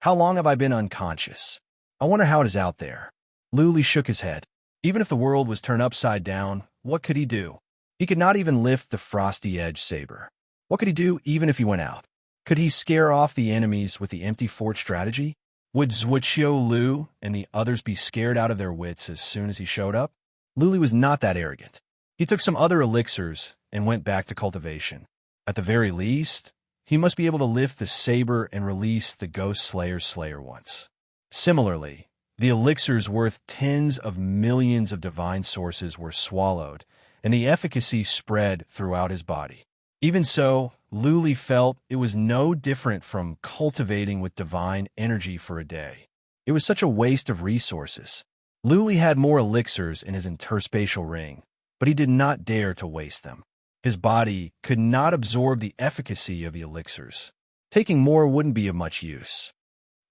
S1: How long have I been unconscious? I wonder how it is out there. Luli shook his head. Even if the world was turned upside down, what could he do? He could not even lift the frosty edge saber. What could he do even if he went out? Could he scare off the enemies with the empty fort strategy? Would Zhuqiu Lu and the others be scared out of their wits as soon as he showed up? Luli was not that arrogant. He took some other elixirs and went back to cultivation. At the very least, he must be able to lift the saber and release the Ghost Slayer's Slayer once. Similarly, the elixirs worth tens of millions of divine sources were swallowed, and the efficacy spread throughout his body. Even so, Luli felt it was no different from cultivating with divine energy for a day. It was such a waste of resources. Luli had more elixirs in his interspatial ring, but he did not dare to waste them. His body could not absorb the efficacy of the elixirs. Taking more wouldn't be of much use.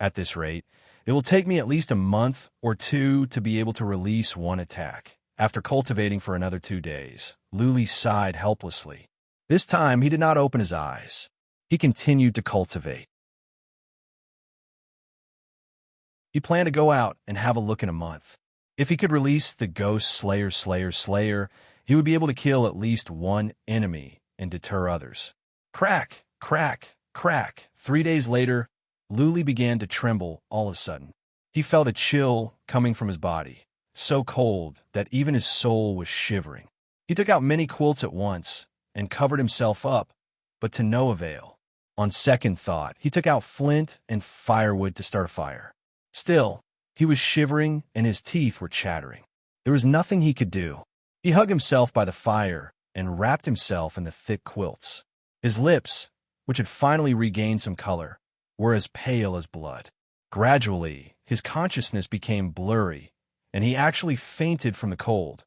S1: At this rate, it will take me at least a month or two to be able to release one attack. After cultivating for another 2 days, Luli sighed helplessly. This time, he did not open his eyes. He continued to cultivate. He planned to go out and have a look in a month. If he could release the Ghost Slayer, he would be able to kill at least one enemy and deter others. Crack, crack, crack. 3 days later, Luli began to tremble all of a sudden. He felt a chill coming from his body, so cold that even his soul was shivering. He took out many quilts at once and covered himself up, but to no avail. On second thought, he took out flint and firewood to start a fire. Still, he was shivering and his teeth were chattering. There was nothing he could do. He hugged himself by the fire and wrapped himself in the thick quilts. His lips, which had finally regained some color, were as pale as blood. Gradually, his consciousness became blurry, and he actually fainted from the cold.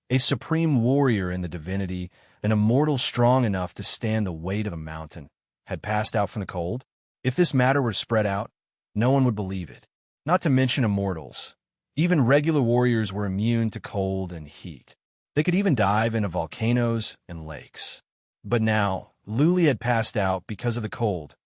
S1: A supreme warrior in the divinity, an immortal strong enough to stand the weight of a mountain, had passed out from the cold. If this matter were spread out, no one would believe it. Not to mention immortals. Even regular warriors were immune to cold and heat. They could even dive into volcanoes and lakes. But now, Luli had passed out because of the cold.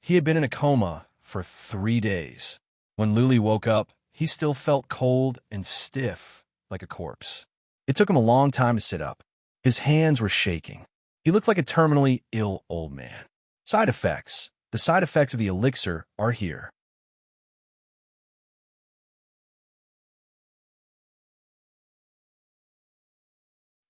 S1: He had been in a coma for 3 days. When Luli woke up, he still felt cold and stiff, like a corpse. It took him a long time to sit up. His hands were shaking. He looked like a terminally ill old man. Side effects. The side effects of the elixir are here.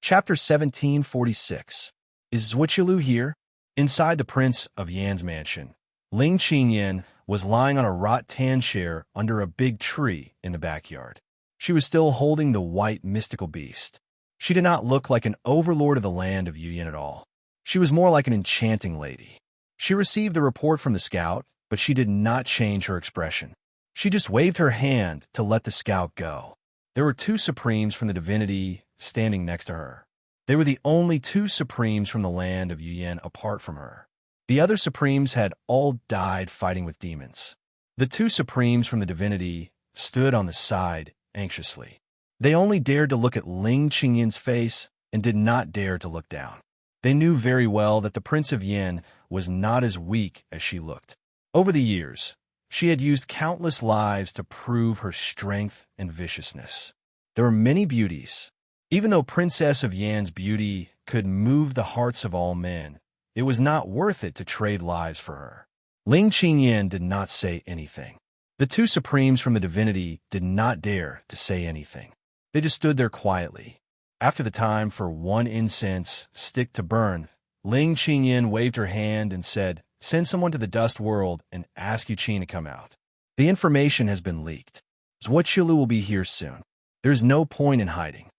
S1: Chapter 1746. Is Zhuqiu here? Inside the Prince of Yan's mansion, Ling Qingyan was lying on a rattan chair under a big tree in the backyard. She was still holding the white mystical beast. She did not look like an overlord of the land of Yuyan at all. She was more like an enchanting lady. She received the report from the scout, but she did not change her expression. She just waved her hand to let the scout go. There were 2 supremes from the divinity standing next to her. They were the only 2 supremes from the land of Yuyan apart from her. The other supremes had all died fighting with demons. The 2 supremes from the divinity stood on the side anxiously. They only dared to look at Ling Qingyan's face and did not dare to look down. They knew very well that the Prince of Yan was not as weak as she looked. Over the years, she had used countless lives to prove her strength and viciousness. There were many beauties. Even though Princess of Yan's beauty could move the hearts of all men, it was not worth it to trade lives for her. Ling Qingyan did not say anything. The 2 supremes from the divinity did not dare to say anything. They just stood there quietly. After the time for 1 incense stick to burn, Ling Qingyan waved her hand and said, "Send someone to the dust world and ask Yuqin to come out. The information has been leaked. Zhuqiu will be here soon. There's no point in hiding."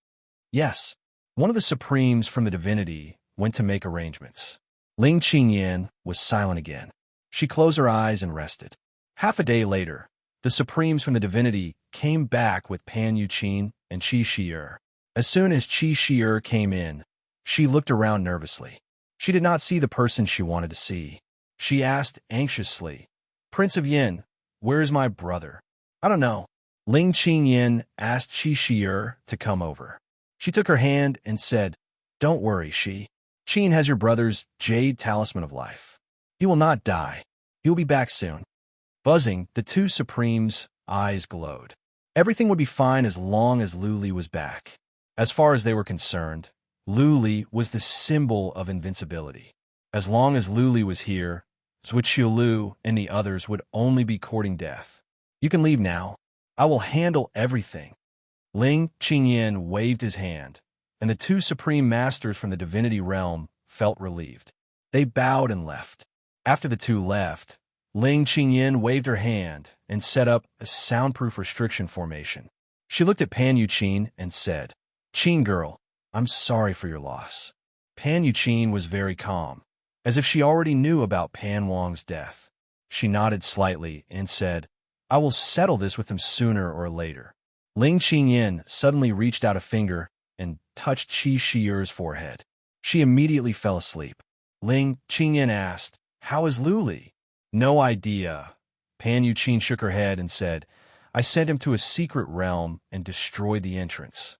S1: Yes, one of the supremes from the divinity went to make arrangements. Ling Qingyan was silent again. She closed her eyes and rested. Half a day later, the supremes from the divinity came back with Pan Yuqin and Qi Shi'er. As soon as Qi Shi'er came in, she looked around nervously. She did not see the person she wanted to see. She asked anxiously, "Prince of Yin, where is my brother?" "I don't know." Ling Qingyin asked Qi Shi'er to come over. She took her hand and said, "Don't worry, Qi. Qin has your brother's jade talisman of life. He will not die. He will be back soon." Buzzing, the two Supremes' eyes glowed. Everything would be fine as long as Lu Li was back. As far as they were concerned, Lu Li was the symbol of invincibility. As long as Lu Li was here, Zhuqiu and the others would only be courting death. "You can leave now. I will handle everything." Ling Qingyin waved his hand, and the two supreme masters from the divinity realm felt relieved. They bowed and left. After the two left, Ling Qingyin waved her hand and set up a soundproof restriction formation. She looked at Pan Yuqin and said, "Qin girl, I'm sorry for your loss." Pan Yuqin was very calm, as if she already knew about Pan Wang's death. She nodded slightly and said, "I will settle this with him sooner or later." Ling Qingyin suddenly reached out a finger and touched Qi Shi'er's forehead. She immediately fell asleep. Ling Qingyin asked, "How is Lu Li?" "No idea." Pan Yuqin shook her head and said, "I sent him to a secret realm and destroyed the entrance.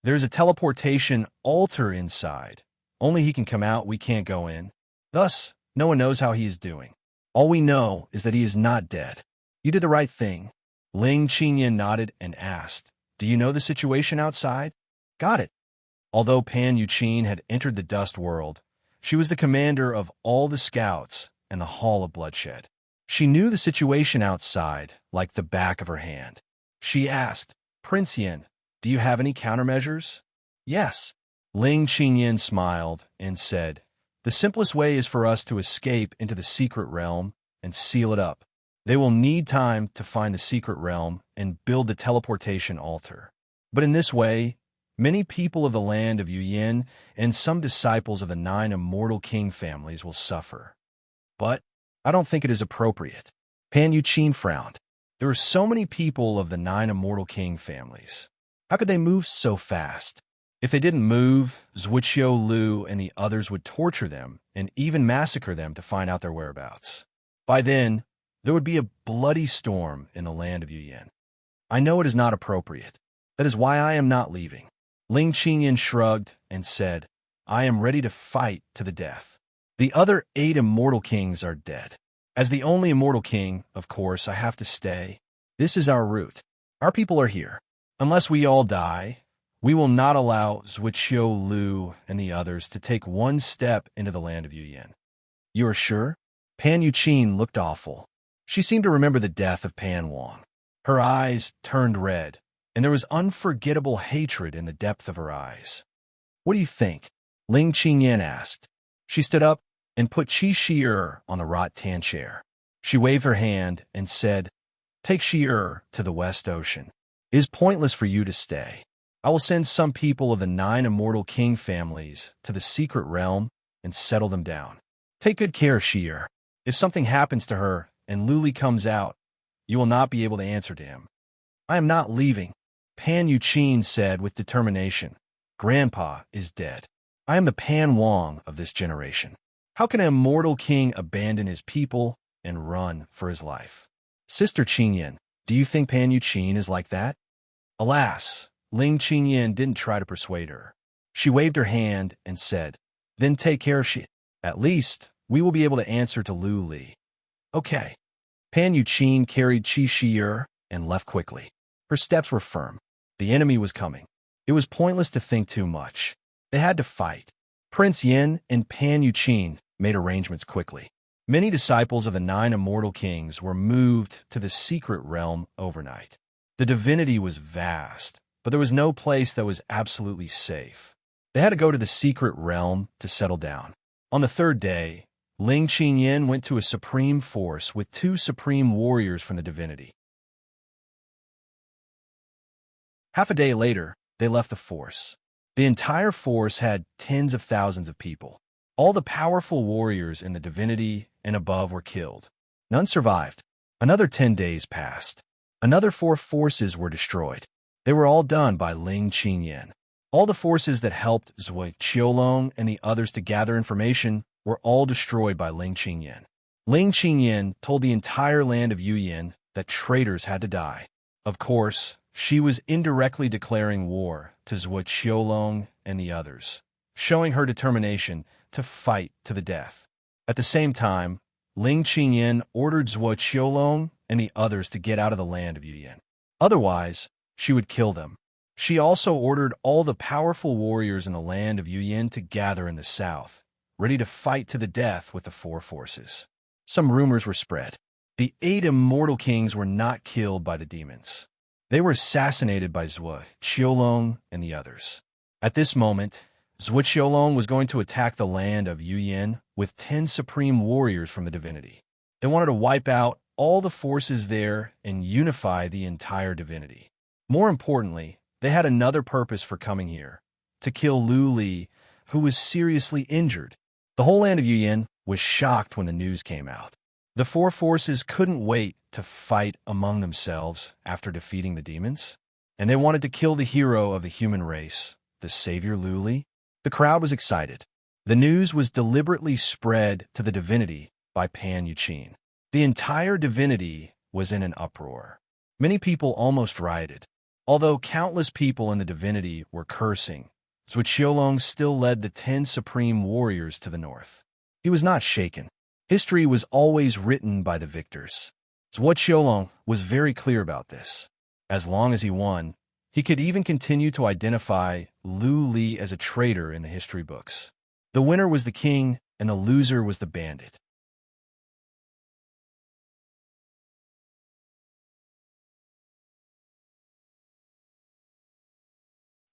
S1: There's a teleportation altar inside. Only he can come out, we can't go in. Thus, no one knows how he is doing. All we know is that he is not dead." "You did the right thing." Ling Qingyin nodded and asked, "Do you know the situation outside?" "Got it." Although Pan Yuqin had entered the dust world, she was the commander of all the scouts and the Hall of Bloodshed. She knew the situation outside like the back of her hand. She asked, "Prince Yin, do you have any countermeasures?" "Yes." Ling Qingyin smiled and said, "The simplest way is for us to escape into the secret realm and seal it up. They will need time to find the secret realm and build the teleportation altar. But in this way, many people of the land of Yuyin and some disciples of the 9 immortal king families will suffer. But I don't think it is appropriate." Pan Yuqin frowned. There were so many people of the 9 immortal king families. How could they move so fast? If they didn't move, Zhuqiu and the others would torture them and even massacre them to find out their whereabouts. By then, there would be a bloody storm in the land of Yuyin. "I know it is not appropriate. That is why I am not leaving." Ling Qingyin shrugged and said, "I am ready to fight to the death. The other 8 immortal kings are dead. As the only immortal king, of course, I have to stay. This is our route. Our people are here. Unless we all die, we will not allow Zhuqiu and the others to take one step into the land of Yuyin." "You are sure?" Pan Yuqin looked awful. She seemed to remember the death of Pan Wang. Her eyes turned red, and there was unforgettable hatred in the depth of her eyes. "What do you think?" Ling Qingyin asked. She stood up and put Qi Shi'er on the rattan chair. She waved her hand and said, "Take Shi'er to the West Ocean. It is pointless for you to stay. I will send some people of the 9 immortal king families to the secret realm and settle them down. Take good care, Shi'er. If something happens to her and Lu Li comes out, you will not be able to answer to him." "I am not leaving," Pan Yuqin said with determination. "Grandpa is dead. I am the Pan Wang of this generation. How can an immortal king abandon his people and run for his life?" "Sister Qingyin, do you think Pan Yuqin is like that?" Alas, Ling Qingyin didn't try to persuade her. She waved her hand and said, "Then take care of she. At least, we will be able to answer to Lu Li." "Okay." Pan Yuqin carried Qi Shi'er and left quickly. Her steps were firm. The enemy was coming. It was pointless to think too much. They had to fight. Prince Yin and Pan Yuqin made arrangements quickly. Many disciples of the 9 immortal kings were moved to the secret realm overnight. The divinity was vast, but there was no place that was absolutely safe. They had to go to the secret realm to settle down. On the 3rd day, Ling Qingyin went to a supreme force with 2 supreme warriors from the divinity. Half a day later, they left the force. The entire force had tens of thousands of people. All the powerful warriors in the divinity and above were killed. None survived. Another 10 days passed. Another 4 forces were destroyed. They were all done by Ling Qingyin. All the forces that helped Zhuo Qiulong and the others to gather information were all destroyed by Ling Qingyan. Ling Qingyan told the entire land of Yuyan that traitors had to die. Of course, she was indirectly declaring war to Zhuo Qiulong and the others, showing her determination to fight to the death. At the same time, Ling Qingyan ordered Zhuo Qiulong and the others to get out of the land of Yuyan. Otherwise, she would kill them. She also ordered all the powerful warriors in the land of Yuyan to gather in the south, ready to fight to the death with the four forces. Some rumors were spread. The 8 immortal kings were not killed by the demons. They were assassinated by Zhuo Qiulong and the others. At this moment, Zhuo Qiulong was going to attack the land of Yuyan with 10 supreme warriors from the divinity. They wanted to wipe out all the forces there and unify the entire divinity. More importantly, they had another purpose for coming here, to kill Lu Li, who was seriously injured. The whole land of Yuyan was shocked when the news came out. The four forces couldn't wait to fight among themselves after defeating the demons, and they wanted to kill the hero of the human race, the savior Lu Li. The crowd was excited. The news was deliberately spread to the divinity by Pan Yuqin. The entire divinity was in an uproar. Many people almost rioted. Although countless people in the divinity were cursing, Zhuo Qiulong still led the 10 supreme warriors to the north. He was not shaken. History was always written by the victors. Zhuo Qiulong was very clear about this. As long as he won, he could even continue to identify Lu Li as a traitor in the history books. The winner was the king, and the loser was the bandit.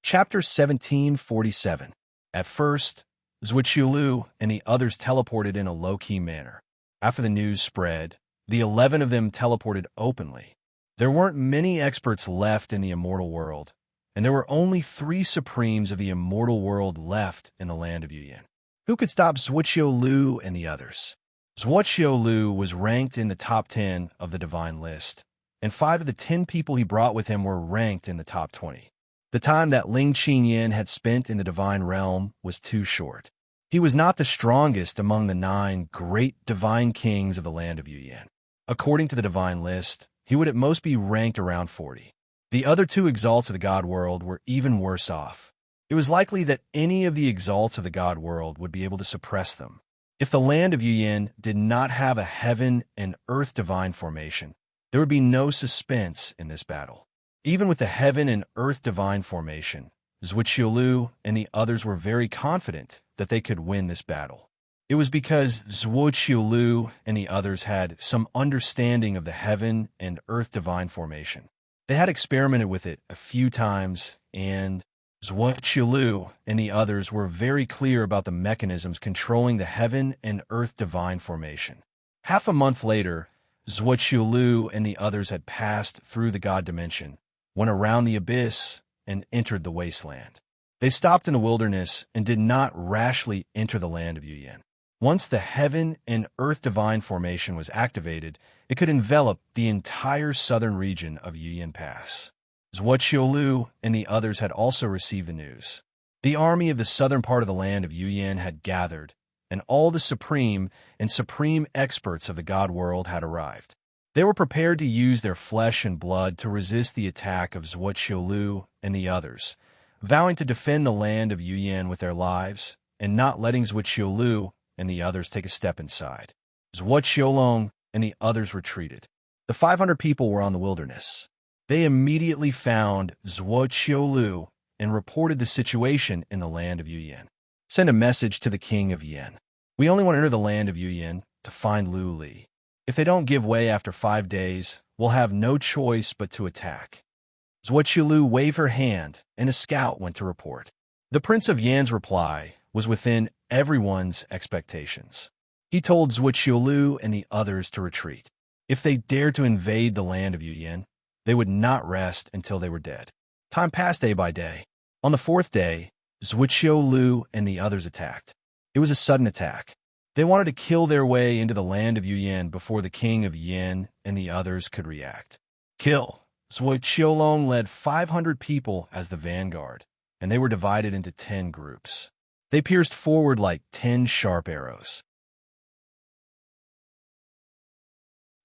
S1: Chapter 1747. At first, Zhuo Qiulu and the others teleported in a low-key manner. After the news spread, the 11 of them teleported openly. There weren't many experts left in the immortal world, and there were only 3 supremes of the immortal world left in the land of Yuyan. Who could stop Zhuo Qiulu and the others? Zhuo Qiulu was ranked in the top 10 of the divine list, and 5 of the 10 people he brought with him were ranked in the top 20. The time that Ling Qingyan had spent in the divine realm was too short. He was not the strongest among the 9 great divine kings of the land of Yuyan. According to the divine list, he would at most be ranked around 40. The other 2 exalts of the god world were even worse off. It was likely that any of the exalts of the god world would be able to suppress them. If the land of Yuyan did not have a heaven and earth divine formation, there would be no suspense in this battle. Even with the heaven and earth divine formation, Zhuo Qiulu and the others were very confident that they could win this battle. It was because Zhuo Qiulu and the others had some understanding of the heaven and earth divine formation. They had experimented with it a few times, and Zhuo Qiulu and the others were very clear about the mechanisms controlling the heaven and earth divine formation. Half a month later, Zhuo Qiulu and the others had passed through the god dimension, went around the abyss, and entered the wasteland. They stopped in the wilderness and did not rashly enter the land of Yuyan. Once the heaven and earth divine formation was activated, it could envelop the entire southern region of Yuyan Pass. Zhuo Qiulu and the others had also received the news. The army of the southern part of the land of Yuyan had gathered, and all the supreme and supreme experts of the god world had arrived. They were prepared to use their flesh and blood to resist the attack of Zhuo Qiulu and the others, vowing to defend the land of Yuyan with their lives and not letting Zhuo Qiulu and the others take a step inside. Zhuo Qiulong and the others retreated. The 500 people were on the wilderness. They immediately found Zhuo Qiulu and reported the situation in the land of Yuyan. Send a message to the king of Yen. We only want to enter the land of Yuyan to find Lu Li. If they don't give way after 5 days, we'll have no choice but to attack. Zhuo Qiulu waved her hand, and a scout went to report. The Prince of Yan's reply was within everyone's expectations. He told Zhuo Qiulu and the others to retreat. If they dared to invade the land of Yuyan, they would not rest until they were dead. Time passed day by day. On the 4th day, Zhuo Qiulu and the others attacked. It was a sudden attack. They wanted to kill their way into the land of Yuyan before the king of Yen and the others could react. Kill. Zhuo Qiulong led 500 people as the vanguard. and they were divided into 10 groups. They pierced forward like 10 sharp arrows.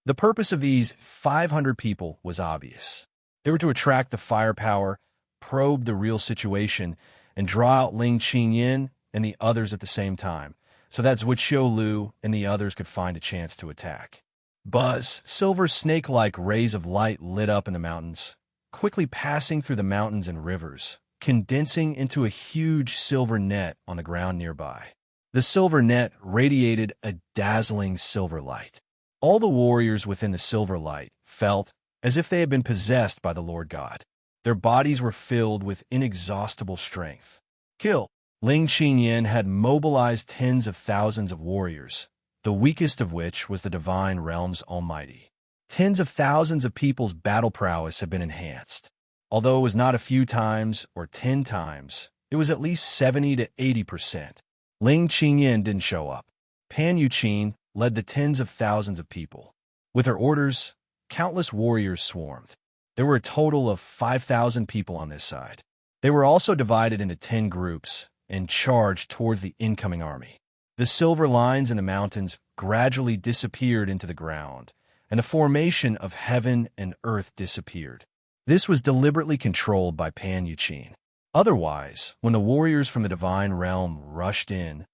S1: The purpose of these 500 people was obvious. They were to attract the firepower, probe the real situation, and draw out Ling Qingyin and the others at the same time, so that Zhuqiu Lu and the others could find a chance to attack. Buzz, silver snake-like rays of light lit up in the mountains, quickly passing through the mountains and rivers, condensing into a huge silver net on the ground nearby. The silver net radiated a dazzling silver light. All the warriors within the silver light felt as if they had been possessed by the Lord God. Their bodies were filled with inexhaustible strength. Kill! Ling Qingyin had mobilized tens of thousands of warriors, the weakest of which was the Divine Realm's Almighty. Tens of thousands of people's battle prowess had been enhanced. Although it was not a few times or 10 times, it was at least 70 to 80%. Ling Qingyin didn't show up. Pan Yuqin led the tens of thousands of people. With her orders, countless warriors swarmed. There were a total of 5,000 people on this side. They were also divided into 10 groups and charged towards the incoming army. The silver lines in the mountains gradually disappeared into the ground, and the formation of heaven and earth disappeared. This was deliberately controlled by Pan Yuqin. Otherwise, when the warriors from the Divine Realm rushed in,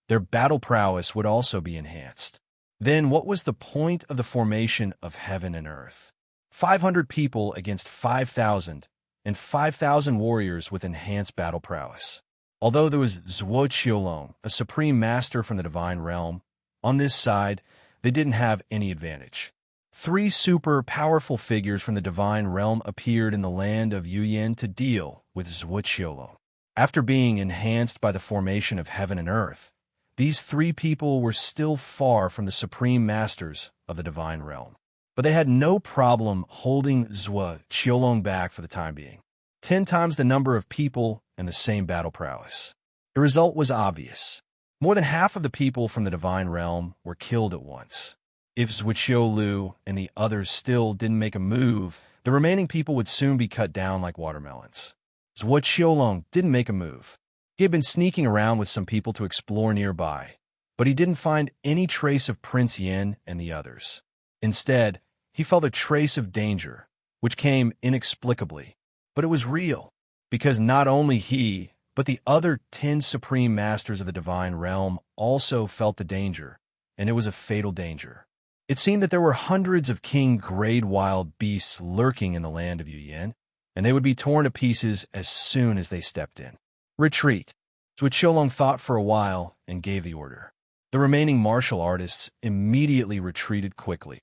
S1: their battle prowess would also be enhanced. Then what was the point of the formation of heaven and earth? 500 people against 5,000, and 5,000 warriors with enhanced battle prowess. Although there was Zhuqiu, a supreme master from the Divine Realm, on this side, they didn't have any advantage. 3 super powerful figures from the Divine Realm appeared in the land of Yuyin to deal with Zhuqiu. After being enhanced by the formation of heaven and earth, these 3 people were still far from the supreme masters of the Divine Realm. But they had no problem holding Zhuqiu back for the time being. 10 times the number of people and the same battle prowess. The result was obvious. More than half of the people from the Divine Realm were killed at once. If Zhuqiu Lu and the others still didn't make a move, the remaining people would soon be cut down like watermelons. Zhuqiu didn't make a move. He had been sneaking around with some people to explore nearby, but he didn't find any trace of Prince Yin and the others. Instead, he felt a trace of danger, which came inexplicably. But it was real, because not only he, but the other 10 supreme masters of the Divine Realm also felt the danger, and it was a fatal danger. It seemed that there were hundreds of king-grade wild beasts lurking in the land of Yuyin, and they would be torn to pieces as soon as they stepped in. Retreat. Zhuqiu thought for a while and gave the order. The remaining martial artists immediately retreated quickly.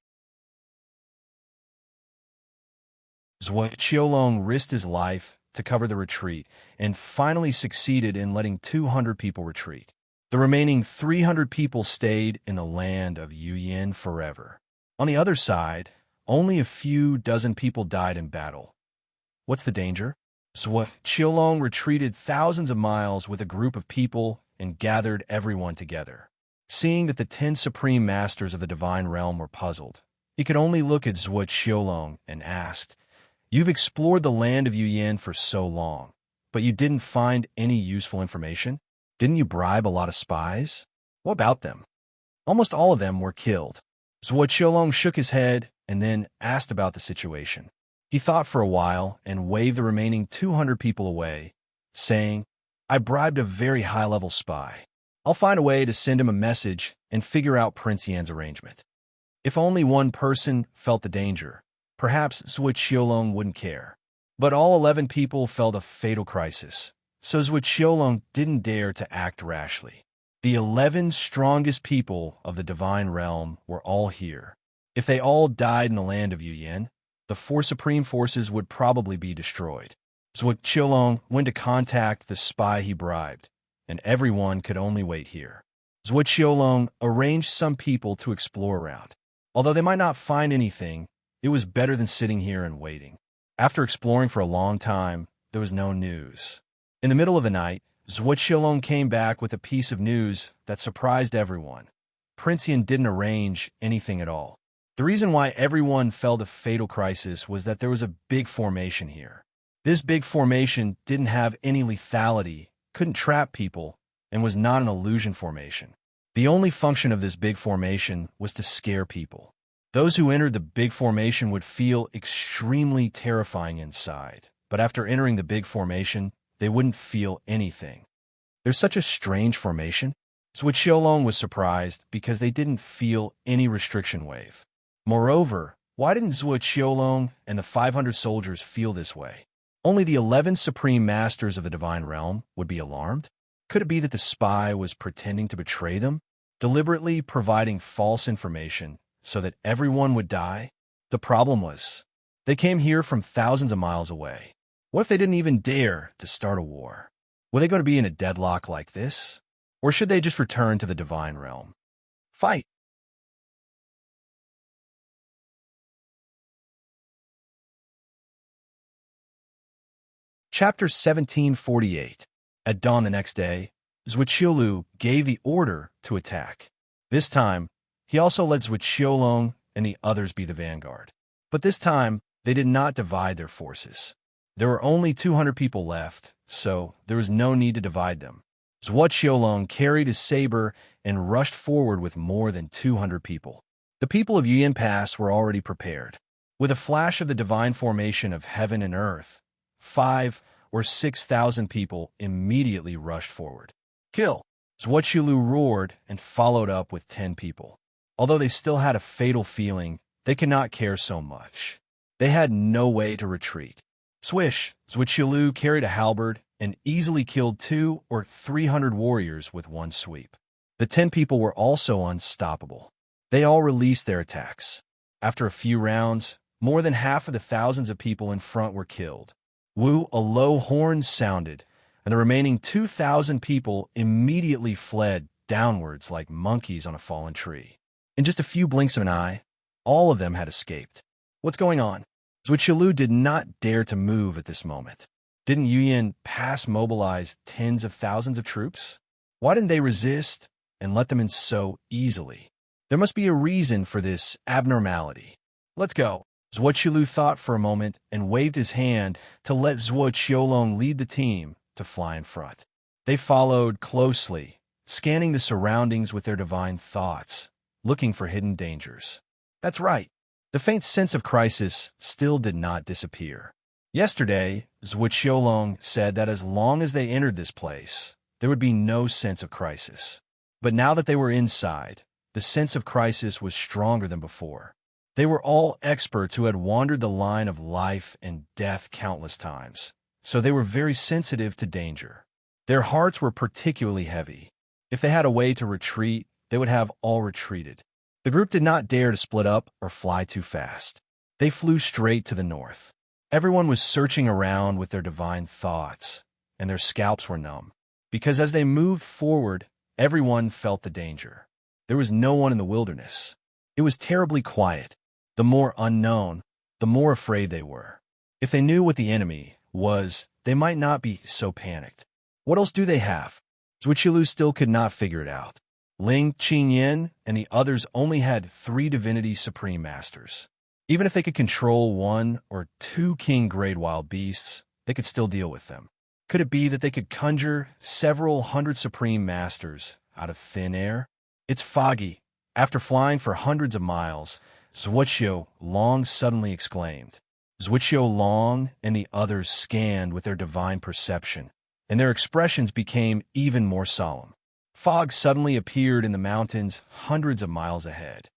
S1: Zhuqiu risked his life to cover the retreat and finally succeeded in letting 200 people retreat. The remaining 300 people stayed in the land of Yuyin forever. On the other side, only a few dozen people died in battle. What's the danger? Zhuqiu retreated thousands of miles with a group of people and gathered everyone together. Seeing that the 10 supreme masters of the Divine Realm were puzzled, he could only look at Zhuqiu and asked, "You've explored the land of Yuyin for so long, but you didn't find any useful information? Didn't you bribe a lot of spies? What about them?" Almost all of them were killed. Zhuqiu shook his head and then asked about the situation. He thought for a while and waved the remaining 200 people away, saying, "I bribed a very high-level spy. I'll find a way to send him a message and figure out Prince Yan's arrangement." If only one person felt the danger, perhaps Zhuqiu wouldn't care. But all 11 people felt a fatal crisis, so Zhuqiu didn't dare to act rashly. The 11 strongest people of the Divine Realm were all here. If they all died in the land of Yuyin, the 4 supreme forces would probably be destroyed. Zhuqiu went to contact the spy he bribed, and everyone could only wait here. Zhuqiu arranged some people to explore around. Although they might not find anything, it was better than sitting here and waiting. After exploring for a long time, there was no news. In the middle of the night, Zhuqiu came back with a piece of news that surprised everyone. Prince Yan didn't arrange anything at all. The reason why everyone felt a fatal crisis was that there was a big formation here. This big formation didn't have any lethality, couldn't trap people, and was not an illusion formation. The only function of this big formation was to scare people. Those who entered the big formation would feel extremely terrifying inside, but after entering the big formation, they wouldn't feel anything. There's such a strange formation. Zhuo was surprised because they didn't feel any restriction wave. Moreover, why didn't Zhuo and the 500 soldiers feel this way? Only the 11 supreme masters of the divine realm would be alarmed? Could it be that the spy was pretending to betray them, deliberately providing false information so that everyone would die? The problem was, they came here from thousands of miles away. What if they didn't even dare to start a war? Were they going to be in a deadlock like this? Or should they just return to the divine realm? Fight! Chapter 1748. At dawn the next day, Zhuo gave the order to attack. This time, he also let Zhuo and the others be the vanguard. But this time, they did not divide their forces. There were only 200 people left, so there was no need to divide them. Zhuo carried his saber and rushed forward with more than 200 people. The people of Yuyan Pass were already prepared. With a flash of the divine formation of heaven and earth, 5,000 or 6,000 people immediately rushed forward. Kill! Zhuo roared and followed up with 10 people. Although they still had a fatal feeling, they could not care so much. They had no way to retreat. Swish! Zhuo carried a halberd and easily killed 200 or 300 warriors with one sweep. The 10 people were also unstoppable. They all released their attacks. After a few rounds, more than half of the thousands of people in front were killed. A low horn sounded, and the remaining 2,000 people immediately fled downwards like monkeys on a fallen tree. In just a few blinks of an eye, all of them had escaped. What's going on? Zhuo did not dare to move at this moment. Didn't Yuyan Pass mobilize tens of thousands of troops? Why didn't they resist and let them in so easily? There must be a reason for this abnormality. Let's go. Zhuo thought for a moment and waved his hand to let Zhuo lead the team to fly in front. They followed closely, scanning the surroundings with their divine thoughts, looking for hidden dangers. That's right. The faint sense of crisis still did not disappear. Yesterday, Zhuo said that as long as they entered this place, there would be no sense of crisis. But now that they were inside, the sense of crisis was stronger than before. They were all experts who had wandered the line of life and death countless times, so they were very sensitive to danger. Their hearts were particularly heavy. If they had a way to retreat, they would have all retreated. The group did not dare to split up or fly too fast. They flew straight to the north. Everyone was searching around with their divine thoughts, and their scalps were numb. Because as they moved forward, everyone felt the danger. There was no one in the wilderness. It was terribly quiet. The more unknown, the more afraid they were. If they knew what the enemy was, they might not be so panicked. What else do they have? Zhuo still could not figure it out. Ling, Qingyan, and the others only had 3 divinity supreme masters. Even if they could control 1 or 2 king-grade wild beasts, they could still deal with them. Could it be that they could conjure several hundred supreme masters out of thin air? It's foggy. After flying for hundreds of miles, Zhuo suddenly exclaimed. Zhuo and the others scanned with their divine perception, and their expressions became even more solemn. Fog suddenly appeared in the mountains hundreds of miles ahead.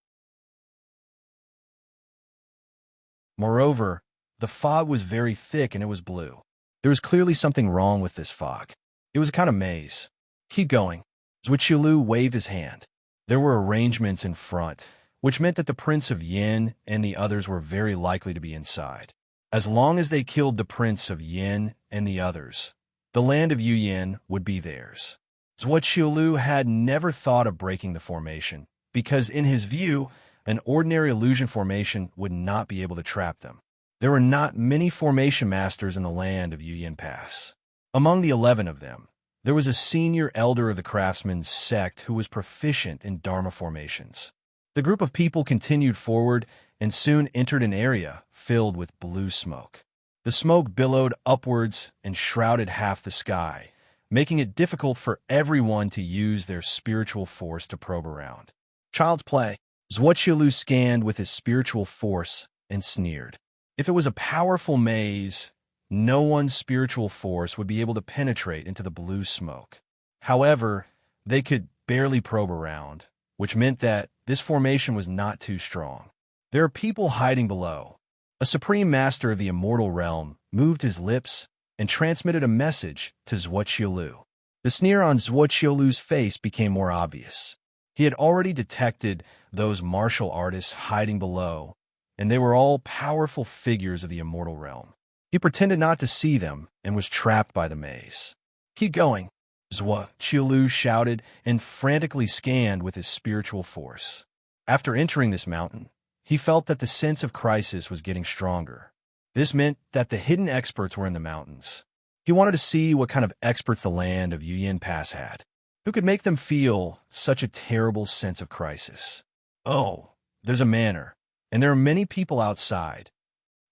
S1: Moreover, the fog was very thick and it was blue. There was clearly something wrong with this fog. It was a kind of maze. Keep going. Zhuo waved his hand. There were arrangements in front, which meant that the Prince of Yin and the others were very likely to be inside. As long as they killed the Prince of Yin and the others, the land of Yuyan would be theirs. Zhuo had never thought of breaking the formation, because in his view, an ordinary illusion formation would not be able to trap them. There were not many formation masters in the land of Yuyan Pass. Among the 11 of them, there was a senior elder of the craftsmen's sect who was proficient in Dharma formations. The group of people continued forward and soon entered an area filled with blue smoke. The smoke billowed upwards and shrouded half the sky, making it difficult for everyone to use their spiritual force to probe around. Child's play. Zhuoqiulu scanned with his spiritual force and sneered. If it was a powerful maze, no one's spiritual force would be able to penetrate into the blue smoke. However, they could barely probe around, which meant that this formation was not too strong. There are people hiding below. A supreme master of the immortal realm moved his lips and transmitted a message to Zhuoqiulu. The sneer on Zhuoqiulu's face became more obvious. He had already detected those martial artists hiding below, and they were all powerful figures of the immortal realm. He pretended not to see them and was trapped by the maze. "Keep going," Zhuoqiulu shouted and frantically scanned with his spiritual force. After entering this mountain, he felt that the sense of crisis was getting stronger. This meant that the hidden experts were in the mountains. He wanted to see what kind of experts the land of Yuyin Pass had, who could make them feel such a terrible sense of crisis. Oh, there's a manor, and there are many people outside.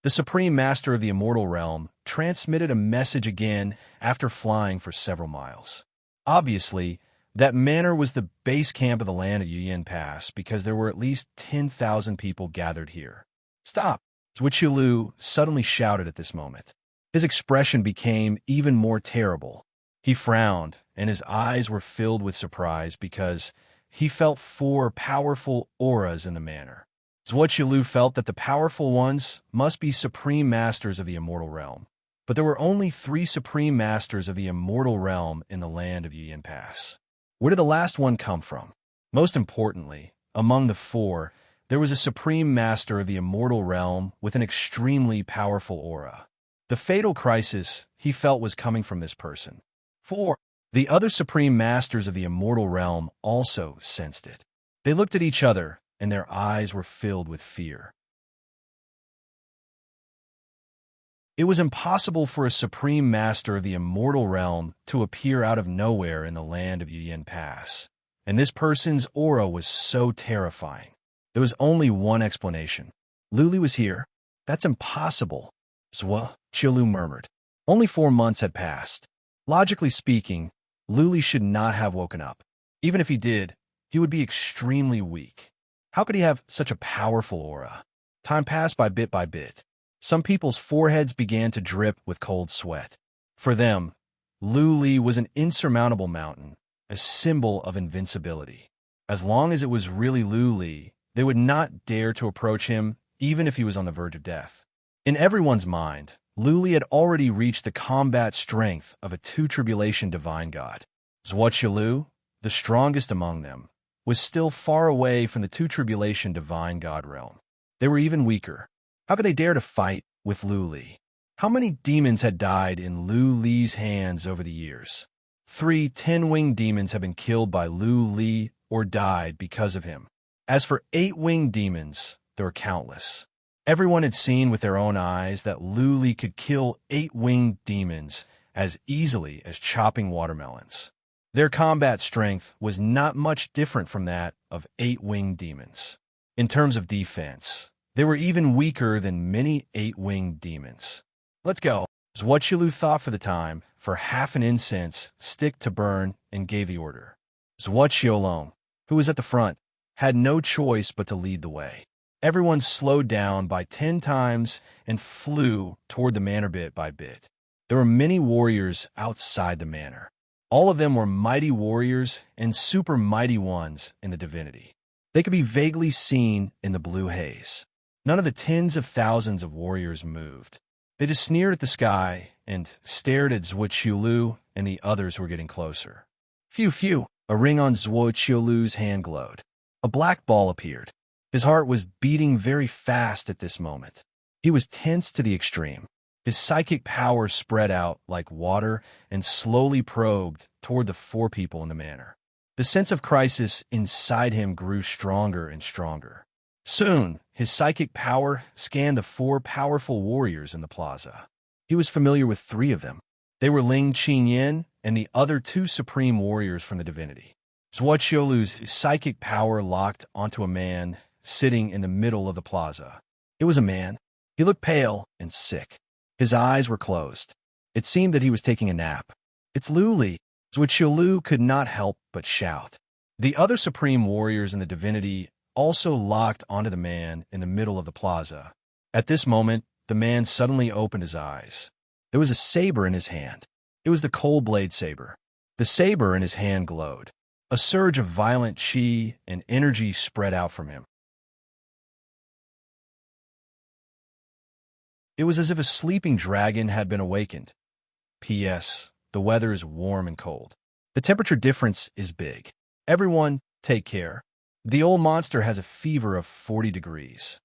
S1: The Supreme Master of the Immortal Realm transmitted a message again after flying for several miles. Obviously, that manor was the base camp of the land of Yuyin Pass because there were at least 10,000 people gathered here. "Stop!" Zhuoqiulu suddenly shouted at this moment. His expression became even more terrible. He frowned, and his eyes were filled with surprise because he felt 4 powerful auras in the manor. Zhuoqiulu felt that the powerful ones must be supreme masters of the immortal realm. But there were only 3 supreme masters of the immortal realm in the land of Yuyin Pass. Where did the last one come from? Most importantly, among the 4, there was a supreme master of the immortal realm with an extremely powerful aura. The fatal crisis he felt was coming from this person. 4. The other supreme masters of the immortal realm also sensed it. They looked at each other, and their eyes were filled with fear. It was impossible for a supreme master of the immortal realm to appear out of nowhere in the land of Yuyin Pass, and this person's aura was so terrifying. There was only one explanation. Luli was here. That's impossible, Zhuoqiulu murmured. Only 4 months had passed. Logically speaking, Luli should not have woken up. Even if he did, he would be extremely weak. How could he have such a powerful aura? Time passed by bit. Some people's foreheads began to drip with cold sweat. For them, Luli was an insurmountable mountain, a symbol of invincibility. As long as it was really Luli, they would not dare to approach him, even if he was on the verge of death. In everyone's mind, Luli had already reached the combat strength of a 2 tribulation divine god. Zhuoqiulu, the strongest among them, was still far away from the 2 tribulation divine god realm. They were even weaker. How could they dare to fight with Luli? How many demons had died in Luli's hands over the years? 3 10-winged demons have been killed by Luli or died because of him. As for 8-winged demons, there were countless. Everyone had seen with their own eyes that Luli could kill 8-winged demons as easily as chopping watermelons. Their combat strength was not much different from that of 8-winged demons. In terms of defense, they were even weaker than many 8-winged demons. "Let's go," Zhuoqiulu thought for the time, for half an incense stick to burn, and gave the order. Zhuoqiulu, who was at the front, had no choice but to lead the way. Everyone slowed down by 10 times and flew toward the manor bit by bit. There were many warriors outside the manor. All of them were mighty warriors and super mighty ones in the divinity. They could be vaguely seen in the blue haze. None of the tens of thousands of warriors moved. They just sneered at the sky and stared at Zhuoqiulu and the others who were getting closer. Phew, a ring on Zhuoqiulu's hand glowed. A black ball appeared. His heart was beating very fast at this moment. He was tense to the extreme. His psychic power spread out like water and slowly probed toward the 4 people in the manor. The sense of crisis inside him grew stronger and stronger. Soon, his psychic power scanned the 4 powerful warriors in the plaza. He was familiar with 3 of them. They were Ling Qingyan and the other 2 supreme warriors from the divinity. Zhuoqiulu's psychic power locked onto a man sitting in the middle of the plaza. It was a man. He looked pale and sick. His eyes were closed. It seemed that he was taking a nap. "It's Luli!" Zhuqiu could not help but shout. The other supreme warriors in the divinity also locked onto the man in the middle of the plaza. At this moment, the man suddenly opened his eyes. There was a saber in his hand. It was the cold blade saber. The saber in his hand glowed. A surge of violent chi and energy spread out from him. It was as if a sleeping dragon had been awakened. P.S. The weather is warm and cold. The temperature difference is big. Everyone, take care. The old monster has a fever of 40 degrees.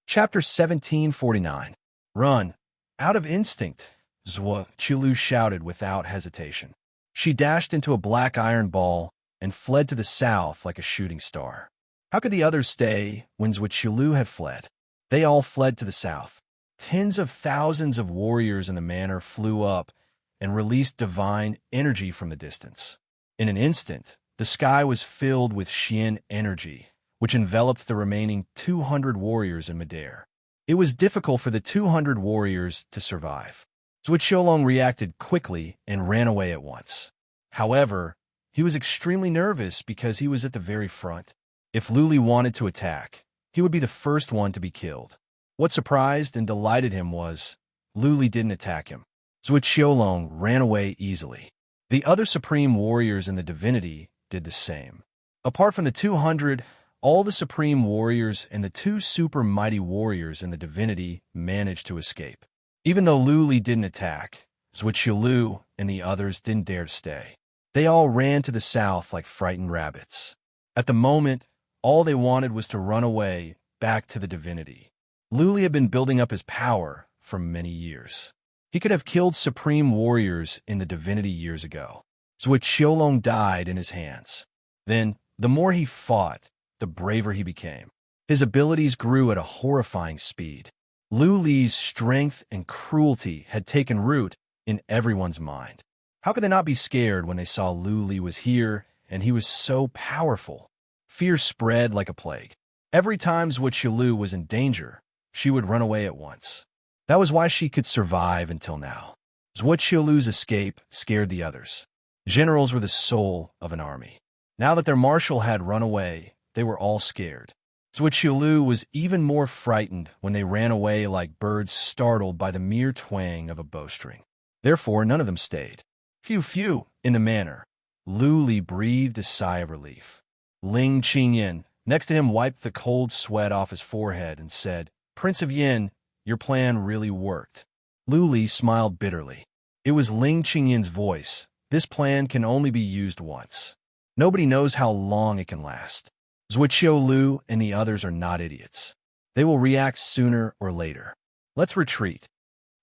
S1: Chapter 1749. Run. Out of instinct, Zhuqiu shouted without hesitation. She dashed into a black iron ball and fled to the south like a shooting star. How could the others stay when Zhuqiu had fled? They all fled to the south. Tens of thousands of warriors in the manor flew up and released divine energy from the distance. In an instant, the sky was filled with Xian energy, which enveloped the remaining 200 warriors in midair. It was difficult for the 200 warriors to survive. Zhuqiu reacted quickly and ran away at once. However, he was extremely nervous because he was at the very front. If Luli wanted to attack, he would be the first one to be killed. What surprised and delighted him was Luli didn't attack him. Zhuqiu ran away easily. The other supreme warriors in the divinity did the same. Apart from the 200, all the supreme warriors and the 2 super mighty warriors in the divinity managed to escape. Even though Luli didn't attack, Zhuqiu and the others didn't dare to stay. They all ran to the south like frightened rabbits. At the moment, all they wanted was to run away back to the divinity. Luli had been building up his power for many years. He could have killed supreme warriors in the divinity years ago. Zhuqiu died in his hands. Then, the more he fought, the braver he became. His abilities grew at a horrifying speed. Luli's strength and cruelty had taken root in everyone's mind. How could they not be scared when they saw Luli was here and he was so powerful? Fear spread like a plague. Every time Zhuqiu was in danger, she would run away at once. That was why she could survive until now. Zhuqiu's escape scared the others. Generals were the soul of an army. Now that their marshal had run away, they were all scared. Zhuqiu was even more frightened when they ran away like birds startled by the mere twang of a bowstring. Therefore, none of them stayed. Phew, in the manor. Luli breathed a sigh of relief. Ling Qingyan, next to him, wiped the cold sweat off his forehead and said, "Prince of Yin, your plan really worked." Luli smiled bitterly. It was Ling Qingyan's voice. This plan can only be used once. Nobody knows how long it can last. Zhuqiu and the others are not idiots. They will react sooner or later. Let's retreat.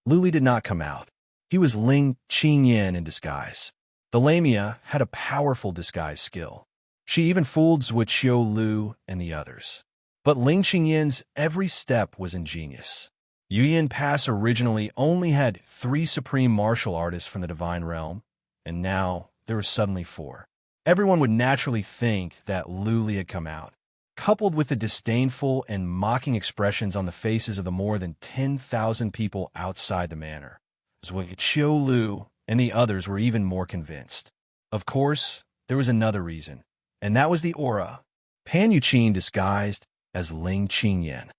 S1: Luli did not come out. He was Ling Qingyan in disguise. The Lamia had a powerful disguise skill. She even fooled Zhuqiu and the others. But Ling Qingyan's every step was ingenious. Yuyan Pass originally only had 3 supreme martial artists from the divine realm, and now there were suddenly 4. Everyone would naturally think that Luli had come out. Coupled with the disdainful and mocking expressions on the faces of the more than 10,000 people outside the manor, Zhuqiu and the others were even more convinced. Of course, there was another reason, and that was the aura. Pan Yuqin disguised as Ling Qingyan.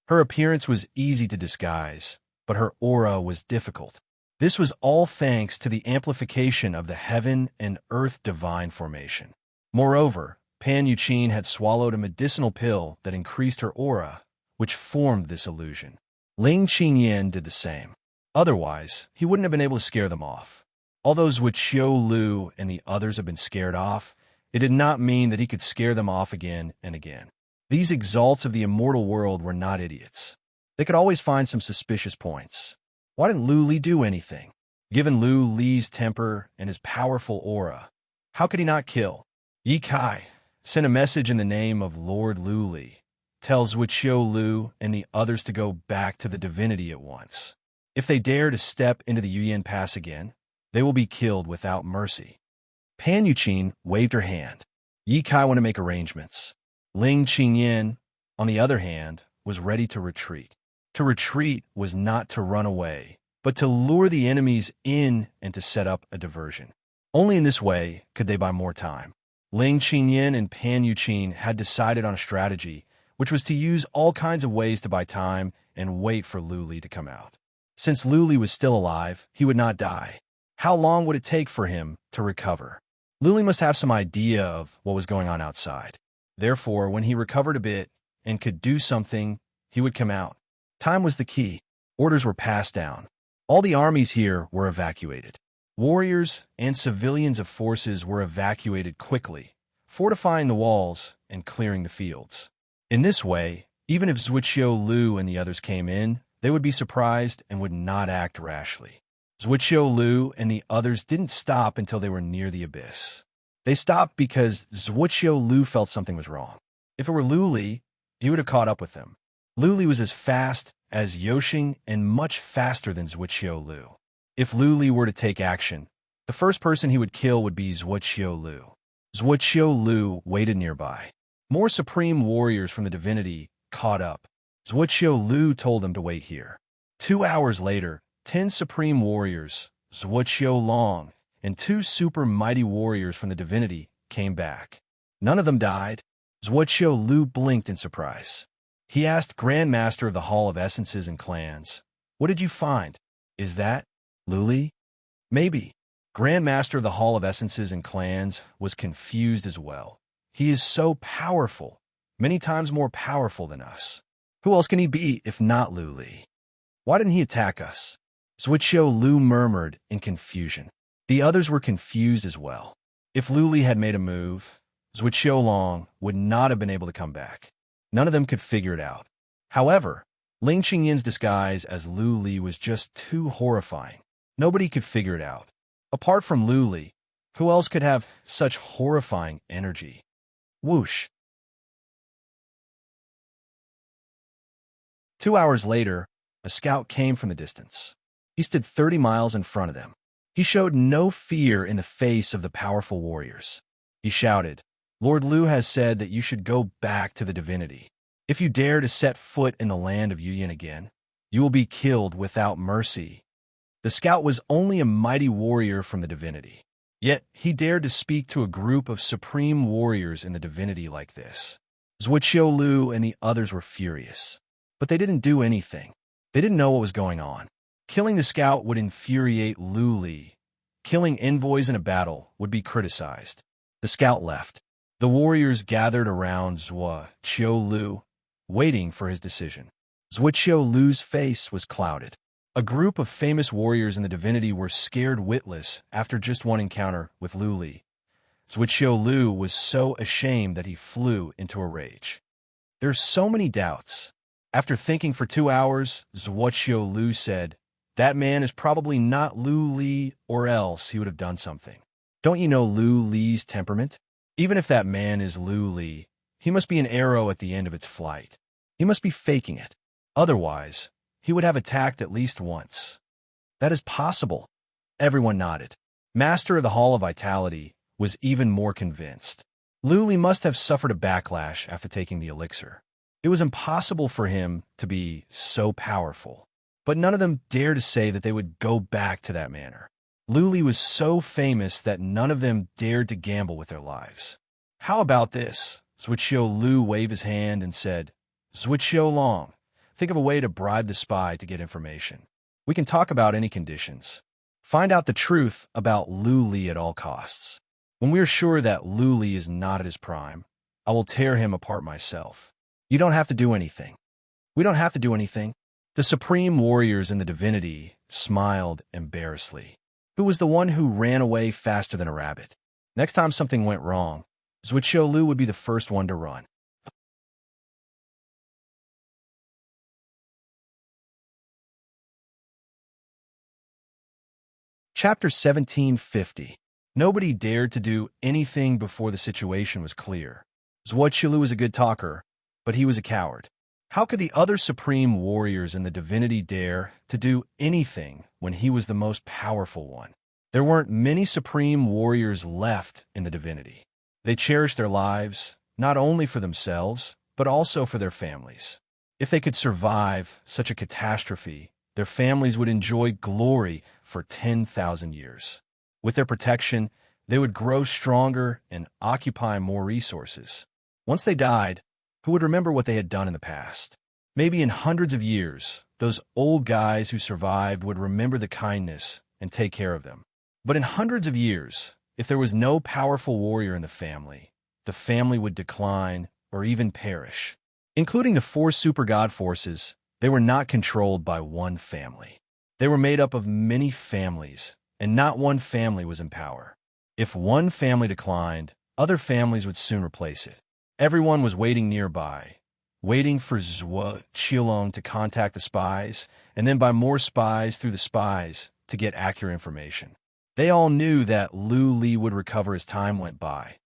S1: Her appearance was easy to disguise, but her aura was difficult. This was all thanks to the amplification of the heaven and earth divine formation. Moreover, Pan Yuqin had swallowed a medicinal pill that increased her aura, which formed this illusion. Ling Qingyan did the same. Otherwise, he wouldn't have been able to scare them off. Although Zhuqiu and the others had been scared off, it did not mean that he could scare them off again and again. These exalts of the immortal world were not idiots. They could always find some suspicious points. Why didn't Luli do anything? Given Luli's temper and his powerful aura, how could he not kill? Yi Kai sent a message in the name of Lord Luli. Tell Zhuqiu and the others to go back to the divinity at once. If they dare to step into the Yuyan Pass again, they will be killed without mercy. Pan Yuqin waved her hand. Yi Kai want to make arrangements. Ling Qingyin, on the other hand, was ready to retreat. To retreat was not to run away, but to lure the enemies in and to set up a diversion. Only in this way could they buy more time. Ling Qingyin and Pan Yuqin had decided on a strategy, which was to use all kinds of ways to buy time and wait for Lu Li to come out. Since Lu Li was still alive, he would not die. How long would it take for him to recover? Lu Li must have some idea of what was going on outside. Therefore, when he recovered a bit and could do something, he would come out. Time was the key. Orders were passed down. All the armies here were evacuated. Warriors and civilians of forces were evacuated quickly, fortifying the walls and clearing the fields. In this way, even if Zuiqiu Lu and the others came in, they would be surprised and would not act rashly. Zuiqiu Lu and the others didn't stop until they were near the abyss. They stopped because Zuiqiu Lu felt something was wrong. If it were Lu Li, he would have caught up with them. Lu Li was as fast as Yoxing and much faster than Zuiqiu Lu. If Lu Li were to take action, the first person he would kill would be Zuiqiu Lu. Zuiqiu Lu waited nearby. More supreme warriors from the divinity caught up. Zuiqiu Lu told them to wait here. 2 hours later, 10 supreme warriors, Zuiqiu Long, and 2 super mighty warriors from the divinity came back. None of them died. Zuiqiu Lu blinked in surprise. He asked Grand Master of the Hall of Essences and Clans, "What did you find? Is that Lu Li?" "Maybe." Grand Master of the Hall of Essences and Clans was confused as well. He is so powerful, many times more powerful than us. Who else can he be if not Lu Li? Why didn't he attack us? Zuiqiu Lu murmured in confusion. The others were confused as well. If Lu Li had made a move, Zuiqiu Long would not have been able to come back. None of them could figure it out. However, Ling Qingyin's disguise as Lu Li was just too horrifying. Nobody could figure it out. Apart from Lu Li, who else could have such horrifying energy? Whoosh. 2 hours later, a scout came from the distance. He stood 30 miles in front of them. He showed no fear in the face of the powerful warriors. He shouted, "Lord Lu has said that you should go back to the divinity. If you dare to set foot in the land of Yuyin again, you will be killed without mercy." The scout was only a mighty warrior from the divinity. Yet he dared to speak to a group of supreme warriors in the divinity like this. Zuiqiu Lu and the others were furious. But they didn't do anything. They didn't know what was going on. Killing the scout would infuriate Lu Li. Killing envoys in a battle would be criticized. The scout left. The warriors gathered around Zuiqiu Lu, waiting for his decision. Zuiqiu Lu's face was clouded. A group of famous warriors in the divinity were scared witless after just one encounter with Lu Li. Zuiqiu Lu was so ashamed that he flew into a rage. There's so many doubts. After thinking for 2 hours, Zuiqiu Lu said, "That man is probably not Lu Li, or else he would have done something. Don't you know Lu Li's temperament? Even if that man is Lu Li, he must be an arrow at the end of its flight. He must be faking it. Otherwise, he would have attacked at least once." "That is possible." Everyone nodded. Master of the Hall of Vitality was even more convinced. Lu Li must have suffered a backlash after taking the elixir. It was impossible for him to be so powerful. But none of them dared to say that they would go back to that manner. Lu Li was so famous that none of them dared to gamble with their lives. "How about this?" Zuiqiu Lu waved his hand and said, "Zuiqiu Long, think of a way to bribe the spy to get information. We can talk about any conditions. Find out the truth about Lu Li at all costs. When we are sure that Lu Li is not at his prime, I will tear him apart myself. You don't have to do anything." "We don't have to do anything." The supreme warriors in the divinity smiled embarrassedly. Who was the one who ran away faster than a rabbit? Next time something went wrong, Zuiqiu Lu would be the first one to run. Chapter 1750. Nobody dared to do anything before the situation was clear. Zuiqiu Lu was a good talker, but he was a coward. How could the other supreme warriors in the divinity dare to do anything when he was the most powerful one? There weren't many supreme warriors left in the divinity. They cherished their lives, not only for themselves, but also for their families. If they could survive such a catastrophe, their families would enjoy glory for 10,000 years. With their protection, they would grow stronger and occupy more resources. Once they died, who would remember what they had done in the past? Maybe in hundreds of years, those old guys who survived would remember the kindness and take care of them. But in hundreds of years, if there was no powerful warrior in the family would decline or even perish. Including the four super god forces, they were not controlled by one family. They were made up of many families, and not one family was in power. If one family declined, other families would soon replace it. Everyone was waiting nearby, waiting for Zhuo Qilong to contact the spies, and then by more spies through the spies to get accurate information. They all knew that Lu Li would recover as time went by.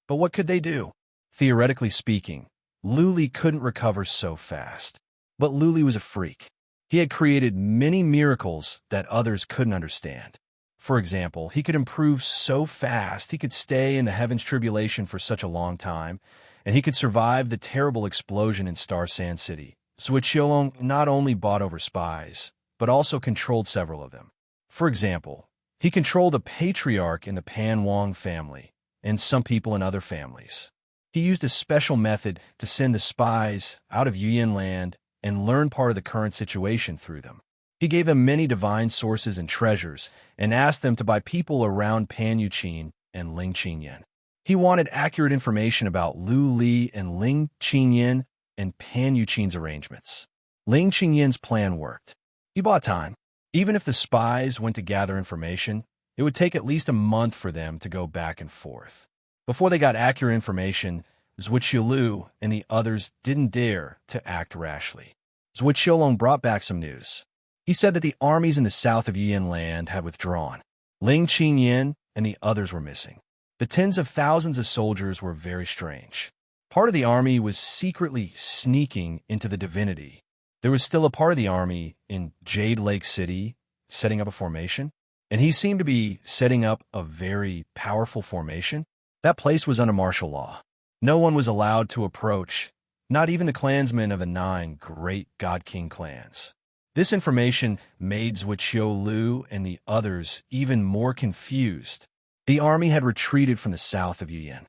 S1: But what could they do? Theoretically speaking, Lu Li couldn't recover so fast. But Lu Li was a freak. He had created many miracles that others couldn't understand. For example, he could improve so fast he could stay in the heavens tribulation for such a long time, and he could survive the terrible explosion in Star Sand City. Zhuo Qilong not only bought over spies, but also controlled several of them. For example, he controlled a patriarch in the Pan Wang family, and some people in other families. He used a special method to send the spies out of Yuyan land and learn part of the current situation through them. He gave them many divine sources and treasures, and asked them to buy people around Pan Yuqin and Ling Qingyan. He wanted accurate information about Lu Li and Ling Qingyan and Pan Yuqin's arrangements. Ling Qingyan's plan worked. He bought time. Even if the spies went to gather information, it would take at least a month for them to go back and forth. Before they got accurate information, Zhuo Qilu and the others didn't dare to act rashly. Zhuo Qilong brought back some news. He said that the armies in the south of Yuyan land had withdrawn. Ling Qingyan and the others were missing. The tens of thousands of soldiers were very strange. Part of the army was secretly sneaking into the divinity. There was still a part of the army in Jade Lake City setting up a formation, and he seemed to be setting up a very powerful formation. That place was under martial law. No one was allowed to approach, not even the clansmen of the 9 great God King clans. This information made Zhuo Qilu and the others even more confused. The army had retreated from the south of Yuyan.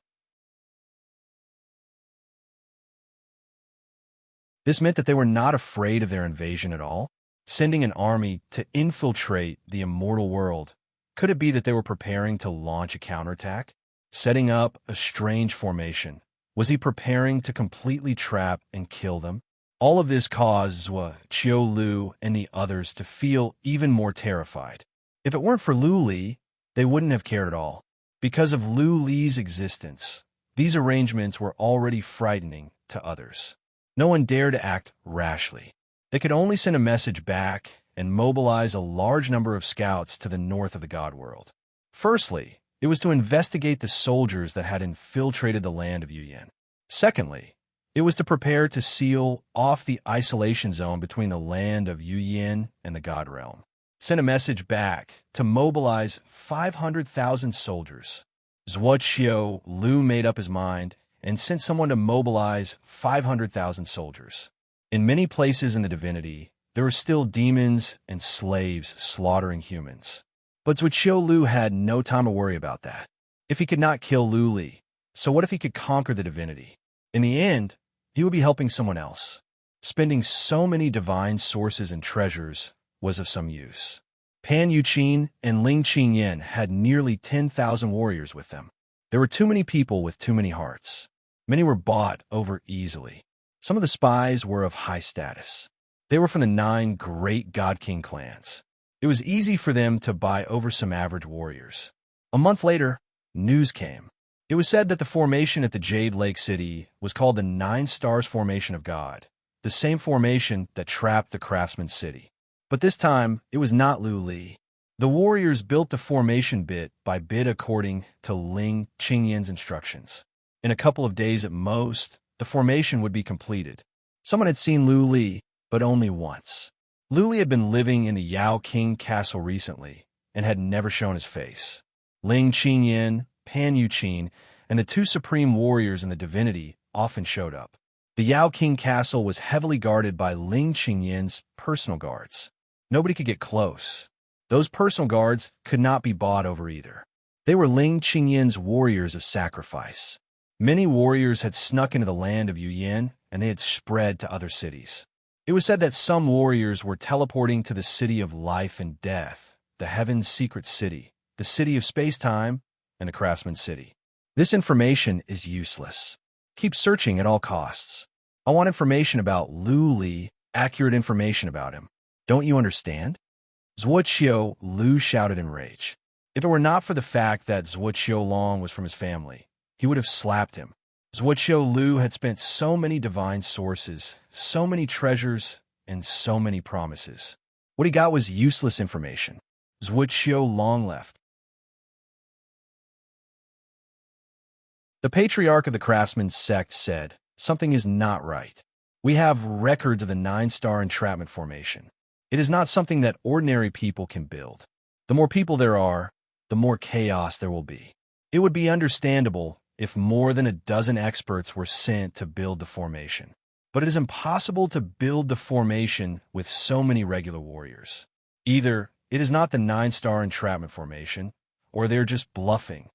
S1: This meant that they were not afraid of their invasion at all. Sending an army to infiltrate the immortal world, could it be that they were preparing to launch a counterattack? Setting up a strange formation. Was he preparing to completely trap and kill them? All of this caused Zhuo Qilu and the others to feel even more terrified. If it weren't for Lu Li, they wouldn't have cared at all. Because of Lu Li's existence, these arrangements were already frightening to others. No one dared to act rashly. They could only send a message back and mobilize a large number of scouts to the north of the God world. Firstly, it was to investigate the soldiers that had infiltrated the land of Yuyan. Secondly, it was to prepare to seal off the isolation zone between the land of Yuyan and the God realm. Send a message back to mobilize 500,000 soldiers. Zhuo Qilu made up his mind and sent someone to mobilize 500,000 soldiers. In many places in the divinity, there were still demons and slaves slaughtering humans. But Zhuo Qilu had no time to worry about that. If he could not kill Lu Li, so what if he could conquer the divinity? In the end, he would be helping someone else. Spending so many divine sources and treasures was of some use. Pan Yuqin and Ling Qingyan had nearly 10,000 warriors with them. There were too many people with too many hearts. Many were bought over easily. Some of the spies were of high status. They were from the 9 great God King clans. It was easy for them to buy over some average warriors. A month later, news came. It was said that the formation at the Jade Lake City was called the 9 Stars Formation of God, the same formation that trapped the Craftsman City. But this time, it was not Lu Li. The warriors built the formation bit by bit according to Ling Qingyan's instructions. In a couple of days at most, the formation would be completed. Someone had seen Lu Li, but only once. Lu Li had been living in the Yao King castle recently, and had never shown his face. Ling Qingyan, Pan Yuqin, and the two supreme warriors in the divinity often showed up. The Yao King castle was heavily guarded by Ling Qingyan's personal guards. Nobody could get close. Those personal guards could not be bought over either. They were Ling Qingyan's warriors of sacrifice. Many warriors had snuck into the land of Yuyan, and they had spread to other cities. It was said that some warriors were teleporting to the city of life and death, the Heaven's secret city, the city of space-time, and the Craftsman's city. This information is useless. Keep searching at all costs. I want information about Lu Li, accurate information about him. Don't you understand? Zhuoqiu Lu shouted in rage. If it were not for the fact that Zhuoqiu Long was from his family, he would have slapped him. Zhuoqiu Lu had spent so many divine sources, so many treasures, and so many promises. What he got was useless information. Zhuoqiu Long left. The patriarch of the craftsman's sect said, "Something is not right. We have records of the 9-star entrapment formation. It is not something that ordinary people can build. The more people there are, the more chaos there will be. It would be understandable if more than a dozen experts were sent to build the formation. But it is impossible to build the formation with so many regular warriors. Either it is not the 9-star entrapment formation, or they're just bluffing."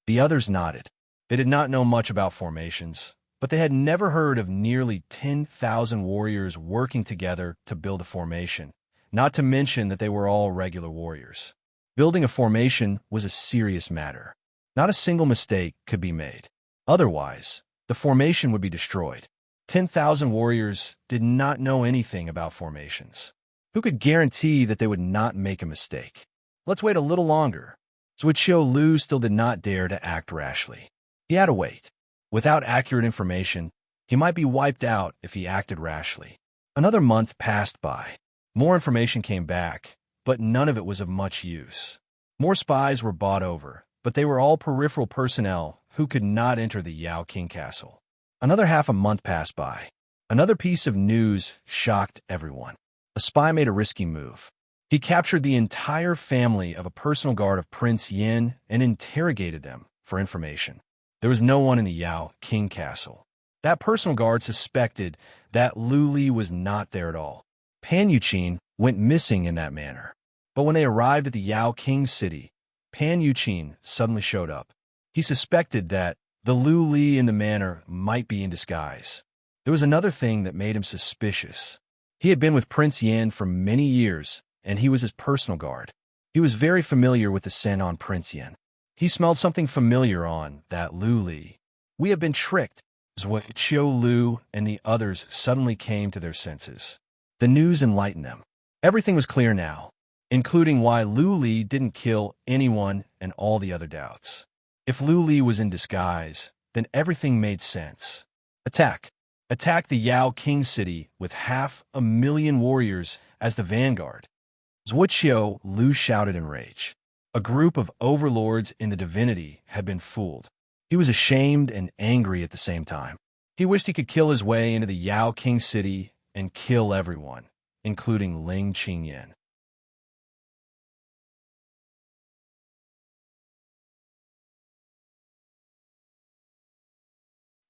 S1: The others nodded. They did not know much about formations, but they had never heard of nearly 10,000 warriors working together to build a formation, not to mention that they were all regular warriors. Building a formation was a serious matter. Not a single mistake could be made. Otherwise, the formation would be destroyed. 10,000 warriors did not know anything about formations. Who could guarantee that they would not make a mistake? Let's wait a little longer. Zhuoqiu Lu still did not dare to act rashly. He had to wait. Without accurate information, he might be wiped out if he acted rashly. Another month passed by. More information came back, but none of it was of much use. More spies were bought over, but they were all peripheral personnel who could not enter the Yao King castle. Another half a month passed by. Another piece of news shocked everyone. A spy made a risky move. He captured the entire family of a personal guard of Prince Yin and interrogated them for information. There was no one in the Yao King castle. That personal guard suspected that Lu Li was not there at all. Pan Yuqin went missing in that manner. But when they arrived at the Yao King city, Pan Yuqin suddenly showed up. He suspected that the Lu Li in the manor might be in disguise. There was another thing that made him suspicious. He had been with Prince Yan for many years, and he was his personal guard. He was very familiar with the scent on Prince Yan. He smelled something familiar on that Lu Li. We have been tricked. Zhuoqiu Lu and the others suddenly came to their senses. The news enlightened them. Everything was clear now, including why Lu Li didn't kill anyone and all the other doubts. If Lu Li was in disguise, then everything made sense. Attack. Attack the Yao King city with 500,000 warriors as the vanguard. Zhuoqiu Lu shouted in rage. A group of overlords in the divinity had been fooled. He was ashamed and angry at the same time. He wished he could kill his way into the Yao King city and kill everyone, including Ling Qingyan.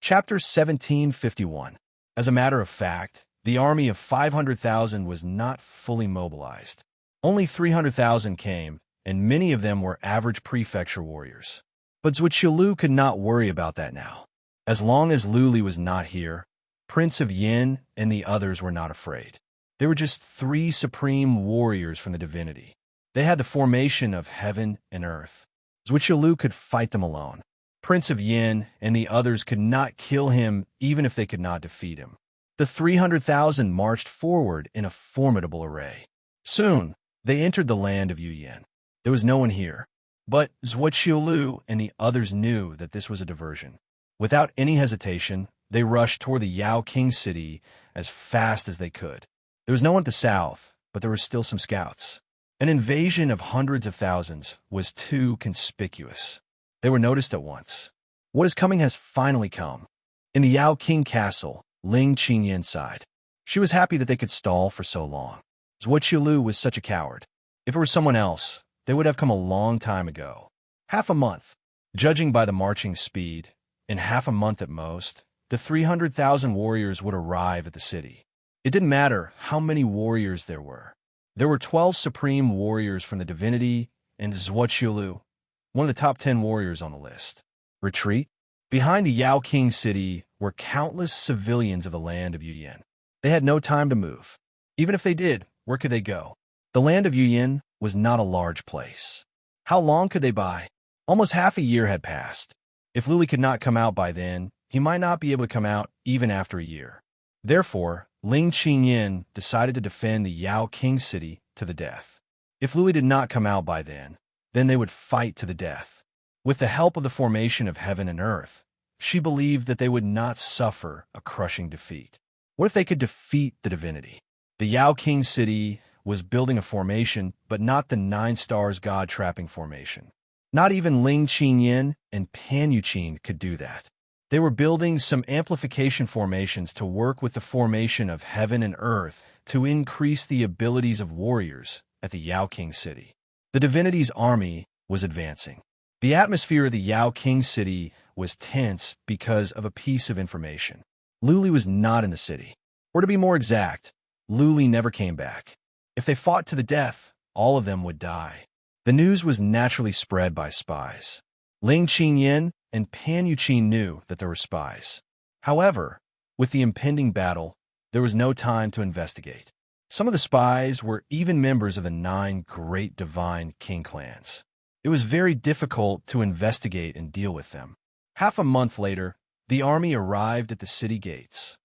S1: Chapter 1751. As a matter of fact, the army of 500,000 was not fully mobilized. Only 300,000 came, and many of them were average prefecture warriors. But Zhuoqiu Lu could not worry about that now. As long as Lu Li was not here, Prince of Yin and the others were not afraid. They were just 3 supreme warriors from the divinity. They had the formation of heaven and earth. Zhuoqiu Lu could fight them alone. Prince of Yin and the others could not kill him even if they could not defeat him. The 300,000 marched forward in a formidable array. Soon, they entered the land of Yuyan. There was no one here, but Zhuoqiu Lu and the others knew that this was a diversion. Without any hesitation, they rushed toward the Yao King city as fast as they could. There was no one at the south, but there were still some scouts. An invasion of hundreds of thousands was too conspicuous. They were noticed at once. What is coming has finally come. In the Yao King castle, Ling Qingyan sighed. She was happy that they could stall for so long. Zhuoqiu Lu was such a coward. If it were someone else, they would have come a long time ago. Half a month. Judging by the marching speed, in half a month at most, the 300,000 warriors would arrive at the city. It didn't matter how many warriors there were. There were 12 supreme warriors from the divinity and Zhuoqiulu, one of the top 10 warriors on the list. Retreat? Behind the Yao King city were countless civilians of the land of Yuyin. They had no time to move. Even if they did, where could they go? The land of Yuyin was not a large place. How long could they buy? Almost half a year had passed. If Luli could not come out by then, he might not be able to come out even after a year. Therefore, Ling Qingyin decided to defend the Yao King city to the death. If Luli did not come out by then they would fight to the death. With the help of the formation of heaven and earth, she believed that they would not suffer a crushing defeat. What if they could defeat the divinity? The Yao King city was building a formation, but not the 9 stars god-trapping formation. Not even Ling Qingyin and Pan Yuqin could do that. They were building some amplification formations to work with the formation of heaven and earth to increase the abilities of warriors at the Yao King city. The divinity's army was advancing. The atmosphere of the Yao King city was tense because of a piece of information. Luli was not in the city. Or to be more exact, Luli never came back. If they fought to the death, all of them would die. The news was naturally spread by spies. Ling Qingyin and Pan Yuqin knew that there were spies. However, with the impending battle, there was no time to investigate. Some of the spies were even members of the 9 great divine king clans. It was very difficult to investigate and deal with them. Half a month later, the army arrived at the city gates.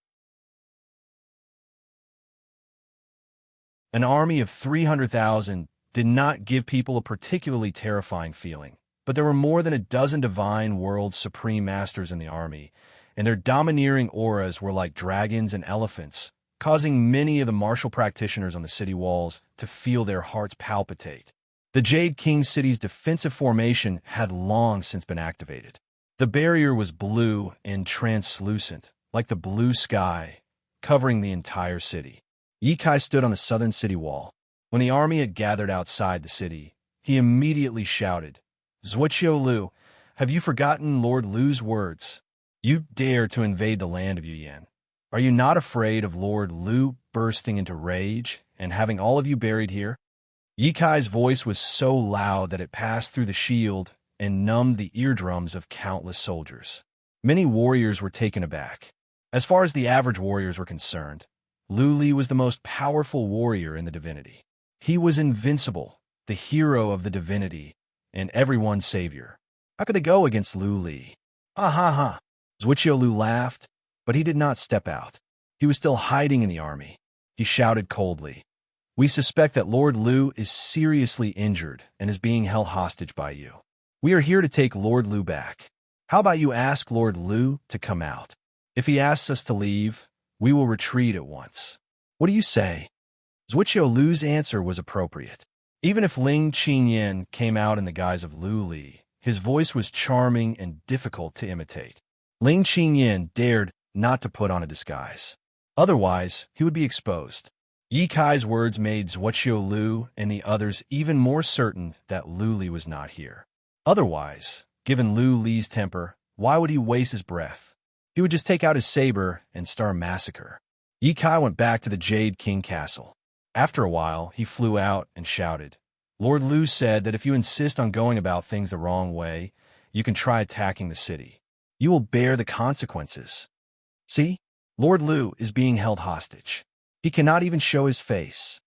S1: An army of 300,000 did not give people a particularly terrifying feeling, but there were more than a dozen divine world supreme masters in the army, and their domineering auras were like dragons and elephants, causing many of the martial practitioners on the city walls to feel their hearts palpitate. The Jade King city's defensive formation had long since been activated. The barrier was blue and translucent, like the blue sky, covering the entire city. Ye Kai stood on the southern city wall. When the army had gathered outside the city, he immediately shouted, "Zhuoqiulu, have you forgotten Lord Lu's words? You dare to invade the land of Yuyin. Are you not afraid of Lord Lu bursting into rage and having all of you buried here?" Ye Kai's voice was so loud that it passed through the shield and numbed the eardrums of countless soldiers. Many warriors were taken aback. As far as the average warriors were concerned, Lu Li was the most powerful warrior in the divinity. He was invincible, the hero of the divinity, and everyone's savior. How could they go against Lu Li? Ah ha ha! Zhuoqiulu laughed, but he did not step out. He was still hiding in the army. He shouted coldly, "We suspect that Lord Lu is seriously injured and is being held hostage by you. We are here to take Lord Lu back. How about you ask Lord Lu to come out? If he asks us to leave, we will retreat at once. What do you say?" Zhuoqiulu's answer was appropriate. Even if Ling Qingyin came out in the guise of Lu Li, his voice was charming and difficult to imitate. Ling Qingyin dared not to put on a disguise. Otherwise, he would be exposed. Ye Kai's words made Zhuoqiulu and the others even more certain that Lu Li was not here. Otherwise, given Lu Li's temper, why would he waste his breath? He would just take out his saber and start a massacre. Ye Kai went back to the Jade King Castle. After a while, he flew out and shouted, "Lord Lu said that if you insist on going about things the wrong way, you can try attacking the city. You will bear the consequences. See, Lord Lu is being held hostage. He cannot even show his face."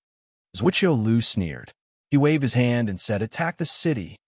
S1: Zhuoqiulu sneered. He waved his hand and said, "Attack the city."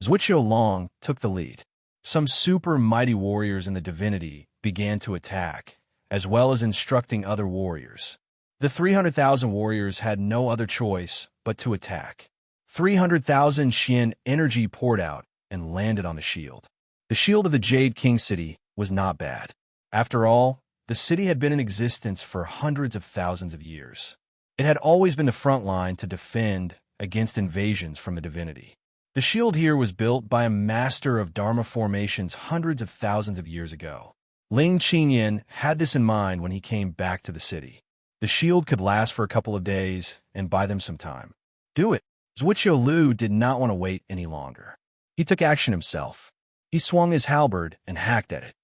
S1: Zhuoqiulu took the lead. Some super mighty warriors in the divinity began to attack, as well as instructing other warriors. The 300,000 warriors had no other choice but to attack. 300,000 Xian energy poured out and landed on the shield. The shield of the Jade King city was not bad. After all, the city had been in existence for hundreds of thousands of years. It had always been the front line to defend against invasions from the divinity. The shield here was built by a master of Dharma formations hundreds of thousands of years ago. Ling Qingyin had this in mind when he came back to the city. The shield could last for a couple of days and buy them some time. "Do it," Zhuqiu Lu did not want to wait any longer. He took action himself. He swung his halberd and hacked at it.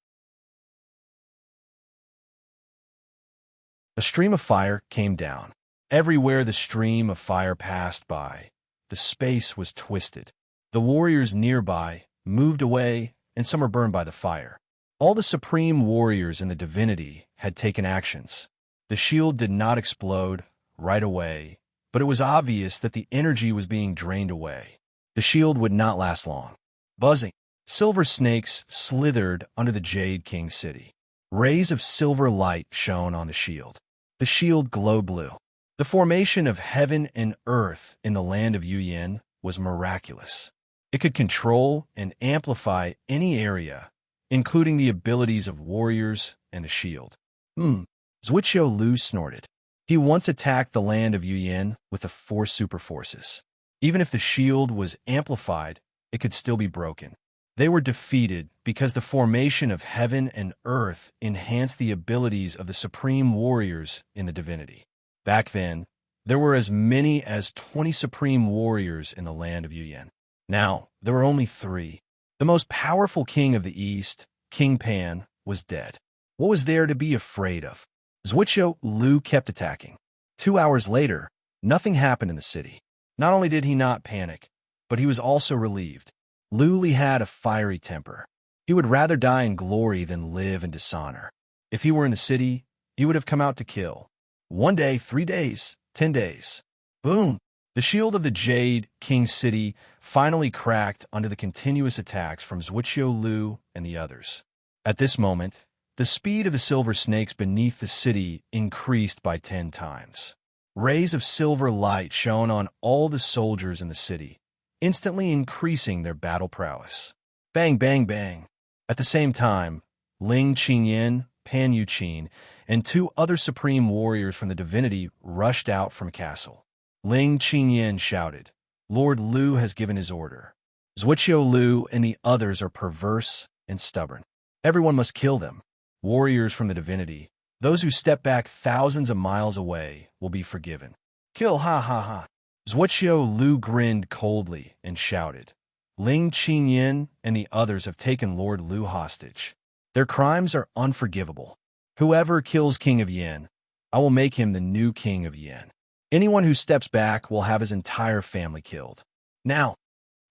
S1: A stream of fire came down. Everywhere the stream of fire passed by, the space was twisted. The warriors nearby moved away, and some were burned by the fire. All the supreme warriors in the divinity had taken actions. The shield did not explode right away, but it was obvious that the energy was being drained away. The shield would not last long. Buzzing, silver snakes slithered under the Jade King city. Rays of silver light shone on the shield. The shield glowed blue. The formation of heaven and earth in the land of Yuyin was miraculous. It could control and amplify any area, including the abilities of warriors and the shield. Zhuqiu Lu snorted. He once attacked the land of Yuyin with the 4 super forces. Even if the shield was amplified, it could still be broken. They were defeated because the formation of heaven and earth enhanced the abilities of the supreme warriors in the divinity. Back then, there were as many as 20 supreme warriors in the land of Yuyin. Now, there were only 3. The most powerful king of the East, King Pan, was dead. What was there to be afraid of? Zhuqiu Lu kept attacking. 2 hours later, nothing happened in the city. Not only did he not panic, but he was also relieved. Lu Li had a fiery temper. He would rather die in glory than live in dishonor. If he were in the city, he would have come out to kill. 1 day, 3 days, 10 days. Boom! The shield of the Jade King city finally cracked under the continuous attacks from Zhuqiu Lu and the others. At this moment, the speed of the silver snakes beneath the city increased by 10 times. Rays of silver light shone on all the soldiers in the city, instantly increasing their battle prowess. Bang, bang, bang. At the same time, Ling Qingyin, Pan Yuqin, and 2 other supreme warriors from the divinity rushed out from a castle. Ling Qingyin shouted, "Lord Lu has given his order. Zhuqiu Lu and the others are perverse and stubborn. Everyone must kill them. Warriors from the divinity, those who step back thousands of miles away, will be forgiven. Kill, ha ha ha." Zhuqiu Lu grinned coldly and shouted, "Ling Qingyin and the others have taken Lord Lu hostage. Their crimes are unforgivable. Whoever kills King of Yin, I will make him the new King of Yin. Anyone who steps back will have his entire family killed." Now,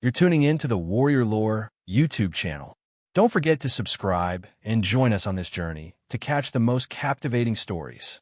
S1: you're tuning in to the Warrior Lore YouTube channel. Don't forget to subscribe and join us on this journey to catch the most captivating stories.